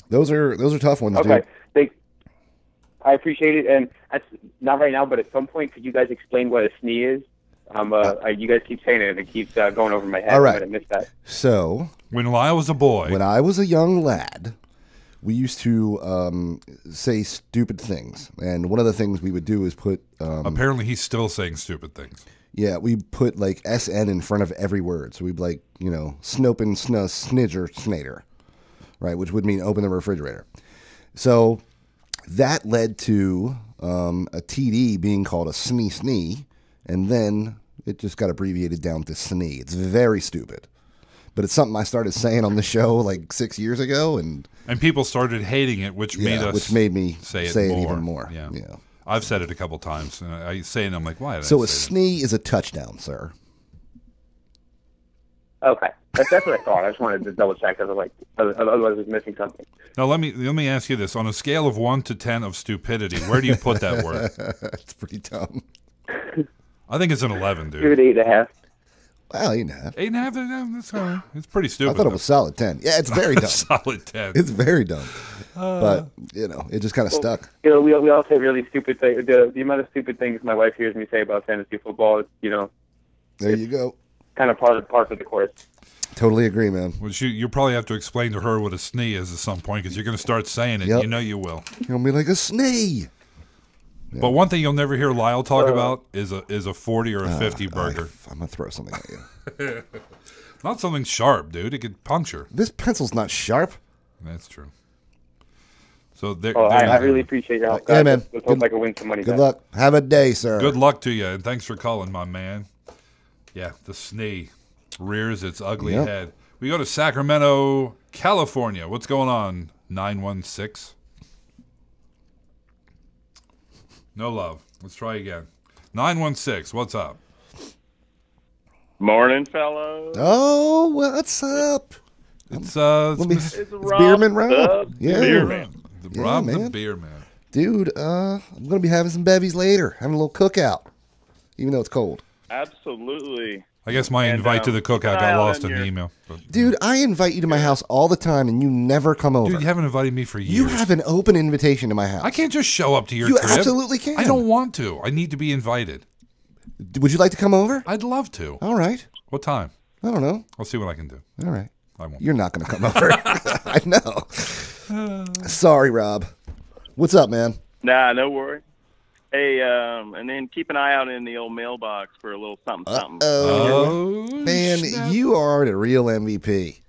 Speaker 2: Those are tough ones,
Speaker 13: Okay.
Speaker 2: dude.
Speaker 13: I appreciate it, and that's not right now, but at some point, could you guys explain what a SNE is? You guys keep saying it, and it keeps going over my head.
Speaker 2: All right.
Speaker 13: I missed that.
Speaker 2: So
Speaker 1: When Lyle was a boy.
Speaker 2: when I was a young lad, we used to say stupid things, and one of the things we would do is put
Speaker 1: Apparently, he's still saying stupid things.
Speaker 2: yeah, we put like SN in front of every word. So we'd be like, snopin, snidger, snader, right? Which would mean open the refrigerator. So that led to a TD being called a snee, and then it just got abbreviated down to snee. It's very stupid. But it's something I started saying on the show like 6 years ago, and
Speaker 1: people started hating it, which
Speaker 2: made me
Speaker 1: say
Speaker 2: it even more.
Speaker 1: Yeah.
Speaker 2: Yeah.
Speaker 1: I've said it a couple times. And I say it, and I'm like, why did
Speaker 2: So
Speaker 1: I
Speaker 2: a
Speaker 1: say
Speaker 2: snee is a touchdown, sir.
Speaker 13: Okay. That's what I thought. I just wanted to double check because otherwise I was missing something.
Speaker 1: that? Now, let me ask you this. On a scale of 1 to 10 of stupidity, where do you put that word?
Speaker 2: It's pretty dumb.
Speaker 1: I think it's an 11, dude.
Speaker 13: Give it 8.5.
Speaker 2: Well, 8.5.
Speaker 1: 8.5, that's all right. It's pretty
Speaker 2: I
Speaker 1: stupid.
Speaker 2: thought it was solid 10. Yeah, it's very dumb.
Speaker 1: Solid 10.
Speaker 2: It's very dumb. But, it just kind of stuck.
Speaker 13: We all say really stupid things. The amount of stupid things my wife hears me say about fantasy football is,
Speaker 2: There you go.
Speaker 13: kind of par for the course.
Speaker 2: Totally agree, man.
Speaker 1: Well, you'll probably have to explain to her what a snee is at some point because you're going to start saying it.
Speaker 2: Yep.
Speaker 1: You know you will.
Speaker 2: You'll be like a snee.
Speaker 1: But one thing you'll never hear Lyle talk about is a 40 or a 50 burger.
Speaker 2: I'm going to throw something at you.
Speaker 1: Not something sharp, dude. It could puncture.
Speaker 2: This pencil's not sharp.
Speaker 1: That's true. So there.
Speaker 13: Well,
Speaker 1: there
Speaker 13: I
Speaker 1: you go.
Speaker 13: really appreciate your help.
Speaker 2: Yeah,
Speaker 13: guys.
Speaker 2: man.
Speaker 13: Let's hope I can win some money.
Speaker 2: Good
Speaker 13: back.
Speaker 2: luck. Have a day, sir.
Speaker 1: Good luck to you, and thanks for calling, my man. Yeah, the snee rears its ugly
Speaker 2: Yep.
Speaker 1: head. We go to Sacramento, California. What's going on? 916. No love. Let's try again. 916. What's up?
Speaker 14: Morning, fellows.
Speaker 2: Oh, what's up?
Speaker 1: It's
Speaker 2: It's
Speaker 14: Rob
Speaker 2: Beerman Rob.
Speaker 14: the
Speaker 2: Yeah.
Speaker 14: Beerman.
Speaker 1: Rob the
Speaker 2: man.
Speaker 1: beer man.
Speaker 2: Dude, I'm going to be having some bevies later. Having a little cookout. Even though it's cold.
Speaker 14: Absolutely.
Speaker 1: I guess my
Speaker 14: And,
Speaker 1: invite to the
Speaker 14: keep an
Speaker 1: cookout
Speaker 14: eye
Speaker 1: got
Speaker 14: out
Speaker 1: lost
Speaker 14: on
Speaker 1: in the
Speaker 14: your-
Speaker 1: email. But,
Speaker 2: Dude, I invite you to my house all the time, and you never come over.
Speaker 1: dude, you haven't invited me for years.
Speaker 2: You have an open invitation to my house.
Speaker 1: I can't just show up to your
Speaker 2: You
Speaker 1: crib.
Speaker 2: absolutely can.
Speaker 1: I don't want to. I need to be invited.
Speaker 2: Would you like to come over?
Speaker 1: I'd love to.
Speaker 2: All right.
Speaker 1: What time?
Speaker 2: I don't know.
Speaker 1: I'll see what I can do.
Speaker 2: All right.
Speaker 1: I won't.
Speaker 2: You're not going to come over. I know. Sorry, Rob. What's up, man?
Speaker 14: Nah, no worry. Hey, and then keep an eye out in the old mailbox for a little something.
Speaker 2: Oh, man,
Speaker 1: snap.
Speaker 2: you are the real MVP.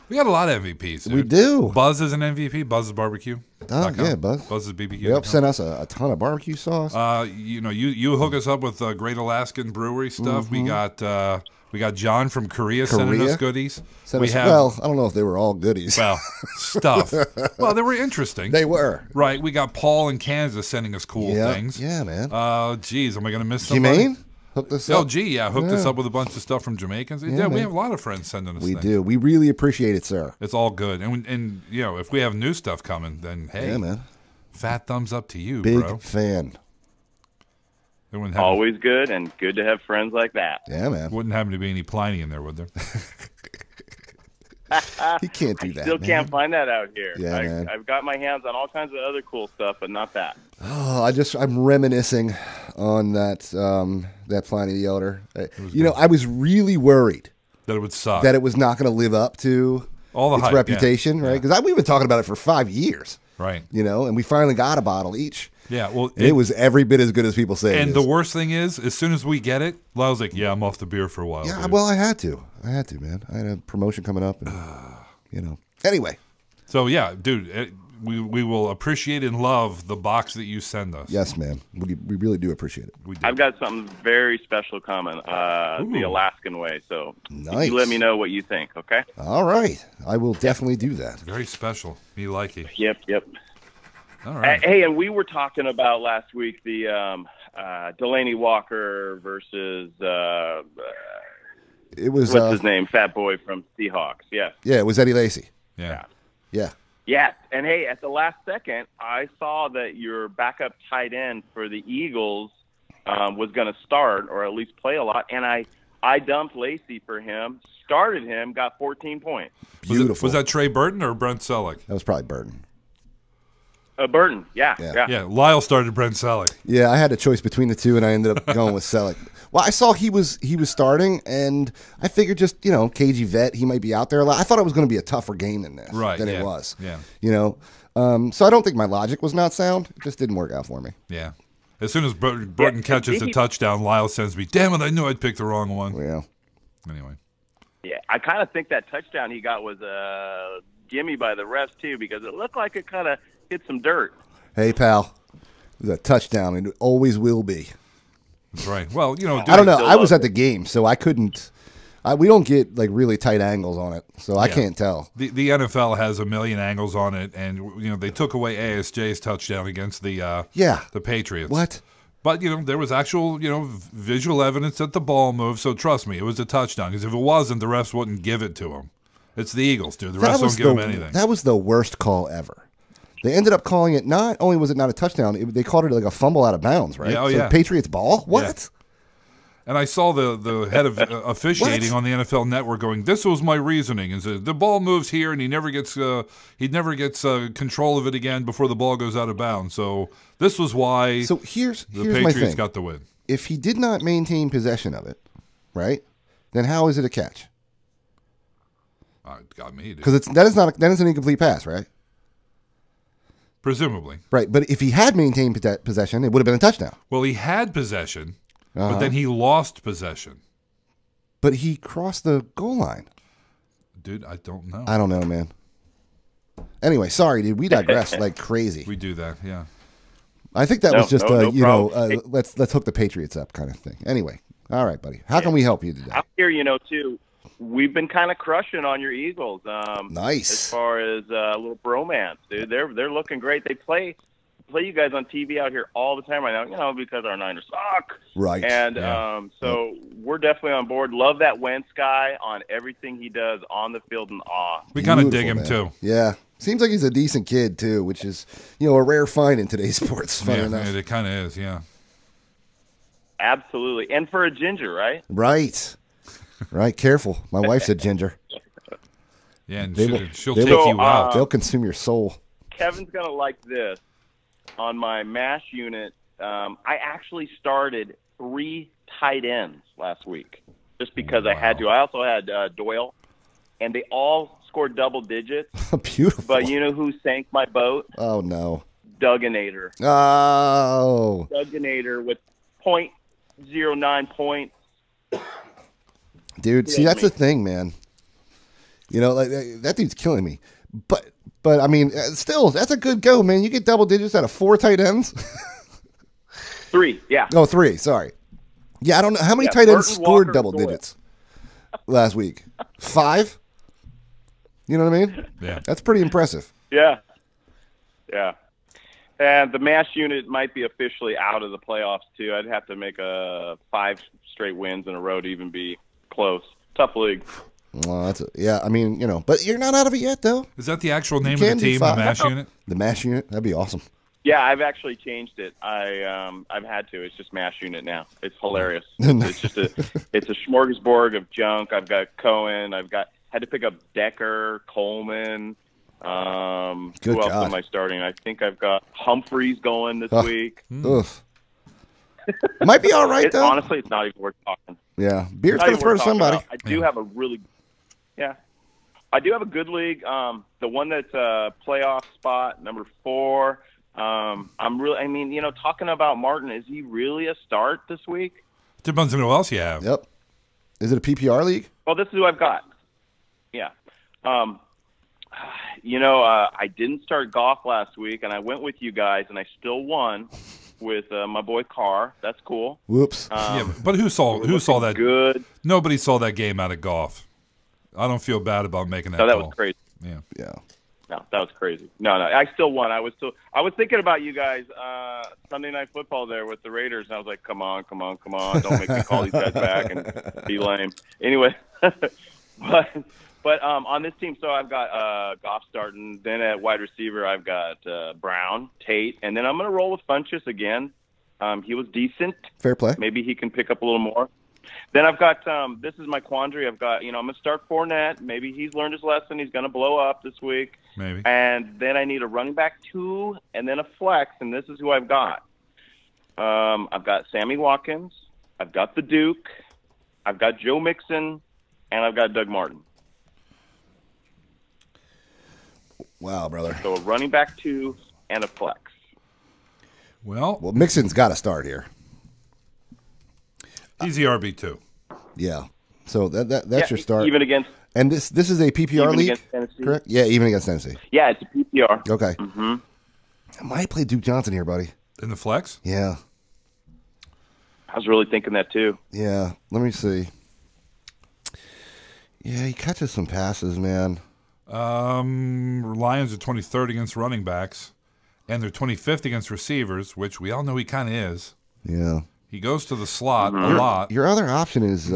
Speaker 1: We got a lot of MVPs. Dude.
Speaker 2: We do.
Speaker 1: Buzz is an MVP. Buzz's Barbecue.
Speaker 2: Yeah, Buzz.
Speaker 1: Buzz's BBQ.
Speaker 2: Yep, sent us a ton of barbecue sauce.
Speaker 1: You hook us up with Great Alaskan Brewery stuff.
Speaker 2: Mhm.
Speaker 1: We got John from Korea sending us goodies.
Speaker 2: Well, I don't know if they were all goodies.
Speaker 1: Well, stuff. Well, they were interesting.
Speaker 2: They were.
Speaker 1: Right. We got Paul in Kansas sending us cool things.
Speaker 2: Yeah, man.
Speaker 1: Geez, am I going to miss somebody?
Speaker 2: Jermaine? Hooked us up.
Speaker 1: Hooked us up with a bunch of stuff from Jamaicans. Yeah, we
Speaker 2: man.
Speaker 1: have a lot of friends sending us
Speaker 2: We
Speaker 1: things.
Speaker 2: do. We really appreciate it, sir.
Speaker 1: It's all good. And if we have new stuff coming, then hey,
Speaker 2: Yeah, man.
Speaker 1: Fat thumbs up to you,
Speaker 2: Big
Speaker 1: bro.
Speaker 2: fan.
Speaker 1: There wouldn't have,
Speaker 14: Always good and good to have friends like that.
Speaker 2: Yeah, man.
Speaker 1: wouldn't happen to be any Pliny in there, would there?
Speaker 2: He can't do that.
Speaker 14: Still
Speaker 2: man.
Speaker 14: can't find that out here.
Speaker 2: Yeah, man.
Speaker 14: I've got my hands on all kinds of other cool stuff, but not that.
Speaker 2: Oh, I'm reminiscing on that Pliny the Elder. I was really worried
Speaker 1: that it would suck.
Speaker 2: That it was not going to live up to
Speaker 1: all the
Speaker 2: its
Speaker 1: hype,
Speaker 2: reputation, right? Because we've been talking about it for 5 years,
Speaker 1: right?
Speaker 2: And we finally got a bottle each.
Speaker 1: Yeah, well,
Speaker 2: it was every bit as good as people say.
Speaker 1: And the worst thing is, as soon as we get it, Lyle's like, "Yeah, I'm off the beer for a while."
Speaker 2: Yeah,
Speaker 1: dude.
Speaker 2: well, I had to, man. I had a promotion coming up, and Anyway,
Speaker 1: so yeah, dude, we will appreciate and love the box that you send us.
Speaker 2: Yes, man. We really do appreciate it.
Speaker 1: We do.
Speaker 14: I've got something very special coming, the Alaskan way. So
Speaker 2: Nice.
Speaker 14: you let me know what you think, okay?
Speaker 2: All right, I will definitely do that.
Speaker 1: Very special. Me like it.
Speaker 14: Yep.
Speaker 1: All right.
Speaker 14: Hey, and we were talking about last week the Delaney Walker versus
Speaker 2: It was
Speaker 14: what's his name, Fat Boy from Seahawks. Yeah.
Speaker 2: Yeah, it was Eddie Lacy.
Speaker 1: Yeah.
Speaker 14: Yes, and hey, at the last second, I saw that your backup tight end for the Eagles was going to start or at least play a lot, and I dumped Lacy for him, started him, got 14 points.
Speaker 2: Beautiful.
Speaker 1: Was that Trey Burton or Brent Selleck?
Speaker 2: That was probably Burton.
Speaker 14: Burton, yeah.
Speaker 1: Lyle started Brent Selleck.
Speaker 2: Yeah, I had a choice between the two, and I ended up going with Selleck. Well, I saw he was starting, and I figured just cagey vet, he might be out there a lot. I thought it was going to be a tougher game than this, than it was.
Speaker 1: Yeah.
Speaker 2: So I don't think my logic was not sound. It just didn't work out for me.
Speaker 1: Yeah. As soon as Burton catches the touchdown, Lyle sends me, "Damn it, I knew I'd picked the wrong one."
Speaker 2: Yeah.
Speaker 1: Anyway.
Speaker 14: Yeah, I kind of think that touchdown he got was a gimme by the refs too, because it looked like it kind of hit some dirt.
Speaker 2: Hey, pal, it was a touchdown, and it always will be.
Speaker 1: That's right. Well,
Speaker 2: I don't know. I was at the game, so I couldn't. We don't get really tight angles on it, so I can't tell.
Speaker 1: The NFL has a million angles on it, and they took away ASJ's touchdown against the Patriots.
Speaker 2: What?
Speaker 1: But there was actual visual evidence that the ball moved. So trust me, it was a touchdown. Because if it wasn't, the refs wouldn't give it to him. It's the Eagles, dude. The refs don't give them anything.
Speaker 2: That was the worst call ever. They ended up calling it, not only was it not a touchdown, they called it like a fumble out of bounds, right?
Speaker 1: Yeah,
Speaker 2: So Patriots ball? What?
Speaker 1: Yeah. And I saw the head of officiating on the NFL Network going, "This was my reasoning. Is the ball moves here, and he never gets control of it again before the ball goes out of bounds. So this was why.
Speaker 2: So here's
Speaker 1: the
Speaker 2: my
Speaker 1: Patriots
Speaker 2: thing.
Speaker 1: got the win.
Speaker 2: If he did not maintain possession of it, right? Then how is it a catch?
Speaker 1: It got me.
Speaker 2: Because that is an incomplete pass, right?
Speaker 1: Presumably.
Speaker 2: Right, but if he had maintained possession, it would have been a touchdown.
Speaker 1: Well, he had possession, but then he lost possession.
Speaker 2: But he crossed the goal line.
Speaker 1: Dude, I don't know.
Speaker 2: I don't know, man. Anyway, sorry, dude. We digress like crazy.
Speaker 1: We do that, yeah.
Speaker 2: I think that was just
Speaker 14: problem.
Speaker 2: let's hook the Patriots up kind of thing. Anyway, all right, buddy. How can we help you today?
Speaker 14: Out here, too, we've been kind of crushing on your Eagles.
Speaker 2: Nice.
Speaker 14: As far as a little bromance, dude. They're looking great. They play you guys on TV out here all the time right now, because our Niners suck.
Speaker 2: Right.
Speaker 14: And so we're definitely on board. Love that Wentz guy on everything he does on the field and off.
Speaker 1: We kind of dig him, too.
Speaker 2: Yeah. Seems like he's a decent kid, too, which is, a rare find in today's sports. Funny enough.
Speaker 1: It kind of is, yeah.
Speaker 14: Absolutely. And for a ginger, right?
Speaker 2: Right. Right. Careful. My wife's a ginger.
Speaker 1: Yeah, and she'll take you out.
Speaker 2: They'll consume your soul.
Speaker 14: Kevin's going to like this. On my MASH unit, I actually started 3 tight ends last week just because I had to. I also had Doyle, and they all scored double digits.
Speaker 2: Beautiful.
Speaker 14: But you know who sank my boat?
Speaker 2: Oh, no.
Speaker 14: Dugginator.
Speaker 2: Oh.
Speaker 14: Dugginator with .09 points.
Speaker 2: Dude, see, that's the thing, man. That dude's killing me. But But, I mean, still, that's a good go, man. You get double digits out of 4 tight ends?
Speaker 14: 3, yeah.
Speaker 2: Oh, 3, sorry. Yeah, I don't know. How many tight ends scored double digits last week? 5? You know what I mean?
Speaker 1: Yeah.
Speaker 2: That's pretty impressive.
Speaker 14: Yeah. Yeah. And the MASH unit might be officially out of the playoffs, too. I'd have to make 5 straight wins in a row to even be close. Tough league.
Speaker 2: Well, I mean, but you're not out of it yet, though.
Speaker 1: Is that the actual name of the team, the MASH unit?
Speaker 2: The MASH unit? That'd be awesome.
Speaker 14: Yeah, I've actually changed it. I've had to. It's just MASH unit now. It's hilarious. It's just it's a smorgasbord of junk. I've got Cohen. Had to pick up Decker, Coleman. Who else am I starting? I think I've got Humphreys going this week.
Speaker 2: Oof. Might be all right, though.
Speaker 14: Honestly, it's not even worth talking.
Speaker 2: Yeah, Beard's going to throw to somebody.
Speaker 14: I do have a I do have a good league. The one that's playoff spot, number 4. Talking about Martin, is he really a start this week?
Speaker 1: Depends on who else you have.
Speaker 2: Yep. Is it a PPR league?
Speaker 14: Well, this is who I've got. Yeah. I didn't start Goff last week, and I went with you guys, and I still won with my boy Carr. That's cool.
Speaker 2: Whoops.
Speaker 1: But who saw that?
Speaker 14: Good.
Speaker 1: Nobody saw that game out of Goff. I don't feel bad about making that call.
Speaker 14: That was crazy.
Speaker 1: Yeah.
Speaker 14: No, that was crazy. No, I still won. I was thinking about you guys Sunday Night Football there with the Raiders, and I was like, come on, don't make me call these guys back and be lame. Anyway, but on this team, so I've got Goff starting. Then at wide receiver, I've got Brown, Tate, and then I'm going to roll with Funchess again. He was decent.
Speaker 2: Fair play.
Speaker 14: Maybe he can pick up a little more. Then I've got this is my quandary. I've got I'm going to start Fournette. Maybe he's learned his lesson. He's going to blow up this week.
Speaker 1: Maybe.
Speaker 14: And then I need a running back 2 and then a flex, and this is who I've got. I've got Sammy Watkins. I've got the Duke. I've got Joe Mixon, and I've got Doug Martin.
Speaker 2: Wow, brother.
Speaker 14: So a running back 2 and a flex.
Speaker 1: Well,
Speaker 2: Mixon's got to start here.
Speaker 1: He's the RB2.
Speaker 2: Yeah. So that's your start.
Speaker 14: Even against.
Speaker 2: And this is a PPR league, correct? Yeah, even against Tennessee.
Speaker 14: Yeah, it's a PPR.
Speaker 2: Okay.
Speaker 14: Mm-hmm.
Speaker 2: I might play Duke Johnson here, buddy.
Speaker 1: In the flex?
Speaker 2: Yeah.
Speaker 14: I was really thinking that too.
Speaker 2: Yeah. Let me see. Yeah, he catches some passes, man.
Speaker 1: Lions are 23rd against running backs, and they're 25th against receivers, which we all know he kind of is.
Speaker 2: Yeah.
Speaker 1: He goes to the slot a lot.
Speaker 2: Your other option is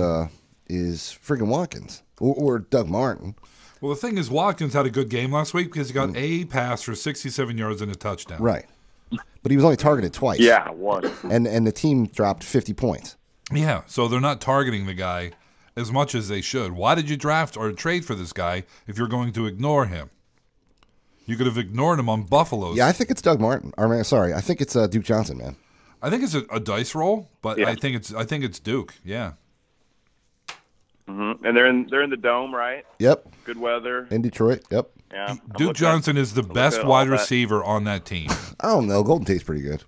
Speaker 2: friggin' Watkins or Doug Martin.
Speaker 1: Well, the thing is, Watkins had a good game last week because he got a pass for 67 yards and a touchdown.
Speaker 2: Right. But he was only targeted twice.
Speaker 14: Yeah, one.
Speaker 2: And the team dropped 50 points.
Speaker 1: Yeah, so they're not targeting the guy as much as they should. Why did you draft or trade for this guy if you're going to ignore him? You could have ignored him on Buffalo's.
Speaker 2: Yeah, I think it's Doug Martin. I think it's Duke Johnson, man.
Speaker 1: I think it's a dice roll, but yeah. I think it's Duke. Yeah.
Speaker 14: Mm-hmm. And they're in the dome, right?
Speaker 2: Yep.
Speaker 14: Good weather.
Speaker 2: In Detroit. Yep.
Speaker 14: Yeah.
Speaker 1: Duke Johnson is the best wide receiver on that team.
Speaker 2: I don't know. Golden Tate's pretty good.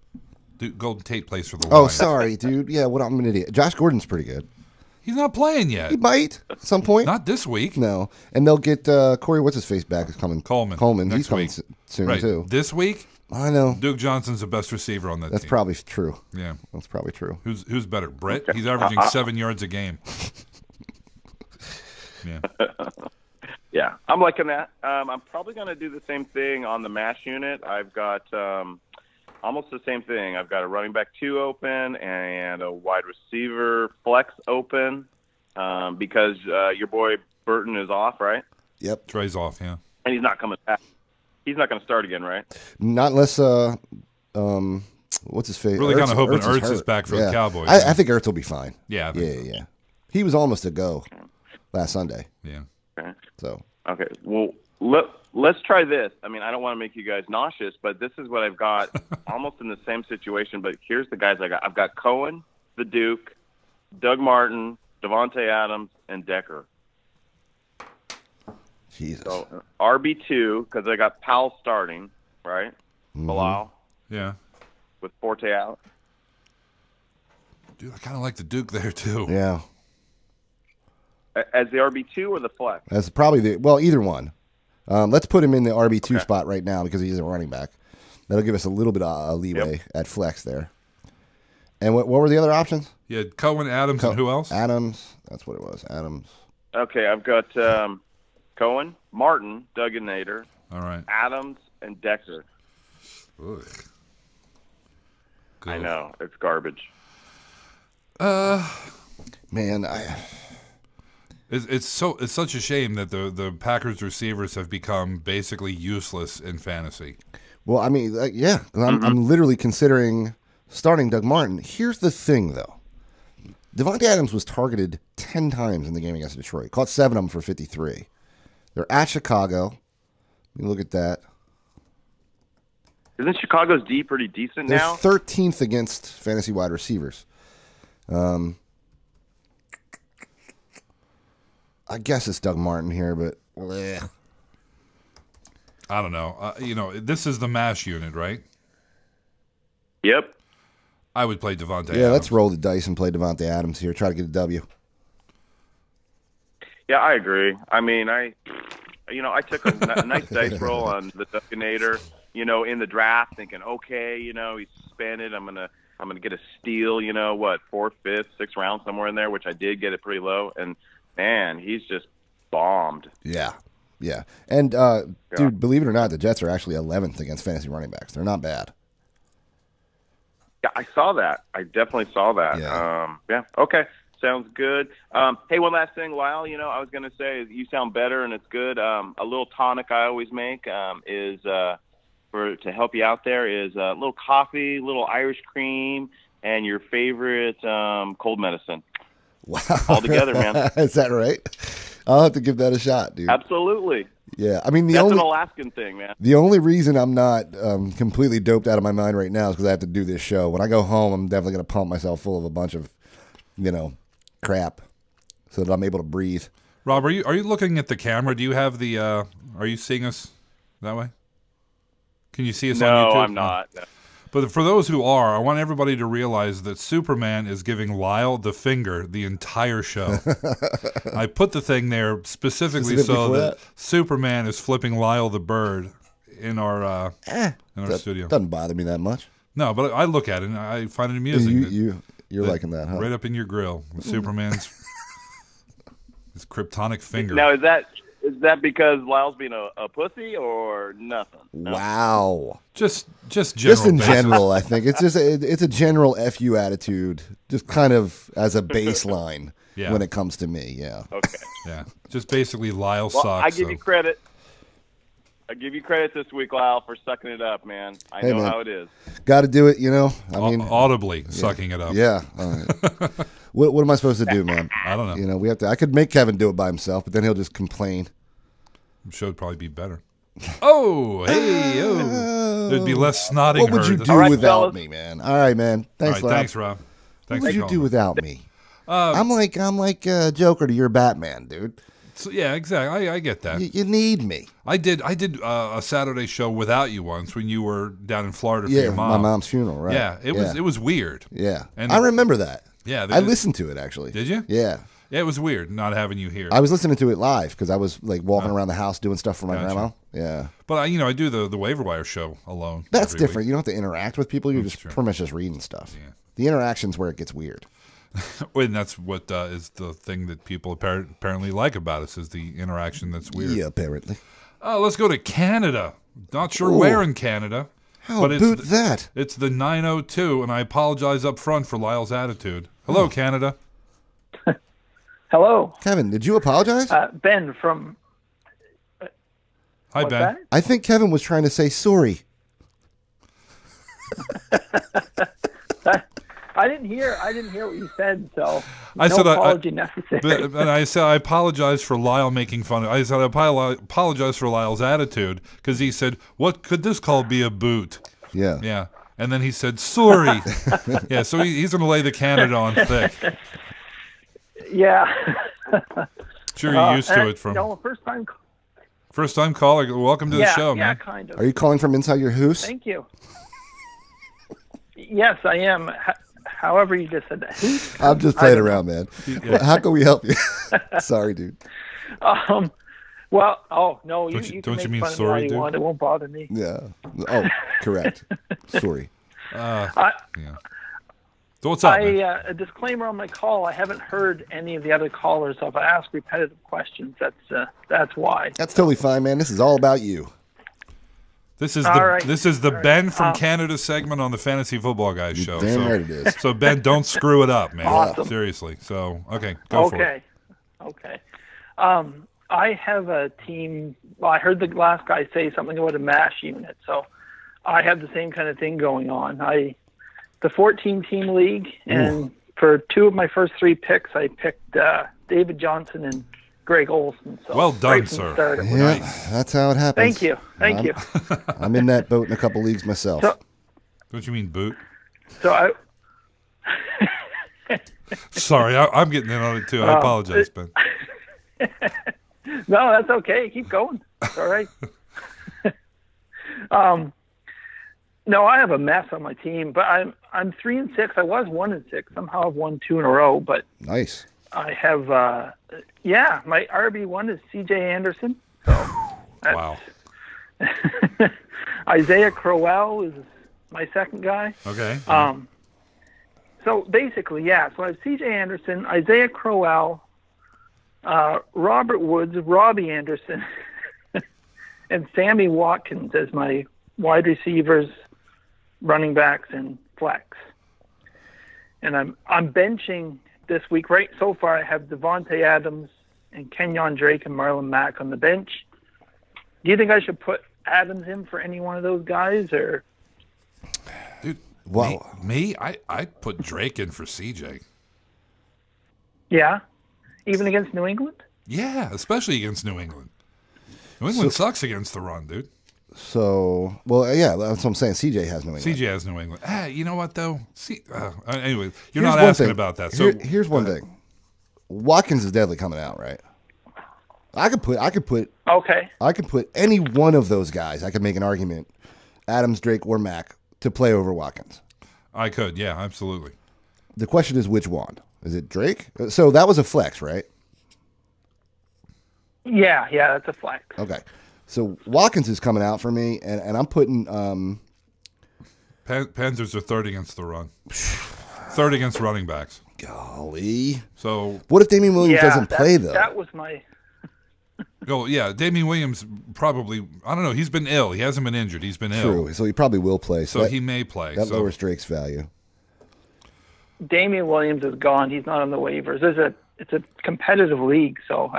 Speaker 1: Golden Tate plays for the
Speaker 2: Oh,
Speaker 1: Lions.
Speaker 2: sorry, dude. Yeah, I'm an idiot. Josh Gordon's pretty good.
Speaker 1: He's not playing yet.
Speaker 2: He might at some point.
Speaker 1: Not this week.
Speaker 2: No. And they'll get Corey, what's his face back is coming.
Speaker 1: Coleman.
Speaker 2: He's coming soon,
Speaker 1: right.
Speaker 2: too.
Speaker 1: This week?
Speaker 2: I know.
Speaker 1: Duke Johnson's the best receiver on that team.
Speaker 2: That's probably true.
Speaker 1: Yeah.
Speaker 2: That's probably true.
Speaker 1: Who's better? Brett? He's averaging 7 yards a game. Yeah.
Speaker 14: Yeah. I'm liking that. I'm probably going to do the same thing on the MASH unit. I've got almost the same thing. I've got a running back 2 open and a wide receiver flex open because your boy Burton is off, right?
Speaker 2: Yep.
Speaker 1: Trey's off, yeah.
Speaker 14: And he's not coming back. He's not going to start again, right?
Speaker 2: Not unless what's his face?
Speaker 1: Really kind of hoping Ertz is back for the Cowboys.
Speaker 2: I think Ertz will be fine.
Speaker 1: Yeah.
Speaker 2: Yeah. He was almost a go last Sunday.
Speaker 1: Yeah.
Speaker 14: Okay.
Speaker 2: So.
Speaker 14: Okay. Well, let's try this. I mean, I don't want to make you guys nauseous, but this is what I've got almost in the same situation. But here's the guys I got. I've got Cohen, the Duke, Doug Martin, Devontae Adams, and Decker.
Speaker 2: Jesus.
Speaker 14: So RB2 because I got Powell starting, right?
Speaker 2: Mm-hmm.
Speaker 14: Bilal.
Speaker 1: Yeah.
Speaker 14: With Forte out.
Speaker 1: Dude, I kind of like the Duke there too.
Speaker 2: Yeah.
Speaker 14: As the RB2 or the flex?
Speaker 2: That's probably either one. Let's put him in the RB2 spot right now because he's a running back. That'll give us a little bit of leeway at flex there. And what were the other options?
Speaker 1: You had Cohen, Adams, and who else?
Speaker 2: Adams. That's what it was. Adams.
Speaker 14: Okay, I've got Cohen, Martin, Duggan Nader,
Speaker 1: All right.
Speaker 14: Adams, and Decker.
Speaker 1: Ugh.
Speaker 14: I know, it's garbage.
Speaker 2: Man,
Speaker 1: It's such a shame that the Packers receivers have become basically useless in fantasy.
Speaker 2: Well, I mean, yeah, I'm literally considering starting Doug Martin. Here's the thing, though. Devontae Adams was targeted 10 times in the game against Detroit. Caught 7 of them for 53. They're at Chicago. Let me look at that.
Speaker 14: Isn't Chicago's D pretty decent
Speaker 2: They're
Speaker 14: now?
Speaker 2: 13th against fantasy wide receivers. I guess it's Doug Martin here, but bleh.
Speaker 1: I don't know. This is the MASH unit, right?
Speaker 14: Yep.
Speaker 1: I would play Devontae
Speaker 2: Yeah,
Speaker 1: Adams.
Speaker 2: let's roll the dice and play Devontae Adams here. Try to get a W.
Speaker 14: Yeah, I agree. I mean, I took a nice dice roll on the Dugganator, in the draft, thinking, okay, he's suspended. I'm gonna get a steal. 4th, 5th, 6th round somewhere in there, which I did get it pretty low. And man, he's just bombed.
Speaker 2: Yeah. And dude, believe it or not, the Jets are actually 11th against fantasy running backs. They're not bad.
Speaker 14: Yeah, I saw that. I definitely saw that.
Speaker 2: Yeah.
Speaker 14: Okay. Sounds good. Hey, one last thing, Lyle. I was going to say, you sound better and it's good. A little tonic I always make is to help you out there is a little coffee, little Irish cream, and your favorite cold medicine.
Speaker 2: Wow.
Speaker 14: All together, man.
Speaker 2: Is that right? I'll have to give that a shot, dude.
Speaker 14: Absolutely.
Speaker 2: Yeah, I mean
Speaker 14: That's an Alaskan thing, man.
Speaker 2: The only reason I'm not completely doped out of my mind right now is because I have to do this show. When I go home, I'm definitely going to pump myself full of a bunch of, crap, so that I'm able to breathe.
Speaker 1: Rob, are you looking at the camera? Do you have the? Are you seeing us that way? Can you see us on YouTube?
Speaker 14: No, I'm not. No.
Speaker 1: But for those who are, I want everybody to realize that Superman is giving Lyle the finger the entire show. I put the thing there specifically so that Superman is flipping Lyle the bird in our studio.
Speaker 2: Doesn't bother me that much.
Speaker 1: No, but I look at it and I find it amusing.
Speaker 2: You're liking that, huh?
Speaker 1: Right up in your grill, Superman's his kryptonic finger.
Speaker 14: Now, is that because Lyle's being a pussy or nothing? No?
Speaker 2: Wow.
Speaker 1: Just
Speaker 2: in
Speaker 1: general.
Speaker 2: general, I think it's just it's a general FU attitude, just kind of as a baseline when it comes to me. Yeah.
Speaker 14: Okay.
Speaker 1: Yeah. Just basically Lyle
Speaker 14: Well,
Speaker 1: sucks.
Speaker 14: I give you credit. I give you credit this week, Lyle, for sucking it up, man. I know how it is.
Speaker 2: Got to do it, I mean,
Speaker 1: audibly sucking it up.
Speaker 2: Yeah. All right. What am I supposed to do, man?
Speaker 1: I don't know.
Speaker 2: We have to. I could make Kevin do it by himself, but then he'll just complain.
Speaker 1: I'm sure it'd probably be better. Oh, hey, there'd be less snotting.
Speaker 2: What would you do without me, man? All right, man. Thanks,
Speaker 1: Rob. Thanks, Rob.
Speaker 2: What would you do without me? I'm like Joker to your Batman, dude.
Speaker 1: So, yeah, exactly. I get that.
Speaker 2: You need me.
Speaker 1: I did a Saturday show without you once when you were down in Florida for your mom.
Speaker 2: My mom's funeral, right?
Speaker 1: Yeah, it was weird.
Speaker 2: Yeah,
Speaker 1: and
Speaker 2: I remember that.
Speaker 1: Yeah,
Speaker 2: I listened to it actually.
Speaker 1: Did you?
Speaker 2: Yeah.
Speaker 1: Yeah, it was weird not having you here.
Speaker 2: I was listening to it live because I was like walking around the house doing stuff for my grandma. Yeah.
Speaker 1: But I do the waiver wire show alone.
Speaker 2: That's different. You don't have to interact with people. You're just pretty much just reading stuff.
Speaker 1: Yeah.
Speaker 2: The interaction's where it gets weird.
Speaker 1: And that's what is the thing that people apparently like about us is the interaction that's weird.
Speaker 2: Yeah, apparently.
Speaker 1: Let's go to Canada. Not sure where in Canada.
Speaker 2: How about that?
Speaker 1: It's the 902, and I apologize up front for Lyle's attitude. Hello, Canada.
Speaker 15: Hello.
Speaker 2: Kevin, did you apologize?
Speaker 15: Ben from...
Speaker 1: Hi, Ben.
Speaker 15: That?
Speaker 2: I think Kevin was trying to say sorry.
Speaker 15: I didn't hear what you said, so
Speaker 1: I said
Speaker 15: apology necessary.
Speaker 1: And I said I apologize for Lyle making fun of. I said I apologize for Lyle's attitude because he said, "What could this call be a boot?"
Speaker 2: Yeah,
Speaker 1: yeah, and then he said, "Sorry." Yeah, so he's going to lay the Canada on thick.
Speaker 15: Yeah.
Speaker 1: Sure, you're used to it from first time caller. Welcome to the show, man.
Speaker 15: Yeah, kind of.
Speaker 2: Are you calling from inside your house?
Speaker 15: Thank you. Yes, I am. However, you just said that.
Speaker 2: I'm just playing around, man. Yeah. How can we help you? Sorry, dude.
Speaker 15: Well, oh no,
Speaker 1: Don't
Speaker 15: you can
Speaker 1: don't
Speaker 15: make
Speaker 1: you mean
Speaker 15: fun of me
Speaker 1: sorry,
Speaker 15: all you
Speaker 1: dude?
Speaker 15: want. It won't bother me.
Speaker 2: Yeah. Oh, correct. Sorry.
Speaker 1: Yeah. So what's
Speaker 15: I
Speaker 1: up, man?
Speaker 15: a disclaimer on my call. I haven't heard any of the other callers, so if I ask repetitive questions, that's why.
Speaker 2: That's totally fine, man. This is all about you.
Speaker 1: This is
Speaker 15: All
Speaker 1: the
Speaker 15: right.
Speaker 1: this is the
Speaker 15: All right.
Speaker 1: Ben from Canada segment on the Fantasy Football Guys show.
Speaker 2: damn
Speaker 1: so,
Speaker 2: right it is.
Speaker 1: So Ben, don't screw it up, man.
Speaker 15: Awesome.
Speaker 1: Seriously. So go for it.
Speaker 15: Okay. I have a team. Well, I heard the last guy say something about a MASH unit, so I have the same kind of thing going on. The 14-team league, and for 2 of my first 3 picks, I picked David Johnson and Greg Olson. So
Speaker 1: Well done,
Speaker 15: right from the
Speaker 1: sir.
Speaker 15: start, it was-
Speaker 2: Yeah, that's how it happens.
Speaker 15: Thank you. Thank you.
Speaker 2: I'm in that boat in a couple leagues myself.
Speaker 15: So-
Speaker 1: Don't you mean boot?
Speaker 15: So I.
Speaker 1: Sorry, I'm getting in on it too. I apologize, Ben.
Speaker 15: No, that's okay. Keep going. It's all right. No, I have a mess on my team, but I'm 3-6. I was 1-6. Somehow I've won 2 in a row, but
Speaker 2: Nice.
Speaker 15: I have my RB1 is CJ Anderson. So
Speaker 1: Wow.
Speaker 15: Isaiah Crowell is my second guy.
Speaker 1: Okay.
Speaker 15: So basically, yeah. So I have C.J. Anderson, Isaiah Crowell, Robert Woods, Robbie Anderson, and Sammy Watkins as my wide receivers, running backs, and flex. And I'm benching this week. Right so far, I have Devontae Adams and Kenyon Drake and Marlon Mack on the bench. Do you think I should put Adams in for any one of those guys, or?
Speaker 1: Dude,
Speaker 2: wow.
Speaker 1: I'd put Drake in for CJ.
Speaker 15: Yeah, even against New England.
Speaker 1: Yeah, especially against New England. New England sucks against the run, dude.
Speaker 2: So, well, yeah, that's what I'm saying. CJ has New England.
Speaker 1: CJ has New England. You know what though? Anyway, you're
Speaker 2: Here's
Speaker 1: not
Speaker 2: one
Speaker 1: asking
Speaker 2: thing.
Speaker 1: about that. So
Speaker 2: Here's one thing. Watkins is definitely coming out, right? I could put
Speaker 15: Okay.
Speaker 2: I could put any one of those guys. I could make an argument, Adams, Drake, or Mack, to play over Watkins.
Speaker 1: I could, yeah, absolutely.
Speaker 2: The question is which one? Is it Drake? So that was a flex, right?
Speaker 15: Yeah, that's a flex.
Speaker 2: Okay. So Watkins is coming out for me, and I'm putting
Speaker 1: Panthers are third against the run. Third against running backs.
Speaker 2: Golly.
Speaker 1: So
Speaker 2: what if Damian Williams doesn't play though?
Speaker 15: That was my.
Speaker 1: Oh yeah, Damian Williams probably. I don't know. He's been ill. He hasn't been injured. He's been ill.
Speaker 2: True. So he probably will play.
Speaker 1: So he may play.
Speaker 2: That lowers Drake's value.
Speaker 15: Damian Williams is gone. He's not on the waivers. It's a competitive league, so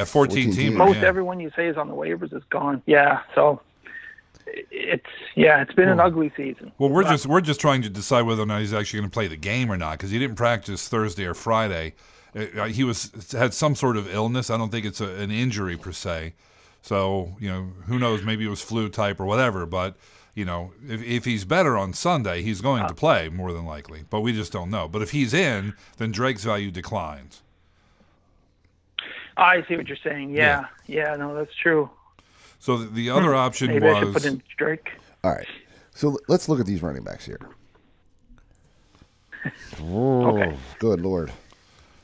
Speaker 1: 14 team.
Speaker 15: Most everyone you say is on the waivers is gone. Yeah, so it's been an ugly season.
Speaker 1: Well, we're just trying to decide whether or not he's actually going to play the game or not because he didn't practice Thursday or Friday. He had some sort of illness. I don't think it's an injury per se. So who knows? Maybe it was flu type or whatever. But if he's better on Sunday, he's going to play more than likely. But we just don't know. But if he's in, then Drake's value declines.
Speaker 15: I see what you're saying. Yeah, no, that's true.
Speaker 1: So the other option
Speaker 15: Maybe
Speaker 1: was
Speaker 15: I should put in Drake.
Speaker 2: All right. So let's look at these running backs here.
Speaker 15: Okay.
Speaker 2: Good Lord.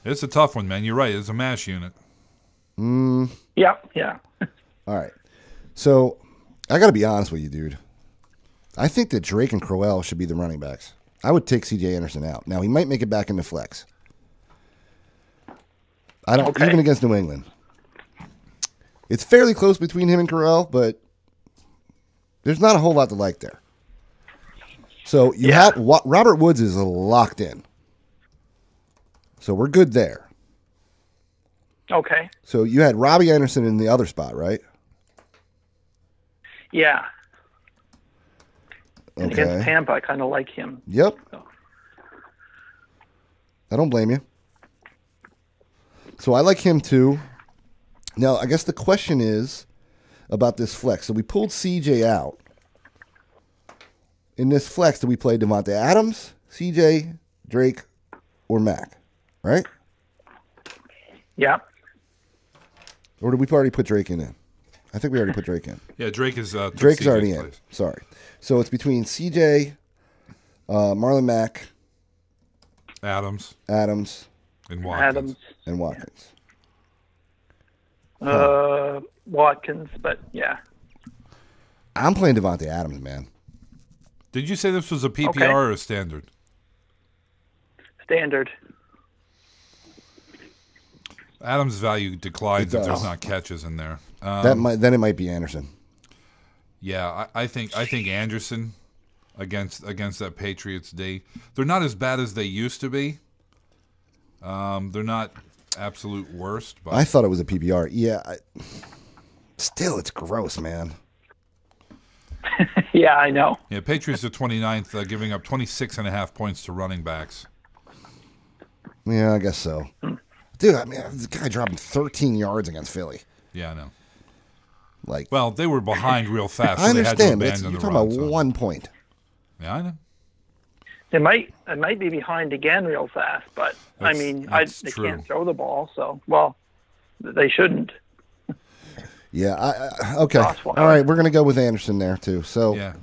Speaker 1: It's a tough one, man. You're right. It's a MASH unit.
Speaker 15: Yeah.
Speaker 2: All right. So I got to be honest with you, dude. I think that Drake and Crowell should be the running backs. I would take C.J. Anderson out. Now, he might make it back into flex. I don't even against New England. It's fairly close between him and Crowell, but there's not a whole lot to like there. So you have Robert Woods is locked in. So we're good there.
Speaker 15: Okay.
Speaker 2: So you had Robbie Anderson in the other spot, right?
Speaker 15: Yeah. And
Speaker 2: Okay.
Speaker 15: against Tampa, I kind of like him.
Speaker 2: Yep.
Speaker 15: So.
Speaker 2: I don't blame you. So I like him too. Now, I guess the question is about this flex. So we pulled CJ out. In this flex, do we play Devontae Adams, CJ, Drake, or Mack? Right?
Speaker 15: Yeah.
Speaker 2: Or did we already put Drake in? I think we already put Drake in.
Speaker 1: Yeah, Drake is.
Speaker 2: Drake's
Speaker 1: CJ's
Speaker 2: already in.
Speaker 1: place.
Speaker 2: Sorry. So it's between CJ, Marlon Mack,
Speaker 1: Adams,
Speaker 2: and
Speaker 1: Watkins.
Speaker 2: And Watkins.
Speaker 15: Watkins, but yeah.
Speaker 2: I'm playing Devontae Adams, man.
Speaker 1: Did you say this was a PPR
Speaker 15: Okay.
Speaker 1: or a standard?
Speaker 15: Standard.
Speaker 1: Adams' value declines
Speaker 2: It
Speaker 1: if there's
Speaker 2: does.
Speaker 1: not catches in there.
Speaker 2: Then it might be Anderson.
Speaker 1: Yeah, I think Anderson against that Patriots D. They're not as bad as they used to be. They're not absolute worst, but
Speaker 2: I thought it was a PPR. Yeah. Still, it's gross, man.
Speaker 15: Yeah, I know.
Speaker 1: yeah, Patriots are 29th, giving up 26.5 points to running backs.
Speaker 2: Yeah, I guess so. Dude, I mean, this guy dropping 13 yards against Philly.
Speaker 1: Yeah, I know.
Speaker 2: Like,
Speaker 1: Well, they were behind real fast, so
Speaker 2: I
Speaker 1: they had to
Speaker 2: understand. But
Speaker 1: abandon
Speaker 2: you're
Speaker 1: the
Speaker 2: talking
Speaker 1: run.
Speaker 2: about
Speaker 1: so-
Speaker 2: 1 point.
Speaker 1: Yeah, I know.
Speaker 15: It might be behind again real fast, but
Speaker 1: That's
Speaker 15: they
Speaker 1: true.
Speaker 15: can't throw the ball, so they shouldn't.
Speaker 2: Yeah, okay.
Speaker 15: Crosswise.
Speaker 2: All right, we're going to go with Anderson there, too. So,
Speaker 1: Yeah,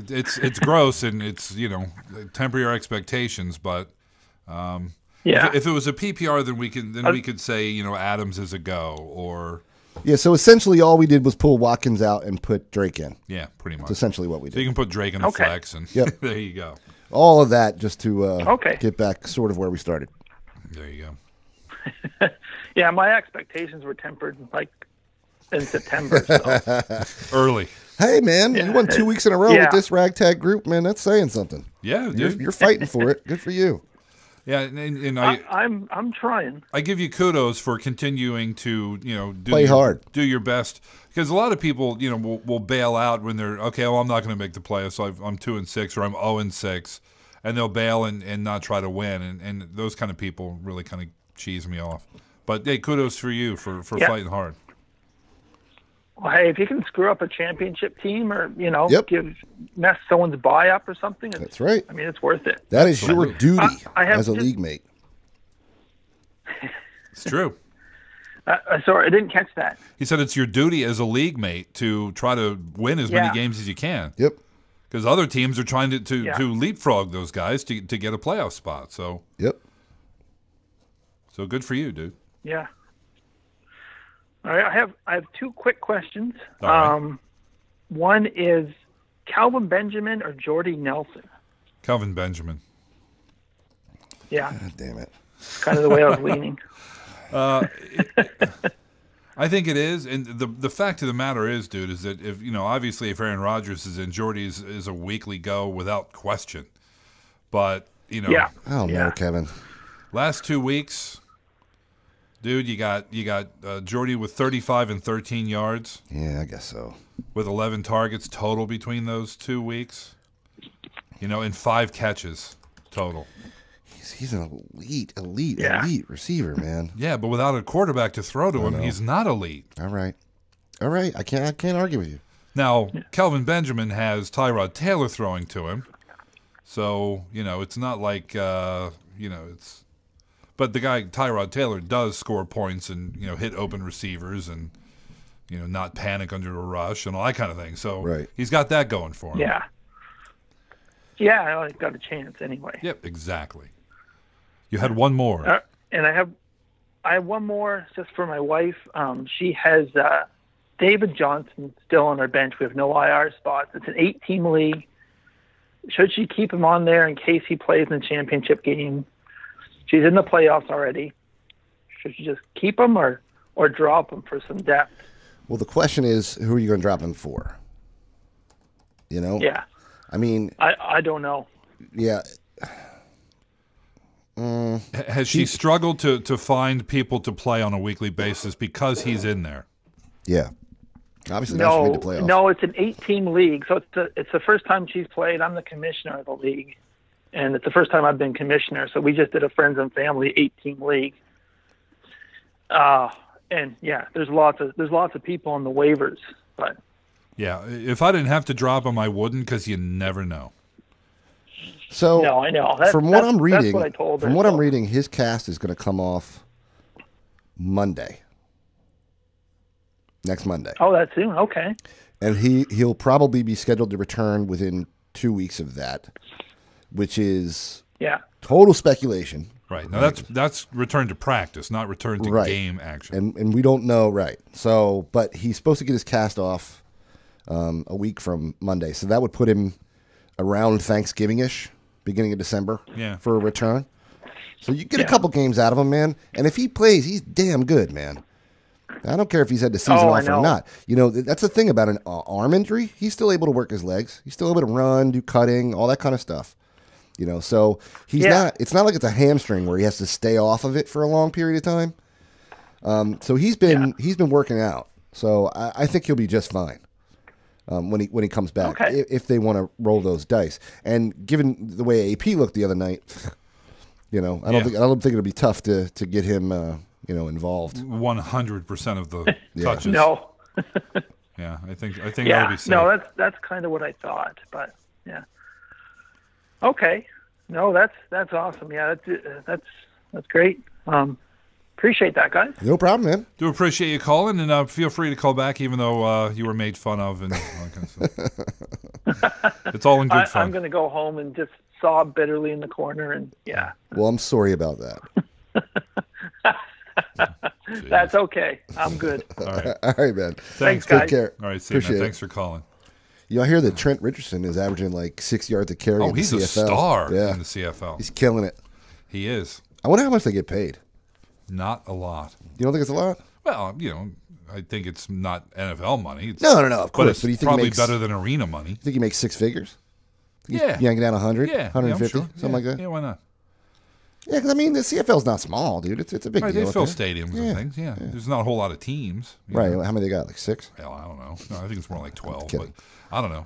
Speaker 1: it's gross and it's temper your expectations, but
Speaker 15: Yeah.
Speaker 1: if it was a PPR, then we could say Adams is a go or
Speaker 2: yeah, so essentially all we did was pull Watkins out and put Drake in.
Speaker 1: yeah, pretty much.
Speaker 2: That's essentially what we
Speaker 1: So you
Speaker 2: did.
Speaker 1: can put Drake in the
Speaker 15: Okay.
Speaker 1: flex and
Speaker 2: Yep.
Speaker 1: there you go.
Speaker 2: All of that just to
Speaker 15: Okay.
Speaker 2: get back sort of where we started.
Speaker 1: There you go.
Speaker 15: Yeah, my expectations were tempered like in September. So.
Speaker 1: Early.
Speaker 2: Hey, man, you won 2 weeks in a row
Speaker 15: Yeah.
Speaker 2: with this ragtag group, man. That's saying something.
Speaker 1: Yeah, dude.
Speaker 2: You're fighting for it. Good for you.
Speaker 1: Yeah, and
Speaker 15: I'm trying.
Speaker 1: I give you kudos for continuing to
Speaker 2: Play hard.
Speaker 1: do your best, because a lot of people will bail out when they're well, I'm not going to make the playoffs, so I'm 2-6 or I'm 0-6, and they'll bail and not try to win, and those kind of people really kind of cheese me off. But hey, kudos for you for
Speaker 15: Yeah.
Speaker 1: fighting hard.
Speaker 15: Well, hey, if you can screw up a championship team or
Speaker 2: Yep.
Speaker 15: mess someone's buy up or something,
Speaker 2: That's right.
Speaker 15: I mean, it's worth it.
Speaker 2: That is your duty
Speaker 15: I have
Speaker 2: as a
Speaker 15: just-
Speaker 2: league mate.
Speaker 1: It's true.
Speaker 15: Sorry, I didn't catch that.
Speaker 1: He said it's your duty as a league mate to try to win as many
Speaker 15: Yeah.
Speaker 1: games as you can.
Speaker 2: Yep.
Speaker 1: Because other teams are trying to
Speaker 15: Yeah.
Speaker 1: leapfrog those guys to get a playoff spot. So
Speaker 2: Yep.
Speaker 1: good for you, dude.
Speaker 15: Yeah. All right, I have two quick questions.
Speaker 1: All right.
Speaker 15: One is Calvin Benjamin or Jordy Nelson.
Speaker 1: Calvin Benjamin.
Speaker 15: Yeah,
Speaker 2: God damn it.
Speaker 15: kind of the way I was leaning.
Speaker 1: I think it is, and the fact of the matter is, dude, is that if obviously if Aaron Rodgers is in, Jordy is a weekly go without question. But
Speaker 15: Yeah.
Speaker 2: I don't know,
Speaker 15: Yeah.
Speaker 2: Kevin.
Speaker 1: last 2 weeks, dude, you got Jordy with 35 and 13 yards
Speaker 2: Yeah, I guess so.
Speaker 1: with 11 targets total between those 2 weeks. And 5 catches total.
Speaker 2: He's an elite
Speaker 15: Yeah.
Speaker 2: receiver, man.
Speaker 1: Yeah, but without a quarterback to throw to him,
Speaker 2: know.
Speaker 1: he's not elite.
Speaker 2: All right. I can't argue with you.
Speaker 1: Now, Kelvin Benjamin has Tyrod Taylor throwing to him. So, it's not like, it's. But the guy, Tyrod Taylor, does score points and, hit open receivers and, not panic under a rush and all that kind of thing. So,
Speaker 2: Right.
Speaker 1: he's got that going for him.
Speaker 15: Yeah. Yeah, I got a chance anyway.
Speaker 1: Yep, exactly. You had one more.
Speaker 15: And I have one more just for my wife. She has David Johnson still on her bench. We have no IR spots. It's an 8-team league. Should she keep him on there in case he plays in the championship game? She's in the playoffs already. Should she just keep him or drop him for some depth?
Speaker 2: Well, the question is, who are you going to drop him for?
Speaker 15: Yeah.
Speaker 2: I mean,
Speaker 15: I don't know.
Speaker 2: yeah.
Speaker 1: Has she struggled to find people to play on a weekly basis because he's in there?
Speaker 2: Yeah. Obviously, now she made the playoffs.
Speaker 15: No, it's an 8-team league, so it's the first time she's played. I'm the commissioner of the league, and it's the first time I've been commissioner. So we just did a friends and family 8-team league. And yeah, there's lots of people on the waivers, but
Speaker 1: Yeah, if I didn't have to drop him, I wouldn't, because you never know.
Speaker 2: So
Speaker 15: no, I know.
Speaker 2: From what I'm reading,
Speaker 15: that's what I told her.
Speaker 2: from what I'm reading, his cast is going to come off Monday. Next Monday.
Speaker 15: Oh, that soon? Okay.
Speaker 2: And he'll probably be scheduled to return within 2 weeks of that, which is
Speaker 15: Yeah.
Speaker 2: Total speculation.
Speaker 1: Right. Now that's return to practice, not return to game action.
Speaker 2: And we don't know, right. So, but he's supposed to get his cast off a week from Monday. So that would put him around Thanksgiving-ish, beginning of December for a return. So you get a couple games out of him, man. And if he plays, he's damn good, man. I don't care if he's had the season off or not. You know, that's the thing about an arm injury. He's still able to work his legs. He's still able to run, do cutting, all that kind of stuff. You know, so he's not. It's not like it's a hamstring where he has to stay off of it for a long period of time. So he's been working out. So I think he'll be just fine when he comes back. If they want to roll those dice, and given the way AP looked the other night, you know, I don't think it'll be tough to get him involved.
Speaker 1: 100% of the touches.
Speaker 15: No.
Speaker 1: Yeah, I think that'll be safe.
Speaker 15: No, that's kind of what I thought, but yeah. Okay. No, that's awesome. Yeah, that's great. Appreciate that, guys.
Speaker 2: No problem, man.
Speaker 1: Do appreciate you calling, and feel free to call back, even though you were made fun of and all that kind of stuff. It's all in good fun.
Speaker 15: I'm going to go home and just sob bitterly in the corner, and
Speaker 2: Well, I'm sorry about that.
Speaker 15: That's okay. I'm good.
Speaker 1: All right.
Speaker 2: All right, man.
Speaker 15: Thanks,
Speaker 2: Take
Speaker 15: guys.
Speaker 2: care.
Speaker 1: All right, see you, man.
Speaker 2: Appreciate it.
Speaker 1: Thanks for calling.
Speaker 2: You know, I hear that Trent Richardson is averaging like 6 yards a carry.
Speaker 1: Oh,
Speaker 2: in the
Speaker 1: he's
Speaker 2: CFL.
Speaker 1: a star
Speaker 2: Yeah.
Speaker 1: in the CFL.
Speaker 2: He's killing it.
Speaker 1: He is.
Speaker 2: I wonder how much they get paid.
Speaker 1: Not a lot.
Speaker 2: You don't think it's a lot?
Speaker 1: Well, you know, I think it's not NFL money. It's,
Speaker 2: No, of course.
Speaker 1: But it's
Speaker 2: But you think he
Speaker 1: probably
Speaker 2: makes-
Speaker 1: better than arena money.
Speaker 2: You think he makes six figures?
Speaker 1: Yeah.
Speaker 2: Yank it down 100?
Speaker 1: Yeah.
Speaker 2: 150?
Speaker 1: Yeah, I'm sure.
Speaker 2: Something like that?
Speaker 1: Yeah, why not?
Speaker 2: Yeah, because, I mean, the CFL's not small, dude. It's a big
Speaker 1: Right,
Speaker 2: deal.
Speaker 1: they fill
Speaker 2: up there.
Speaker 1: stadiums and things. Yeah. There's not a whole lot of teams. you
Speaker 2: Right.
Speaker 1: know.
Speaker 2: How many they got? Like 6?
Speaker 1: Hell, I don't know. No, I think it's more like 12. But
Speaker 2: Kidding.
Speaker 1: I don't know.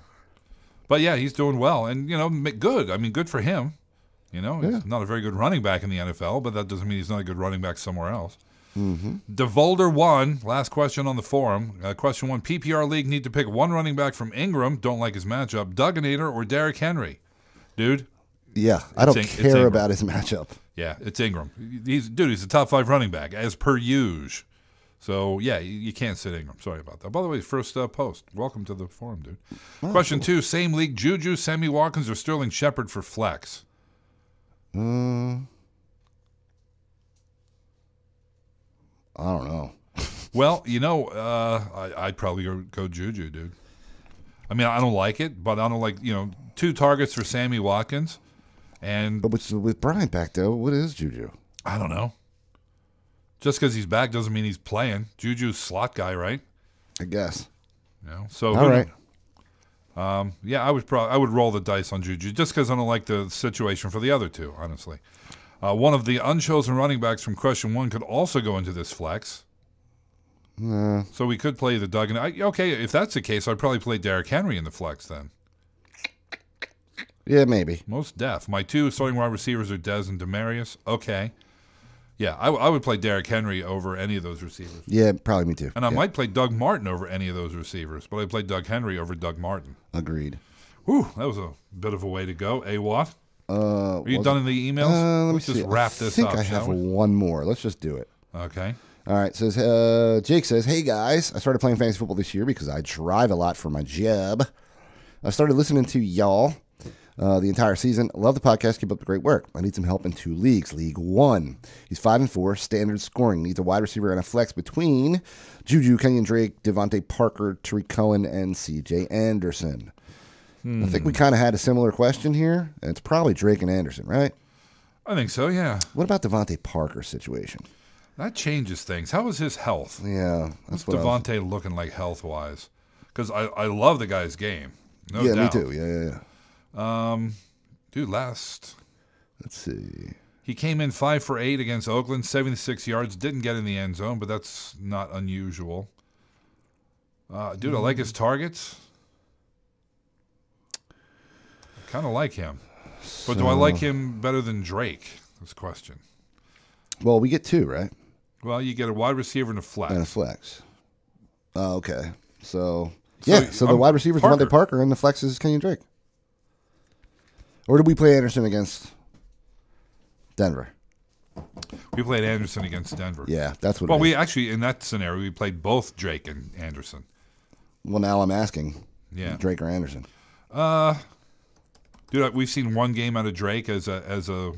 Speaker 1: But yeah, he's doing well, and you know, good. I mean, good for him. You know, he's not a very good running back in the NFL, but that doesn't mean he's not a good running back somewhere else.
Speaker 2: Mm-hmm.
Speaker 1: DeVolder 1, last question on the forum. Question 1, PPR League need to pick one running back from Ingram. Don't like his matchup. Dugganator or Derrick Henry? Dude.
Speaker 2: Yeah, I don't
Speaker 1: it's
Speaker 2: care
Speaker 1: Ingram.
Speaker 2: about his matchup.
Speaker 1: Yeah, it's Ingram. He's a top 5 running back, as per usual. So, yeah, you can't sit Ingram. Sorry about that. By the way, first post. Welcome to the forum, dude. Question 2, same league, Juju, Sammy Watkins, or Sterling Shepard for flex?
Speaker 2: I don't know.
Speaker 1: Well, you know, I'd probably go Juju, dude. I mean, I don't like it, but I don't like, 2 targets for Sammy Watkins. And
Speaker 2: But with Bryant back, though, what is Juju?
Speaker 1: I don't know. Just because he's back doesn't mean he's playing. Juju's slot guy, right?
Speaker 2: I guess.
Speaker 1: So
Speaker 2: all right.
Speaker 1: Yeah, I would roll the dice on Juju just because I don't like the situation for the other two, honestly. One of the unchosen running backs from question 1 could also go into this flex. So we could play the Duggan. Okay, if that's the case, I'd probably play Derrick Henry in the flex then.
Speaker 2: Yeah, maybe.
Speaker 1: Most def. My 2 starting wide receivers are Dez and Demarius. Okay. Yeah, I would play Derrick Henry over any of those receivers.
Speaker 2: Yeah, probably me too.
Speaker 1: And I might play Doug Martin over any of those receivers, but I play Doug Henry over Doug Martin.
Speaker 2: Agreed.
Speaker 1: Whew, that was a bit of a way to go. Watt? Are you
Speaker 2: was
Speaker 1: done
Speaker 2: it-
Speaker 1: in the emails? Let's just wrap this up.
Speaker 2: I think I have
Speaker 1: shall we?
Speaker 2: one more. Let's just do it.
Speaker 1: Okay.
Speaker 2: All right. Says Jake says, "Hey guys, I started playing fantasy football this year because I drive a lot for my job. I started listening to y'all the entire season. Love the podcast. Keep up the great work. I need some help in 2 leagues. League 1. He's 5-4, standard scoring. Needs a wide receiver and a flex between Juju, Kenyon Drake, Devontae Parker, Tariq Cohen, and C.J. Anderson. I think we kind of had a similar question here. And it's probably Drake and Anderson, right?
Speaker 1: I think so, yeah.
Speaker 2: What about Devontae Parker's situation?
Speaker 1: That changes things. How is his health?
Speaker 2: Yeah.
Speaker 1: What's
Speaker 2: what I was-
Speaker 1: Devontae looking like health-wise? Because I love the guy's game. No
Speaker 2: yeah,
Speaker 1: doubt.
Speaker 2: me too. Yeah.
Speaker 1: Dude, last...
Speaker 2: Let's see.
Speaker 1: He came in 5 for 8 against Oakland, 76 yards. Didn't get in the end zone, but that's not unusual. Dude, I like his targets. I kind of like him. But do I like him better than Drake? That's the question.
Speaker 2: Well, we get 2, right?
Speaker 1: Well, you get a wide receiver and a flex.
Speaker 2: And a flex. Oh, okay. So the wide receiver is
Speaker 1: Parker.
Speaker 2: Devontae Parker, and the flex is Kenyon Drake. Or did we play Anderson against Denver?
Speaker 1: We played Anderson against Denver.
Speaker 2: Yeah, that's what
Speaker 1: Well,
Speaker 2: it
Speaker 1: we
Speaker 2: is.
Speaker 1: actually, in that scenario, we played both Drake and Anderson.
Speaker 2: Well, now I'm asking.
Speaker 1: Yeah.
Speaker 2: Drake or Anderson?
Speaker 1: Dude, we've seen one game out of Drake as a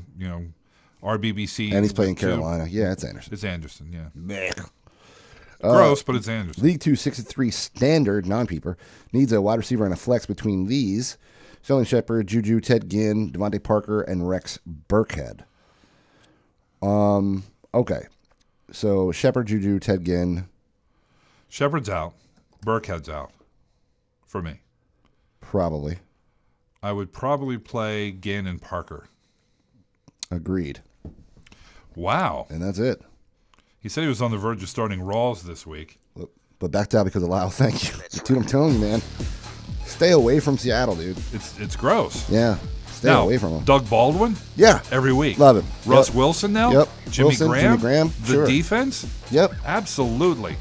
Speaker 1: RBBC.
Speaker 2: And he's playing Carolina. Yeah, it's Anderson.
Speaker 1: It's Anderson, yeah.
Speaker 2: Meh.
Speaker 1: Gross, but it's Anderson.
Speaker 2: League 2 6-3 standard non-peeper needs a wide receiver and a flex between these: Sterling Shepard, Juju, Ted Ginn, Devontae Parker, and Rex Burkhead. Okay, so Shepard, Juju, Ted Ginn.
Speaker 1: Shepard's out. Burkhead's out. For me,
Speaker 2: probably.
Speaker 1: I would probably play Ginn and Parker.
Speaker 2: Agreed.
Speaker 1: Wow.
Speaker 2: And that's it.
Speaker 1: He said he was on the verge of starting Rawls this week.
Speaker 2: But backed out because of Lyle. Thank you. Dude, I'm telling you, man. Stay away from Seattle, dude.
Speaker 1: It's gross.
Speaker 2: Yeah. Stay away from him.
Speaker 1: Doug Baldwin?
Speaker 2: Yeah.
Speaker 1: Every week.
Speaker 2: Love him.
Speaker 1: Russ Wilson now?
Speaker 2: Yep.
Speaker 1: Jimmy
Speaker 2: Wilson,
Speaker 1: Graham?
Speaker 2: Jimmy Graham.
Speaker 1: The
Speaker 2: Sure.
Speaker 1: defense?
Speaker 2: Yep.
Speaker 1: Absolutely.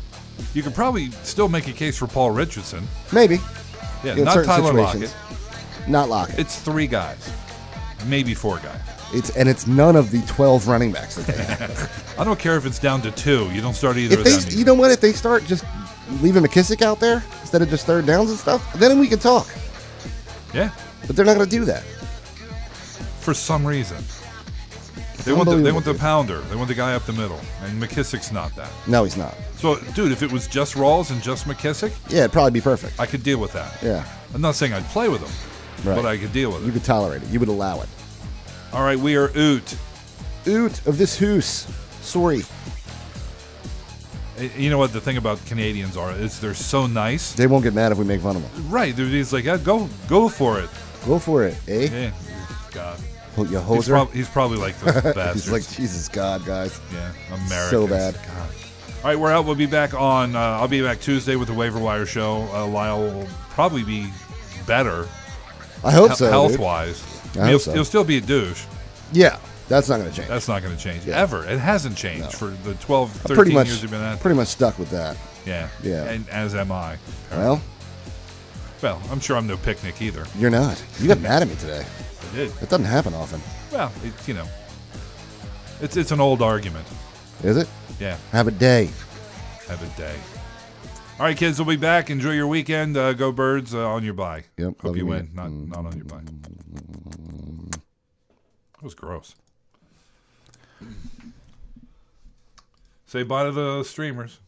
Speaker 1: You could probably still make a case for Paul Richardson.
Speaker 2: Maybe.
Speaker 1: Yeah,
Speaker 2: in
Speaker 1: not
Speaker 2: certain
Speaker 1: Tyler
Speaker 2: situations.
Speaker 1: Lockett.
Speaker 2: Not Lockett.
Speaker 1: It's 3 guys. Maybe 4 guys.
Speaker 2: It's none of the 12 running backs that they have.
Speaker 1: I don't care if it's down to 2. You don't start either
Speaker 2: If
Speaker 1: of
Speaker 2: they,
Speaker 1: them.
Speaker 2: you know what? If they start just leaving McKissick out there instead of just third downs and stuff, then we can talk.
Speaker 1: Yeah.
Speaker 2: But they're not going to do that.
Speaker 1: For some reason.
Speaker 2: It's
Speaker 1: They want the
Speaker 2: unbelievable.
Speaker 1: pounder. They want the guy up the middle. And McKissick's not that.
Speaker 2: No, he's not.
Speaker 1: So, dude, if it was just Rawls and just McKissick,
Speaker 2: Yeah, it'd probably be perfect.
Speaker 1: I could deal with that.
Speaker 2: Yeah.
Speaker 1: I'm not saying I'd play with him,
Speaker 2: Right.
Speaker 1: but I could deal with it.
Speaker 2: You could tolerate it. You would allow it.
Speaker 1: All right, we are oot.
Speaker 2: Oot of this hoose. Sorry.
Speaker 1: You know what the thing about Canadians is they're so nice.
Speaker 2: They won't get mad if we make fun of them.
Speaker 1: Right. He's like, go for it.
Speaker 2: Go for it, eh?
Speaker 1: Yeah. God.
Speaker 2: You hoser.
Speaker 1: He's probably like those bastards.
Speaker 2: He's like, Jesus God, guys.
Speaker 1: Yeah, Americans.
Speaker 2: So bad.
Speaker 1: God. All right, we're out. We'll be back on. I'll be back Tuesday with the Waiver Wire show. Lyle will probably be better.
Speaker 2: I hope so,
Speaker 1: Health
Speaker 2: dude.
Speaker 1: wise,
Speaker 2: I hope so.
Speaker 1: he'll still be a douche.
Speaker 2: Yeah, that's not going to change.
Speaker 1: That's not going to change
Speaker 2: Yeah.
Speaker 1: ever. It hasn't changed for the 12, 13
Speaker 2: pretty much,
Speaker 1: years we've been at.
Speaker 2: Pretty much stuck with that.
Speaker 1: Yeah.
Speaker 2: Yeah.
Speaker 1: And as am I.
Speaker 2: Well,
Speaker 1: I'm sure I'm no picnic either.
Speaker 2: you're not. You got mad at me today.
Speaker 1: I did.
Speaker 2: That doesn't happen often.
Speaker 1: Well, it's an old argument.
Speaker 2: Is it?
Speaker 1: Yeah.
Speaker 2: Have a day.
Speaker 1: Have a day. All right, kids, we'll be back. Enjoy your weekend. Go Birds on your bye.
Speaker 2: Yep.
Speaker 1: Hope you win. Not on your bye. That was gross. Say bye to the streamers.